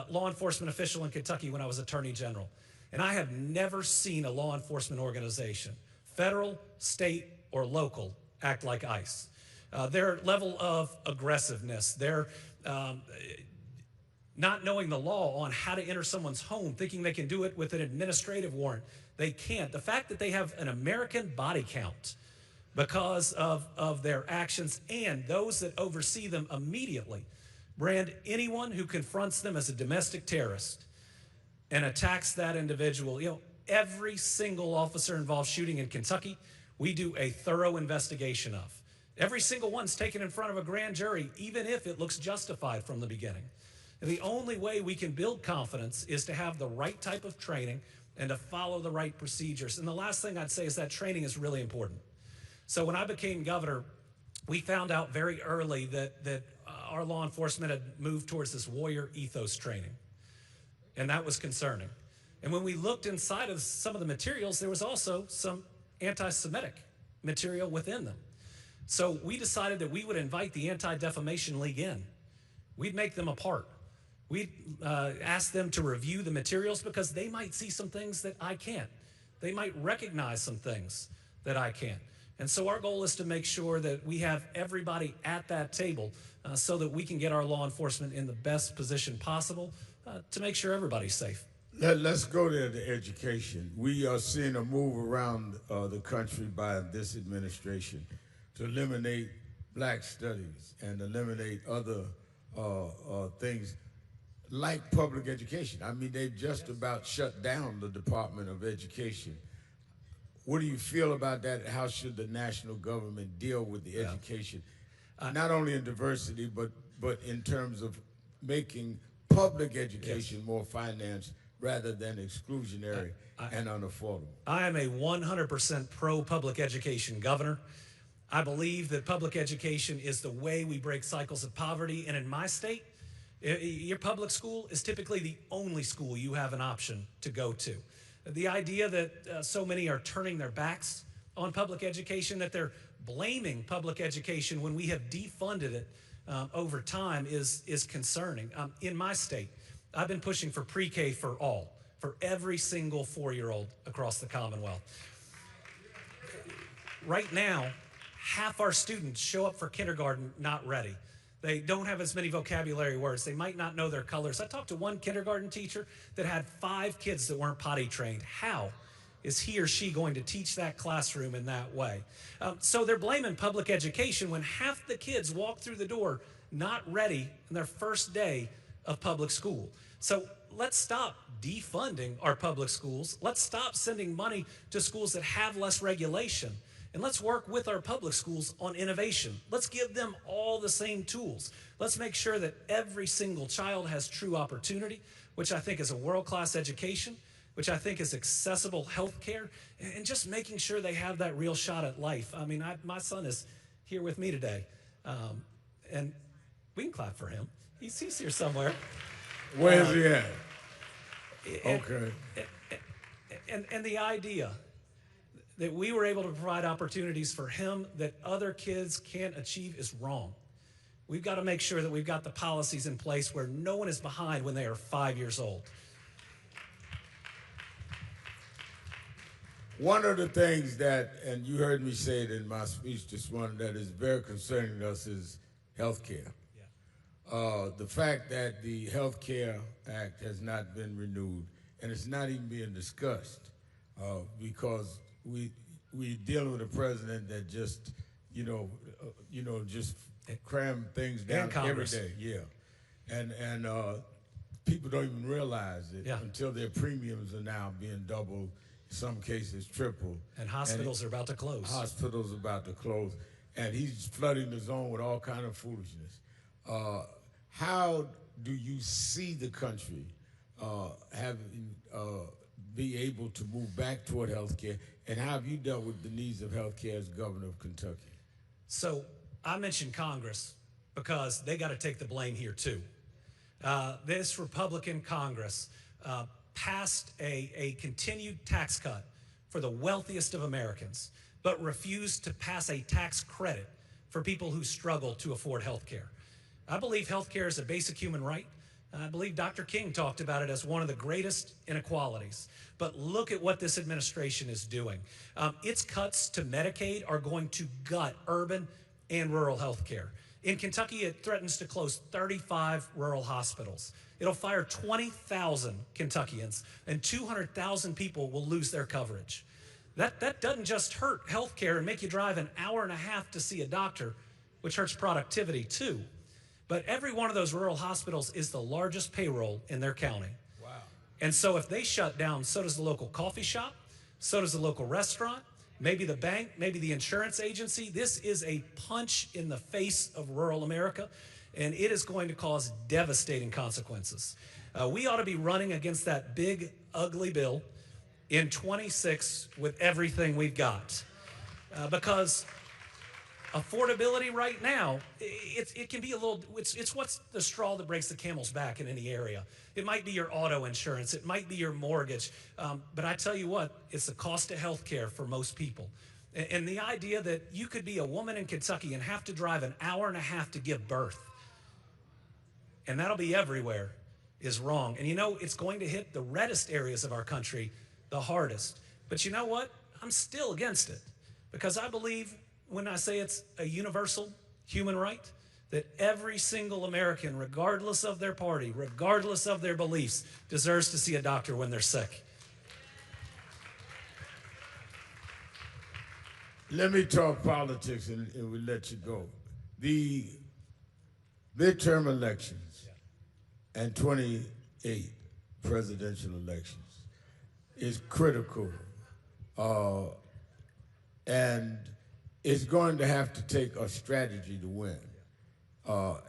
law enforcement official in Kentucky when I was Attorney General, and I have never seen a law enforcement organization, federal, state, or local, act like ICE. Their level of aggressiveness, their not knowing the law on how to enter someone's home, thinking they can do it with an administrative warrant. They can't. The fact that they have an American body count because of their actions, and those that oversee them immediately brand anyone who confronts them as a domestic terrorist and attacks that individual. You know, every single officer involved shooting in Kentucky, we do a thorough investigation of. Every single one's taken in front of a grand jury, even if it looks justified from the beginning. And the only way we can build confidence is to have the right type of training and to follow the right procedures. And the last thing I'd say is that training is really important. So when I became governor, we found out very early that our law enforcement had moved towards this warrior ethos training. And that was concerning. And when we looked inside of some of the materials, there was also some anti-Semitic material within them. So we decided that we would invite the Anti-Defamation League in. We'd make them a part. We'd ask them to review the materials because they might see some things that I can't. They might recognize some things that I can't. And so our goal is to make sure that we have everybody at that table so that we can get our law enforcement in the best position possible to make sure everybody's safe. Let's go there to education. We are seeing a move around the country by this administration to eliminate black studies and eliminate other things like public education. I mean, they've just about shut down the Department of Education. What do you feel about that? How should the national government deal with the education, not only in diversity, but in terms of making public education more financed rather than exclusionary and unaffordable? I am a 100% pro-public education governor. I believe that public education is the way we break cycles of poverty. And in my state, your public school is typically the only school you have an option to go to. The idea that so many are turning their backs on public education, that they're blaming public education when we have defunded it over time is concerning. In my state, I've been pushing for pre-K for all, for every single 4-year-old across the Commonwealth. Right now, half our students show up for kindergarten not ready. They don't have as many vocabulary words. They might not know their colors. I talked to one kindergarten teacher that had 5 kids that weren't potty trained. How is he or she going to teach that classroom in that way? So they're blaming public education when half the kids walk through the door not ready in their first day of public school. So let's stop defunding our public schools. Let's stop sending money to schools that have less regulation. And let's work with our public schools on innovation. Let's give them all the same tools. Let's make sure that every single child has true opportunity, which I think is a world-class education, which I think is accessible health care, and just making sure they have that real shot at life. I mean, my son is here with me today, and we can clap for him. He's here somewhere. Where's he at? Okay. And the idea that we were able to provide opportunities for him that other kids can't achieve is wrong. We've got to make sure that we've got the policies in place where no one is behind when they are 5 years old. One of the things that, and you heard me say it in my speech this morning, that is very concerning to us is health care. The fact that the Health Care Act has not been renewed, and it's not even being discussed because we dealing with a president that just, just cram things down every day. Yeah, and people don't even realize it until their premiums are now being doubled, in some cases triple. And hospitals are about to close. Hospitals are about to close, and he's flooding the zone with all kind of foolishness. How do you see the country be able to move back toward health care, and how have you dealt with the needs of health care as governor of Kentucky? So I mentioned Congress because they got to take the blame here too. This Republican Congress passed a continued tax cut for the wealthiest of Americans, but refused to pass a tax credit for people who struggle to afford health care. I believe health care is a basic human right. I believe Dr. King talked about it as one of the greatest inequalities. But look at what this administration is doing. Its cuts to Medicaid are going to gut urban and rural health care. In Kentucky, it threatens to close 35 rural hospitals. It'll fire 20,000 Kentuckians, and 200,000 people will lose their coverage. That doesn't just hurt health care and make you drive an hour and a half to see a doctor, which hurts productivity too. But every one of those rural hospitals is the largest payroll in their county. Wow. And so if they shut down, so does the local coffee shop, so does the local restaurant, maybe the bank, maybe the insurance agency. This is a punch in the face of rural America. and it is going to cause devastating consequences. We ought to be running against that big, ugly bill in 26 with everything we've got. Because affordability right now, it can be a little, it's what's the straw that breaks the camel's back in any area. It might be your auto insurance, it might be your mortgage, but I tell you what, it's the cost of health care for most people. And the idea that you could be a woman in Kentucky and have to drive an hour and a half to give birth, and that'll be everywhere, is wrong. And you know, it's going to hit the reddest areas of our country the hardest. But you know what? I'm still against it, because I believe when I say it's a universal human right, that every single American, regardless of their party, regardless of their beliefs, deserves to see a doctor when they're sick. Let me talk politics and we'll let you go. The midterm elections and 28 presidential elections is critical, and it's going to have to take a strategy to win.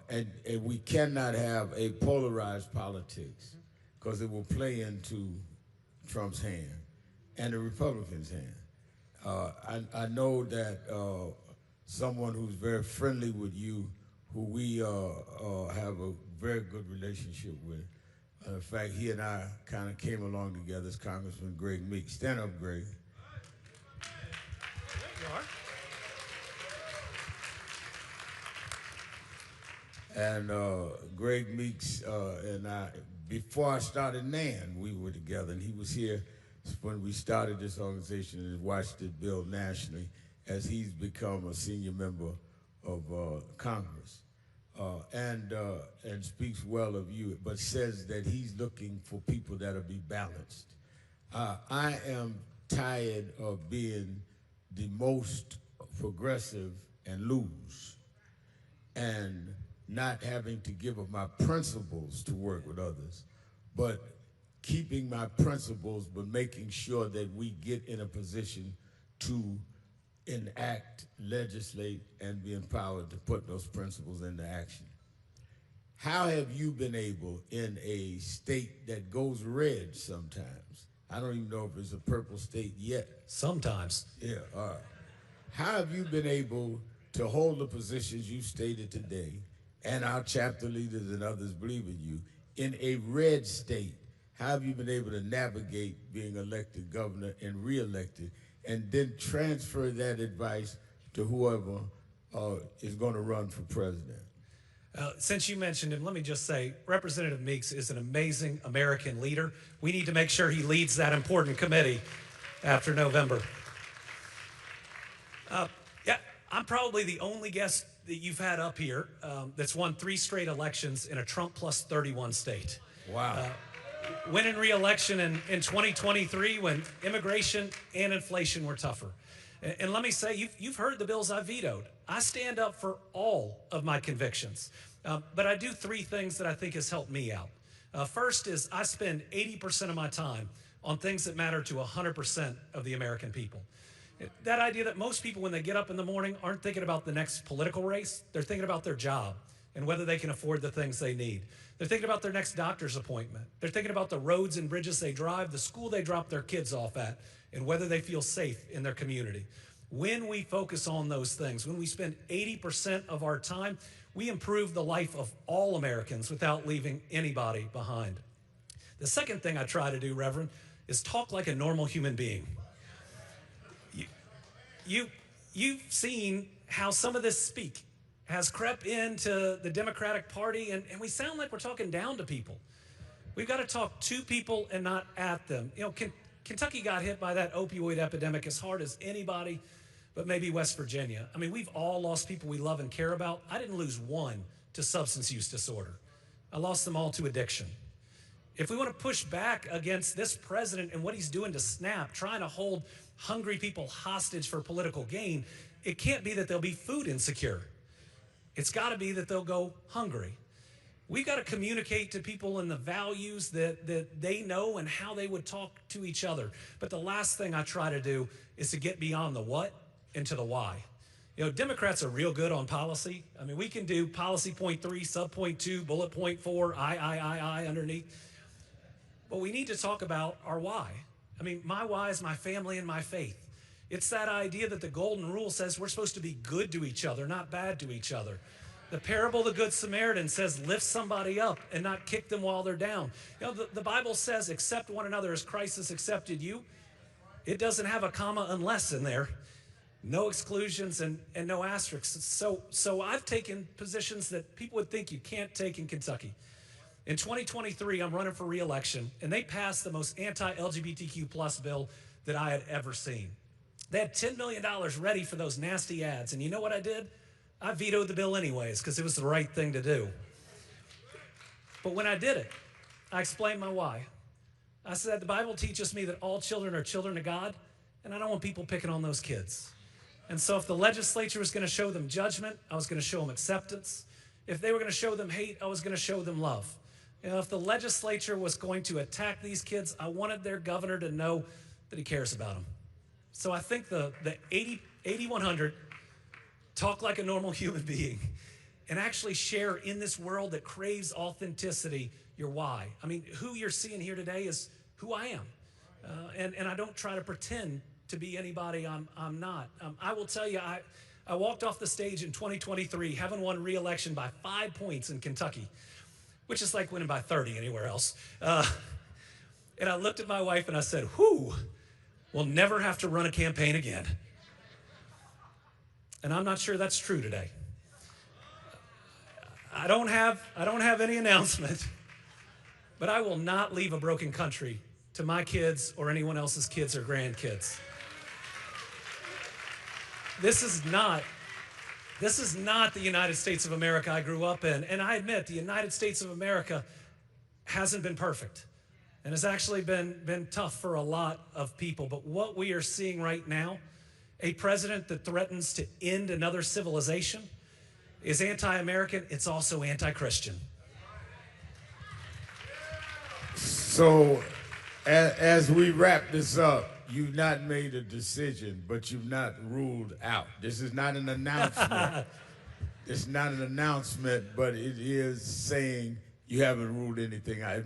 And we cannot have a polarized politics, because it will play into Trump's hand and the Republicans' hand. I know that someone who's very friendly with you, who we have a very good relationship with. In fact, he and I kind of came along together as Congressman Greg Meeks. Stand up, Greg. There you are. And Greg Meeks and I, before I started NAN, we were together, and he was here when we started this organization and watched it build nationally as he's become a senior member of Congress. And speaks well of you, but says that he's looking for people that'll be balanced. I am tired of being the most progressive and lose, and not having to give up my principles to work with others, but keeping my principles, but making sure that we get in a position to enact, legislate, and be empowered to put those principles into action. How have you been able, in a state that goes red sometimes, I don't even know if it's a purple state yet. Sometimes. Yeah, all right. How have you been able to hold the positions you stated today, and our chapter leaders and others believe in you, in a red state? How have you been able to navigate being elected governor and re-elected, and then transfer that advice to whoever is going to run for president? Since you mentioned him, let me just say, Representative Meeks is an amazing American leader. We need to make sure he leads that important committee after November. Yeah, I'm probably the only guest that you've had up here that's won 3 straight elections in a Trump plus 31 state. Wow. Winning re-election in 2023 when immigration and inflation were tougher. And let me say, you've heard the bills I vetoed. I stand up for all of my convictions. But I do 3 things that I think has helped me out. First is I spend 80% of my time on things that matter to 100% of the American people. That idea that most people, when they get up in the morning, aren't thinking about the next political race. They're thinking about their job and whether they can afford the things they need. They're thinking about their next doctor's appointment. They're thinking about the roads and bridges they drive, the school they drop their kids off at, and whether they feel safe in their community. When we focus on those things, when we spend 80% of our time, we improve the life of all Americans without leaving anybody behind. The second thing I try to do, Reverend, is talk like a normal human being. You've seen how some of this speak has crept into the Democratic Party, and we sound like we're talking down to people. We've got to talk to people and not at them. You know, Kentucky got hit by that opioid epidemic as hard as anybody, but maybe West Virginia. I mean, we've all lost people we love and care about. I didn't lose one to substance use disorder. I lost them all to addiction. If we want to push back against this president and what he's doing to SNAP, trying to hold hungry people hostage for political gain, it can't be that they'll be food insecure. It's got to be that they'll go hungry. We've got to communicate to people in the values that they know and how they would talk to each other. But the last thing I try to do is to get beyond the what and to the why. You know, Democrats are real good on policy. I mean, we can do policy point 3, sub point 2, bullet point 4, I underneath. But we need to talk about our why. I mean, my why is my family and my faith. It's that idea that the golden rule says we're supposed to be good to each other, not bad to each other. The parable of the Good Samaritan says lift somebody up and not kick them while they're down. You know, the Bible says accept one another as Christ has accepted you. It doesn't have a comma unless in there. No exclusions and no asterisks. So I've taken positions that people would think you can't take in Kentucky. In 2023, I'm running for re-election, and they passed the most anti-LGBTQ plus bill that I had ever seen. They had $10 million ready for those nasty ads, and you know what I did? I vetoed the bill anyways, because it was the right thing to do. But when I did it, I explained my why. I said, the Bible teaches me that all children are children of God, and I don't want people picking on those kids. And so if the legislature was going to show them judgment, I was going to show them acceptance. If they were going to show them hate, I was going to show them love. You know, if the legislature was going to attack these kids, I wanted their governor to know that he cares about them. So I think the 8100 talk like a normal human being and actually share in this world that craves authenticity your why. I mean, who you're seeing here today is who I am. And I don't try to pretend to be anybody I'm not. I will tell you, I walked off the stage in 2023 having won re-election by 5 points in Kentucky, which is like winning by 30 anywhere else. And I looked at my wife and I said, whew, we'll never have to run a campaign again. And I'm not sure that's true today. I don't have any announcement, but I will not leave a broken country to my kids or anyone else's kids or grandkids. This is not the United States of America I grew up in. And I admit the United States of America hasn't been perfect and has actually been tough for a lot of people. But what we are seeing right now, a president that threatens to end another civilization, is anti-American. It's also anti-Christian. So as we wrap this up, you've not made a decision, but you've not ruled out. This is not an announcement. It's not an announcement, but it is saying you haven't ruled anything out.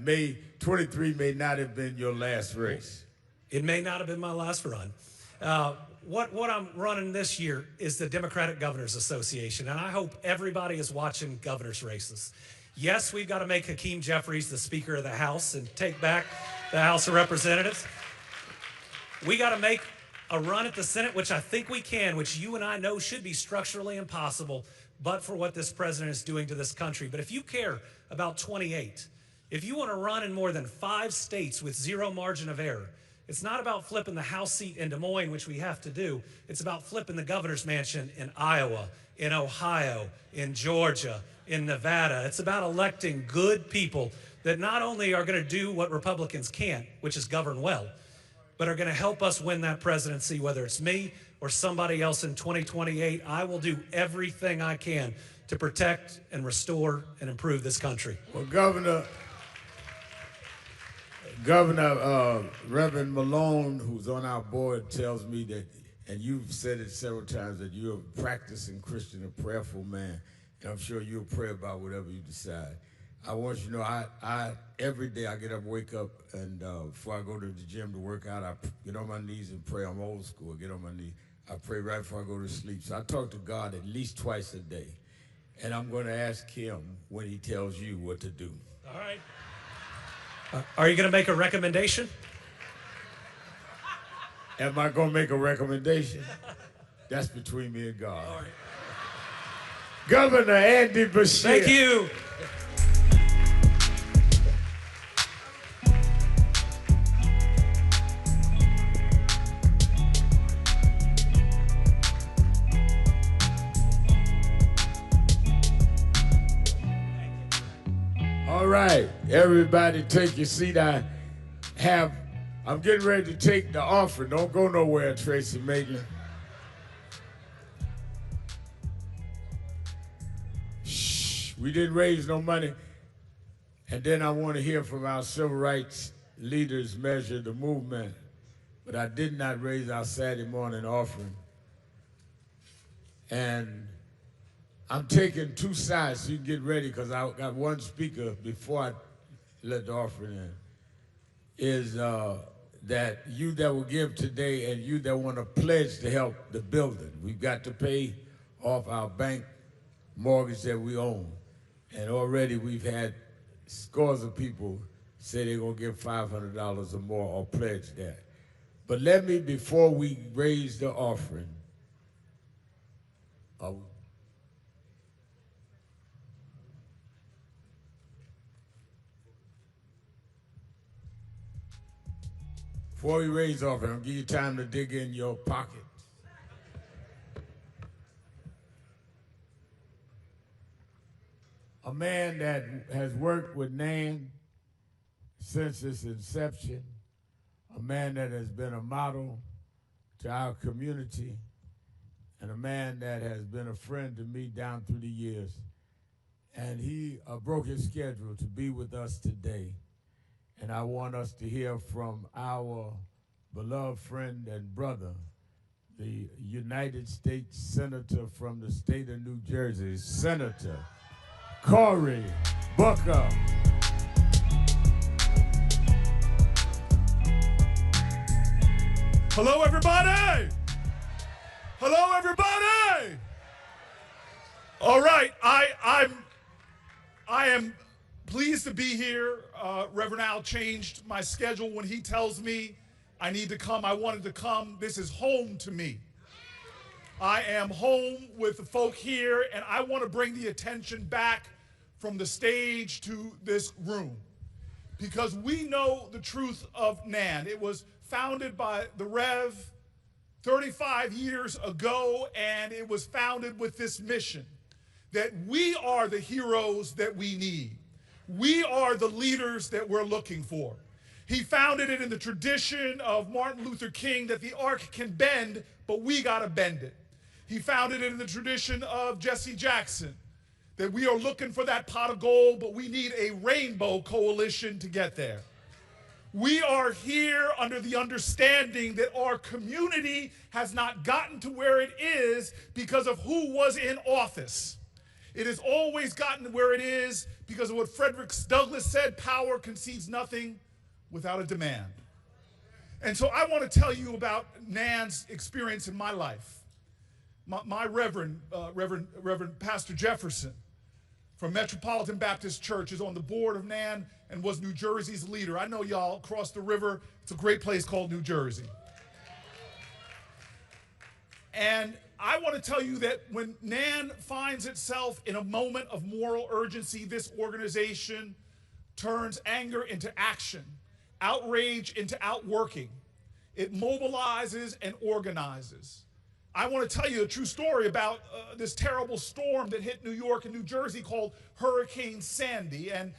23 may not have been your last race. It may not have been my last run. What I'm running this year is the Democratic Governors Association, and I hope everybody is watching governors' races. Yes, we've got to make Hakeem Jeffries the Speaker of the House and take back the House of Representatives. We got to make a run at the Senate, which I think we can, which you and I know should be structurally impossible, but for what this president is doing to this country. But if you care about 28, if you want to run in more than 5 states with zero margin of error, it's not about flipping the House seat in Des Moines, which we have to do. It's about flipping the governor's mansion in Iowa, in Ohio, in Georgia, in Nevada. It's about electing good people that not only are going to do what Republicans can't, which is govern well, but are going to help us win that presidency, whether it's me or somebody else in 2028. I will do everything I can to protect and restore and improve this country. Well, Governor Reverend Malone, who's on our board, tells me that, and you've said it several times, that you're a practicing Christian, a prayerful man, and I'm sure you'll pray about whatever you decide. I want you to know, I every day I get up, wake up, and before I go to the gym to work out, I get on my knees and pray. I'm old school, I get on my knees. I pray right before I go to sleep. So I talk to God at least twice a day, and I'm going to ask him when he tells you what to do. All right. Are you going to make a recommendation? Am I going to make a recommendation? That's between me and God. All right. Governor Andy Beshear. Thank you. All right, everybody take your seat. I'm getting ready to take the offering. Don't go nowhere, Tracy Megan. Shh, we didn't raise no money. And then I want to hear from our civil rights leaders measure the movement. But I did not raise our Saturday morning offering. And I'm taking two sides so you can get ready because I got one speaker before I let the offering in. Is that you that will give today and you that want to pledge to help the building. We've got to pay off our bank mortgage that we own. And already we've had scores of people say they're going to give $500 or more or pledge that. But let me, before we raise the offering, before we raise the offering, I'll give you time to dig in your pocket. A man that has worked with NAN since its inception, a man that has been a model to our community, and a man that has been a friend to me down through the years. And he broke his schedule to be with us today. And I want us to hear from our beloved friend and brother, the United States Senator from the state of New Jersey, Senator Cory Booker. Hello, everybody. Hello, everybody. All right, I am pleased to be here. Reverend Al changed my schedule when he tells me I need to come. I wanted to come. This is home to me. I am home with the folk here, and I want to bring the attention back from the stage to this room because we know the truth of NAN. It was founded by the Rev 35 years ago, and it was founded with this mission that we are the heroes that we need. We are the leaders that we're looking for. He founded it in the tradition of Martin Luther King that the arc can bend, but we gotta bend it. He founded it in the tradition of Jesse Jackson, that we are looking for that pot of gold, but we need a rainbow coalition to get there. We are here under the understanding that our community has not gotten to where it is because of who was in office. It has always gotten where it is because of what Frederick Douglass said, power concedes nothing without a demand. And so I want to tell you about NAN's experience in my life. My Reverend Pastor Jefferson from Metropolitan Baptist Church is on the board of NAN and was New Jersey's leader. I know y'all across the river, it's a great place called New Jersey. And I want to tell you that when NAN finds itself in a moment of moral urgency, this organization turns anger into action, outrage into outworking. It mobilizes and organizes. I want to tell you a true story about this terrible storm that hit New York and New Jersey called Hurricane Sandy. And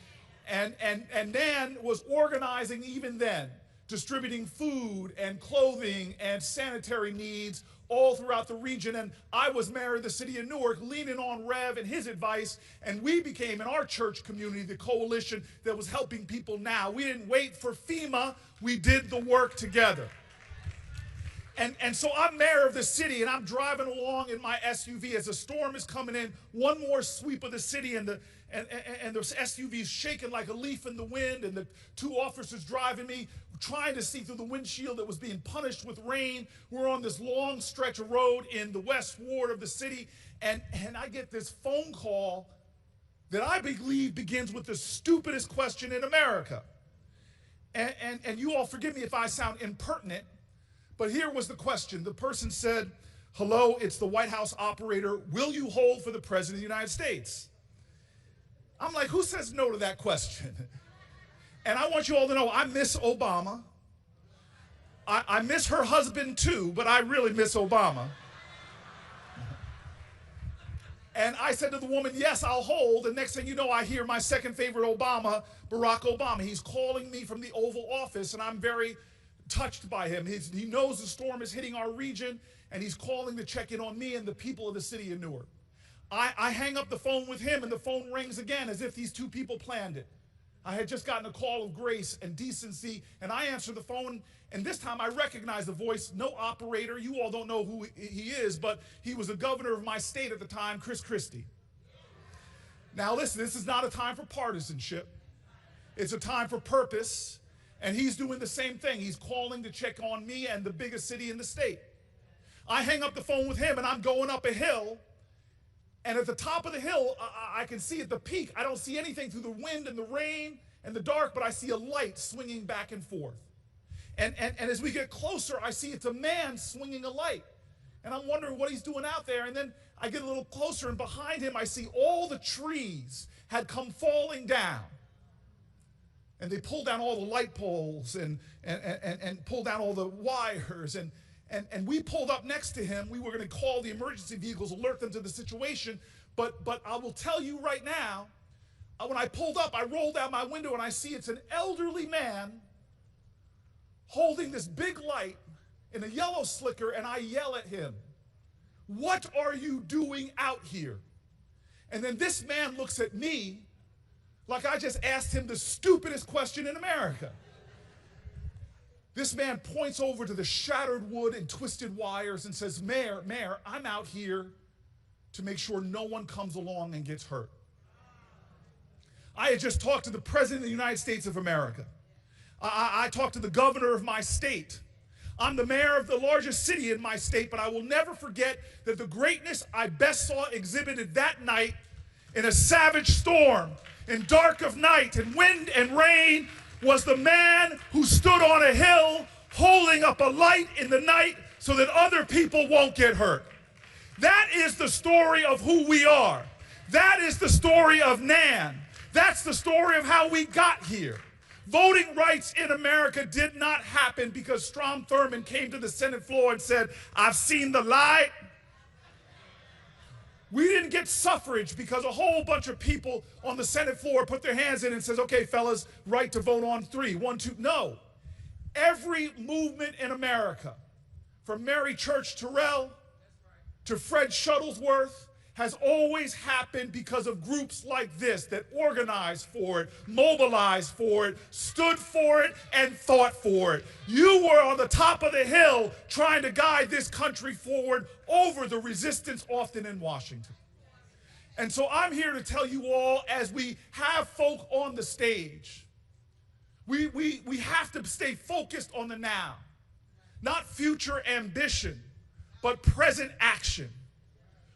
NAN was organizing even then, distributing food and clothing and sanitary needs all throughout the region. And I was mayor of the city of Newark, leaning on Rev and his advice, and we became, in our church community, the coalition that was helping people now. We didn't wait for FEMA, we did the work together. And so I'm mayor of the city, and I'm driving along in my SUV as the storm is coming in, one more sweep of the city, and the SUV is shaking like a leaf in the wind, and the two officers driving me, trying to see through the windshield that was being punished with rain. We're on this long stretch of road in the West Ward of the city, and I get this phone call that I believe begins with the stupidest question in America. And you all forgive me if I sound impertinent, but here was the question. The person said, "Hello, it's the White House operator. Will you hold for the President of the United States?" I'm like, who says no to that question? And I want you all to know I miss Obama. I miss her husband too, but I really miss Obama. And I said to the woman, yes, I'll hold. And next thing you know, I hear my second favorite Obama, Barack Obama. He's calling me from the Oval Office, and I'm very touched by him. He knows the storm is hitting our region, and he's calling to check in on me and the people of the city of Newark. I hang up the phone with him, and the phone rings again as if these two people planned it. I had just gotten a call of grace and decency, and I answered the phone, and this time I recognized the voice. No operator. You all don't know who he is, but he was the governor of my state at the time, Chris Christie. Now listen, this is not a time for partisanship. It's a time for purpose, and he's doing the same thing. He's calling to check on me and the biggest city in the state. I hang up the phone with him, and I'm going up a hill, and at the top of the hill, I can see at the peak, I don't see anything through the wind and the rain and the dark, but I see a light swinging back and forth. And as we get closer, I see it's a man swinging a light. And I'm wondering what he's doing out there. And then I get a little closer, and behind him, I see all the trees had come falling down. And they pulled down all the light poles and pulled down all the wires. And we pulled up next to him. We were going to call the emergency vehicles, alert them to the situation. But I will tell you right now, when I pulled up, I rolled down my window, and I see it's an elderly man holding this big light in a yellow slicker, and I yell at him, "What are you doing out here?" And then this man looks at me like I just asked him the stupidest question in America. This man points over to the shattered wood and twisted wires and says, Mayor, I'm out here to make sure no one comes along and gets hurt. I had just talked to the President of the United States of America. I talked to the governor of my state. I'm the mayor of the largest city in my state, but I will never forget that the greatness I best saw exhibited that night in a savage storm, in dark of night, in wind and rain, was the man who stood on a hill holding up a light in the night so that other people won't get hurt. That is the story of who we are. That is the story of Nan. That's the story of how we got here. Voting rights in America did not happen because Strom Thurmond came to the Senate floor and said, "I've seen the light." We didn't get suffrage because a whole bunch of people on the Senate floor put their hands in and says, "Okay, fellas, right to vote on 3, 1, 2. No. Every movement in America, from Mary Church Terrell to Fred Shuttlesworth, has always happened because of groups like this that organized for it, mobilized for it, stood for it, and fought for it. You were on the top of the hill trying to guide this country forward over the resistance often in Washington. And so I'm here to tell you all, as we have folk on the stage, we have to stay focused on the now. Not future ambition, but present action.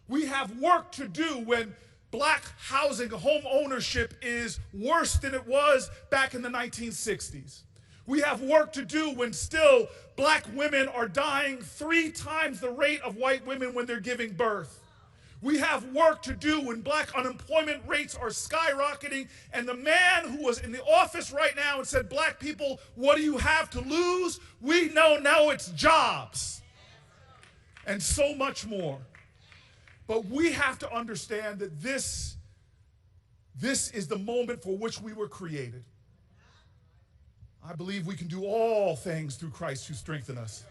We have work to do when black housing, home ownership is worse than it was back in the 1960s. We have work to do when still black women are dying 3 times the rate of white women when they're giving birth. We have work to do when black unemployment rates are skyrocketing, and the man who was in the office right now and said, "Black people, what do you have to lose?" We know now it's jobs and so much more. But we have to understand that this is the moment for which we were created. I believe we can do all things through Christ who strengthens us.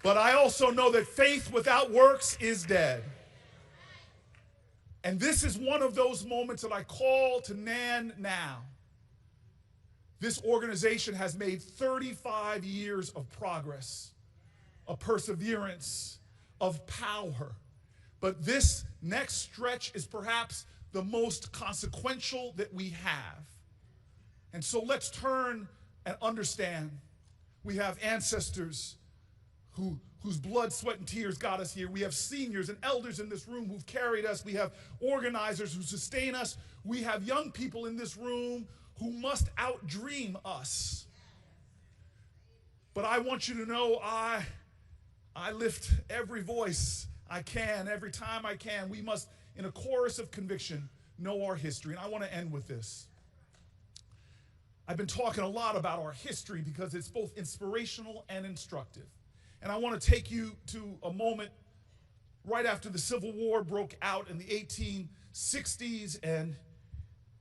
But I also know that faith without works is dead. And this is one of those moments that I call to Nan now. This organization has made 35 years of progress, of perseverance, of power. But this next stretch is perhaps the most consequential that we have. And so let's turn and understand. We have ancestors whose blood, sweat, and tears got us here. We have seniors and elders in this room who've carried us. We have organizers who sustain us. We have young people in this room who must outdream us. But I want you to know I lift every voice I can, every time I can. We must, in a chorus of conviction, know our history. And I want to end with this. I've been talking a lot about our history because it's both inspirational and instructive. And I want to take you to a moment right after the Civil War broke out in the 1860s, and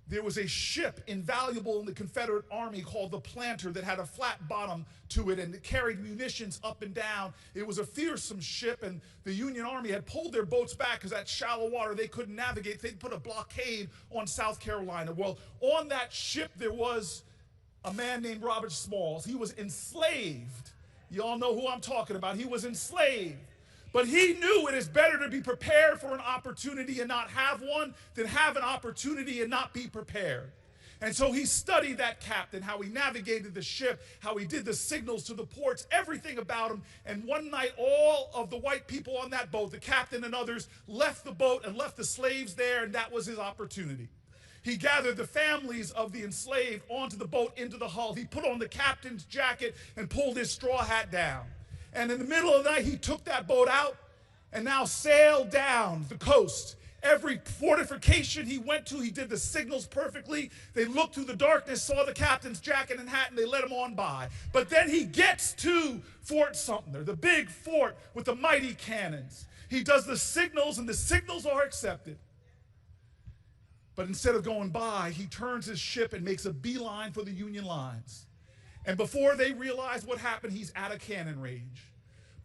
there was a ship invaluable in the Confederate Army called the Planter that had a flat bottom to it and it carried munitions up and down. It was a fearsome ship, and the Union Army had pulled their boats back because at shallow water they couldn't navigate. They'd put a blockade on South Carolina. Well, on that ship there was a man named Robert Smalls. He was enslaved. You all know who I'm talking about. He was enslaved. But he knew it is better to be prepared for an opportunity and not have one than have an opportunity and not be prepared. And so he studied that captain, how he navigated the ship, how he did the signals to the ports, everything about him. And one night, all of the white people on that boat, the captain and others, left the boat and left the slaves there, and that was his opportunity. He gathered the families of the enslaved onto the boat, into the hull. He put on the captain's jacket and pulled his straw hat down. And in the middle of the night, he took that boat out and now sailed down the coast. Every fortification he went to, he did the signals perfectly. They looked through the darkness, saw the captain's jacket and hat, and they let him on by. But then he gets to Fort Sumter, the big fort with the mighty cannons. He does the signals, and the signals are accepted. But instead of going by, he turns his ship and makes a beeline for the Union lines. And before they realize what happened, he's out of cannon range.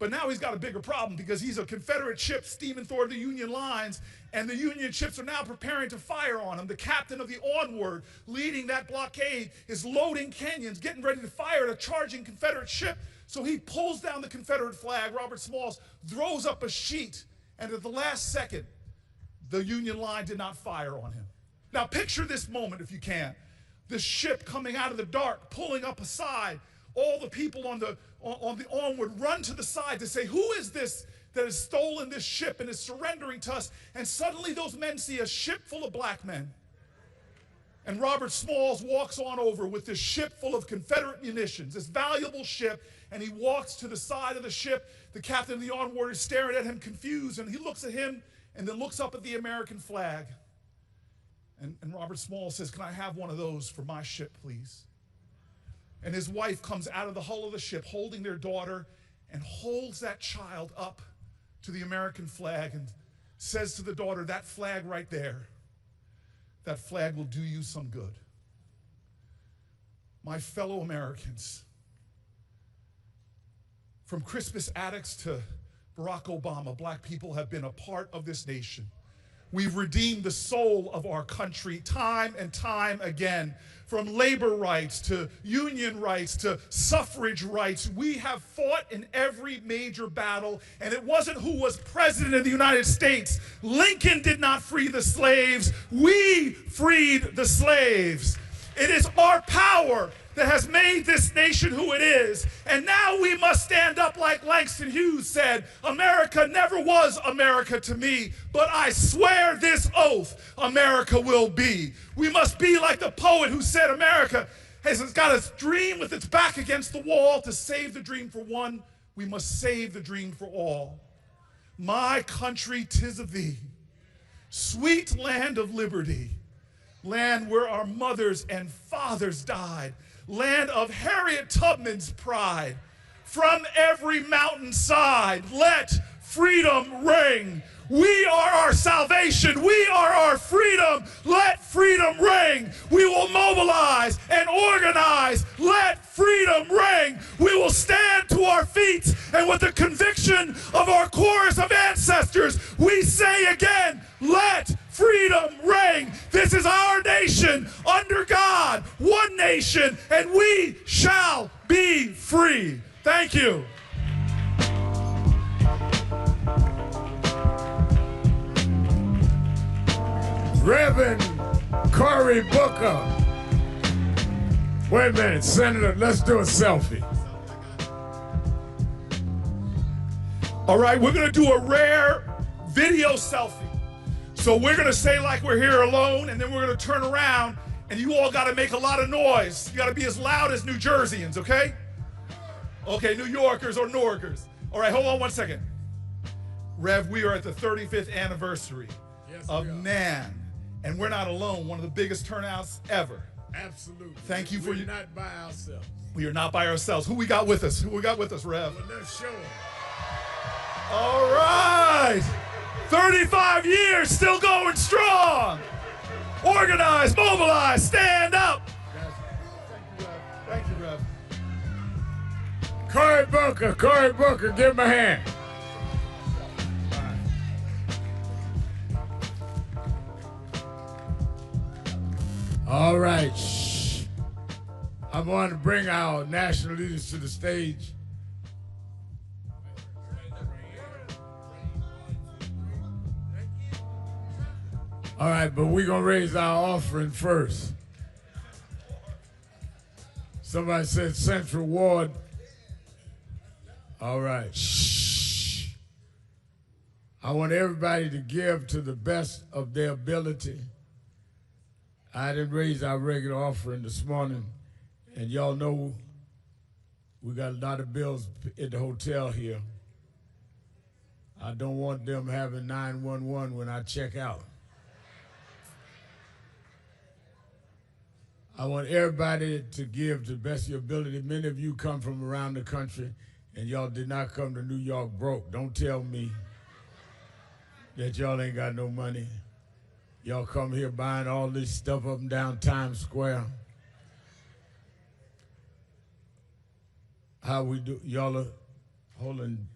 But now he's got a bigger problem because he's a Confederate ship steaming toward the Union lines, and the Union ships are now preparing to fire on him. The captain of the Onward, leading that blockade, is loading cannons, getting ready to fire at a charging Confederate ship. So he pulls down the Confederate flag. Robert Smalls throws up a sheet, and at the last second, the Union line did not fire on him. Now picture this moment if you can. The ship coming out of the dark, pulling up a side. All the people on the Onward run to the side to say, who is this that has stolen this ship and is surrendering to us? And suddenly those men see a ship full of black men. And Robert Smalls walks on over with this ship full of Confederate munitions, this valuable ship, and he walks to the side of the ship. The captain of the Onward is staring at him confused, and he looks at him and then looks up at the American flag. And Robert Smalls says, can I have one of those for my ship, please? And his wife comes out of the hull of the ship holding their daughter and holds that child up to the American flag and says to the daughter, that flag right there, that flag will do you some good. My fellow Americans, from Crispus Attucks to Barack Obama, black people have been a part of this nation. We've redeemed the soul of our country time and time again. From labor rights to union rights to suffrage rights, we have fought in every major battle, and it wasn't who was president of the United States. Lincoln did not free the slaves. We freed the slaves. It is our power that has made this nation who it is. And now we must stand up like Langston Hughes said, America never was America to me, but I swear this oath, America will be. We must be like the poet who said America has got a dream with its back against the wall. To save the dream for one, we must save the dream for all. My country, 'tis of thee, sweet land of liberty, land where our mothers and fathers died, land of Harriet Tubman's pride. From every mountainside, let freedom ring. We are our salvation. We are our freedom. Let freedom ring. We will mobilize and organize. Let freedom ring. We will stand to our feet, and with the conviction of our chorus of ancestors, we say again, let freedom ring. This is our nation under God, one nation, and we shall be free. Thank you. Reverend Cory Booker. Wait a minute, Senator, let's do a selfie. All right, we're going to do a rare video selfie. So we're going to say like we're here alone, and then we're going to turn around, and you all got to make a lot of noise. You got to be as loud as New Jerseyans, okay? Okay, New Yorkers or Norgers. All right, hold on one second. Rev, we are at the 35th anniversary of NAN, and we're not alone. One of the biggest turnouts ever. Absolutely. Thank you for We're not by ourselves. We are not by ourselves. Who we got with us? Who we got with us, Rev? Well, let's show them. All right. 35 years, still going strong. Organize, mobilize, stand up. Thank you, Rev. Cory Booker, give him a hand. All right. Shh. I'm going to bring our national leaders to the stage. All right, but we're going to raise our offering first. Somebody said Central Ward. All right. Shh. I want everybody to give to the best of their ability. I didn't raise our regular offering this morning, and y'all know we got a lot of bills at the hotel here. I don't want them having 911 when I check out. I want everybody to give to the best of your ability. Many of you come from around the country, and y'all did not come to New York broke. Don't tell me that y'all ain't got no money. Y'all come here buying all this stuff up and down Times Square. How we do? Y'all are holding.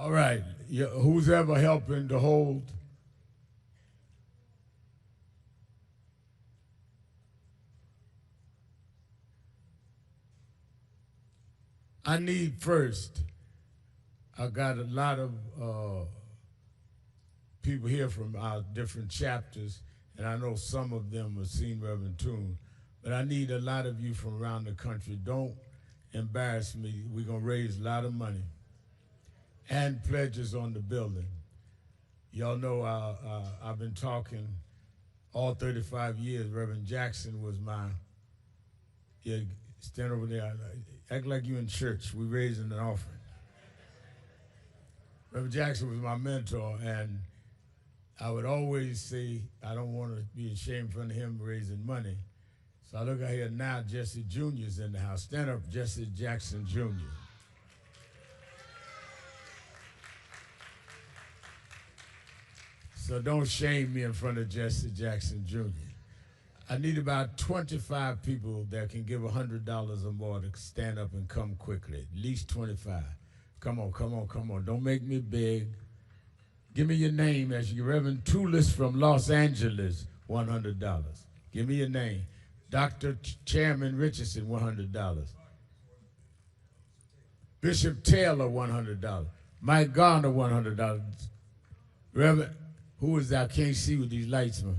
All right, who's ever helping to hold? I need first, I got a lot of people here from our different chapters, and I know some of them have seen Reverend Toon, but I need a lot of you from around the country. Don't embarrass me. We're going to raise a lot of money and pledges on the building. Y'all know I've been talking all 35 years. Reverend Jackson was my, stand over there, act like you in church. We're raising an offering. Reverend Jackson was my mentor, and I would always say, I don't want to be ashamed in front of him raising money. So I look out here now, Jesse Jr.'s in the house. Stand up, Jesse Jackson Jr. So don't shame me in front of Jesse Jackson Jr. I need about 25 people that can give $100 or more to stand up and come quickly. At least 25. Come on, come on, come on. Don't make me beg. Give me your name as you Reverend Toulis from Los Angeles, $100. Give me your name. Dr. Chairman Richardson, $100. Bishop Taylor, $100. Mike Garner, $100. Reverend, who is that? I can't see with these lights, man.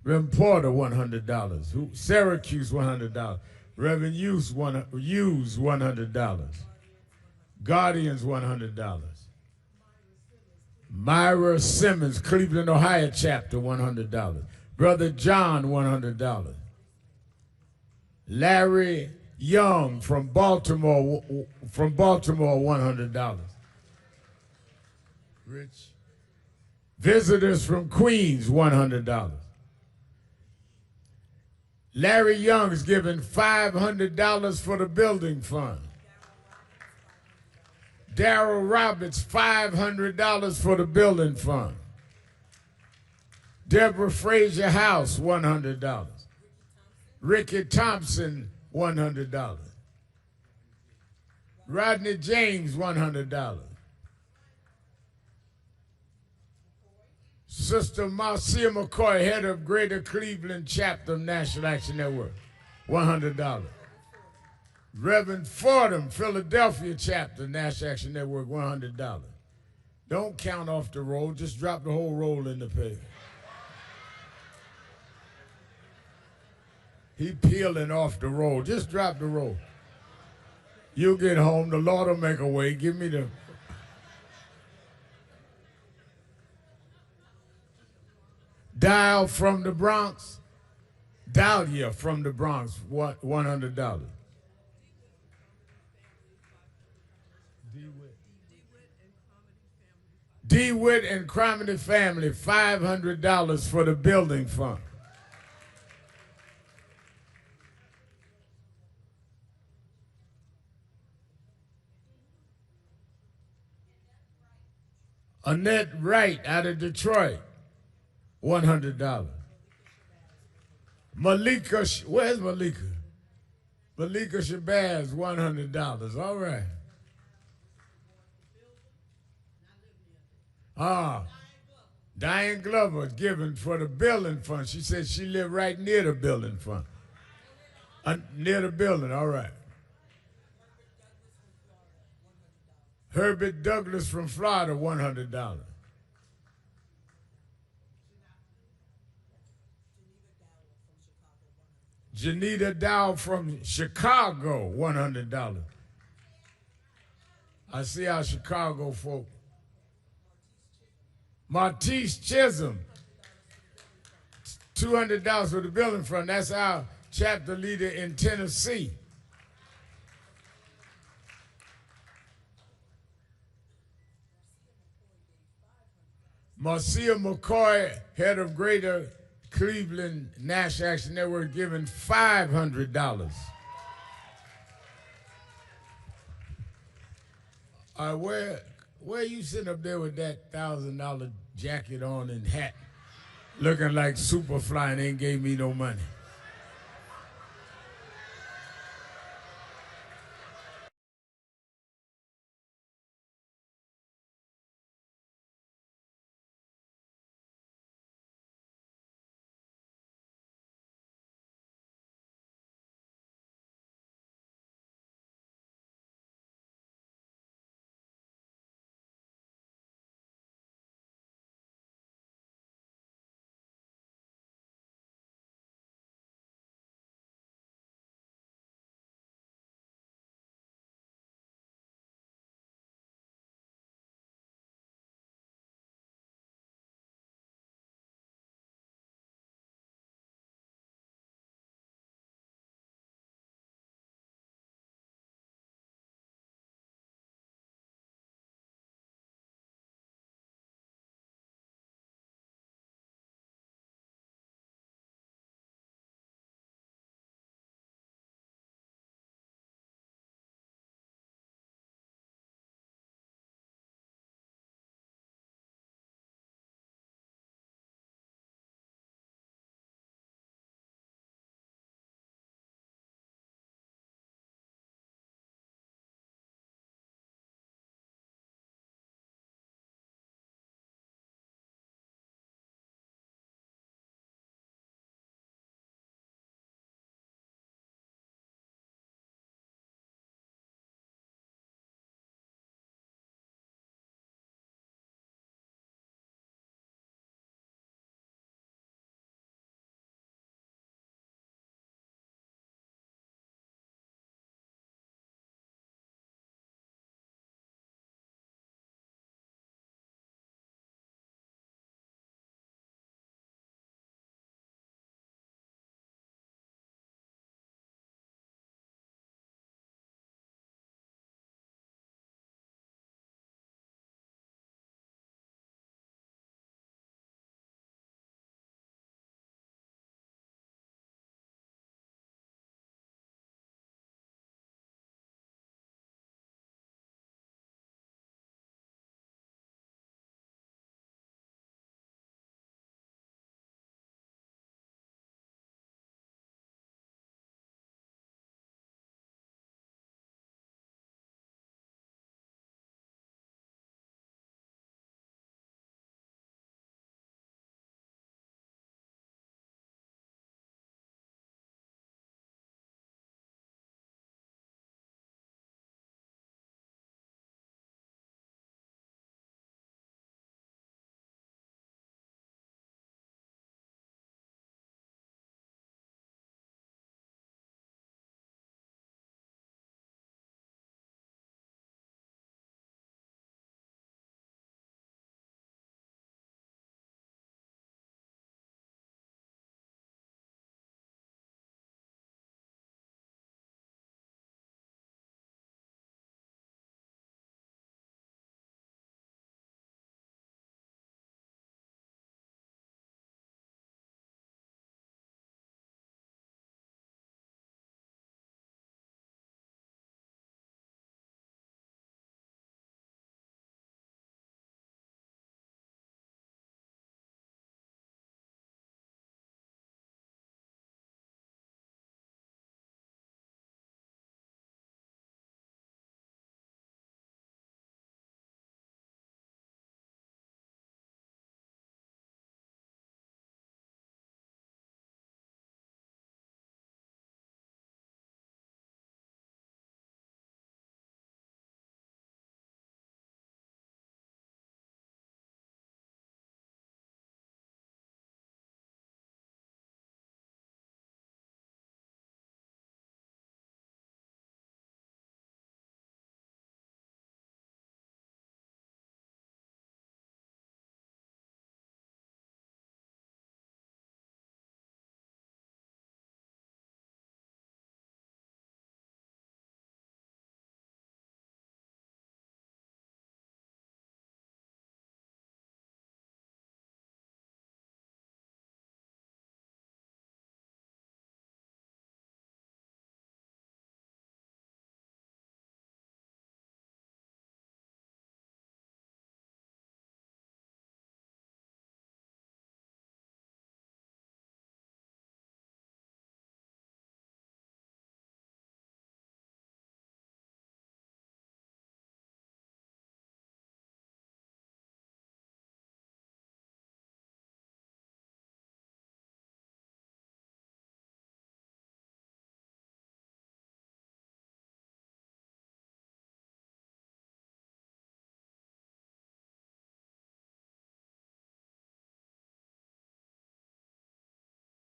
Reverend Porter, $100. Syracuse, $100. Reverend Hughes, $100. Guardians, $100. Myra Simmons, Cleveland, Ohio chapter, $100. Brother John, $100. Larry Young from Baltimore, $100. Rich. Visitors from Queens, $100. Larry Young's giving $500 for the building fund. Darrell Roberts, $500 for the building fund. Deborah Frazier House, $100. Ricky Thompson, $100. Rodney James, $100. Sister Marcia McCoy, head of Greater Cleveland Chapter of National Action Network, $100. Reverend Fordham, Philadelphia Chapter, National Action Network, $100. Don't count off the roll, just drop the whole roll in the paper. He peeling off the roll, just drop the roll. You'll get home, the Lord will make a way, give me the... Dial from the Bronx, Dahlia from the Bronx, $100. DeWitt and Cromedy family, $500 for the building fund. Annette Wright out of Detroit, $100. Malika, where's Malika? Malika Shabazz, $100. All right. Diane Glover given for the building fund. She said she lived right near the building fund. Near the building, all right. Herbert Douglas from Florida, $100. Janita Dow from Chicago, $100. I see our Chicago folk. Martise Chisholm, $200 for the building fund. That's our chapter leader in Tennessee. Marcia McCoy, head of Greater Cleveland National Action Network, giving $500. Where are you sitting up there with that $1,000 jacket on and hat, looking like Superfly and ain't gave me no money?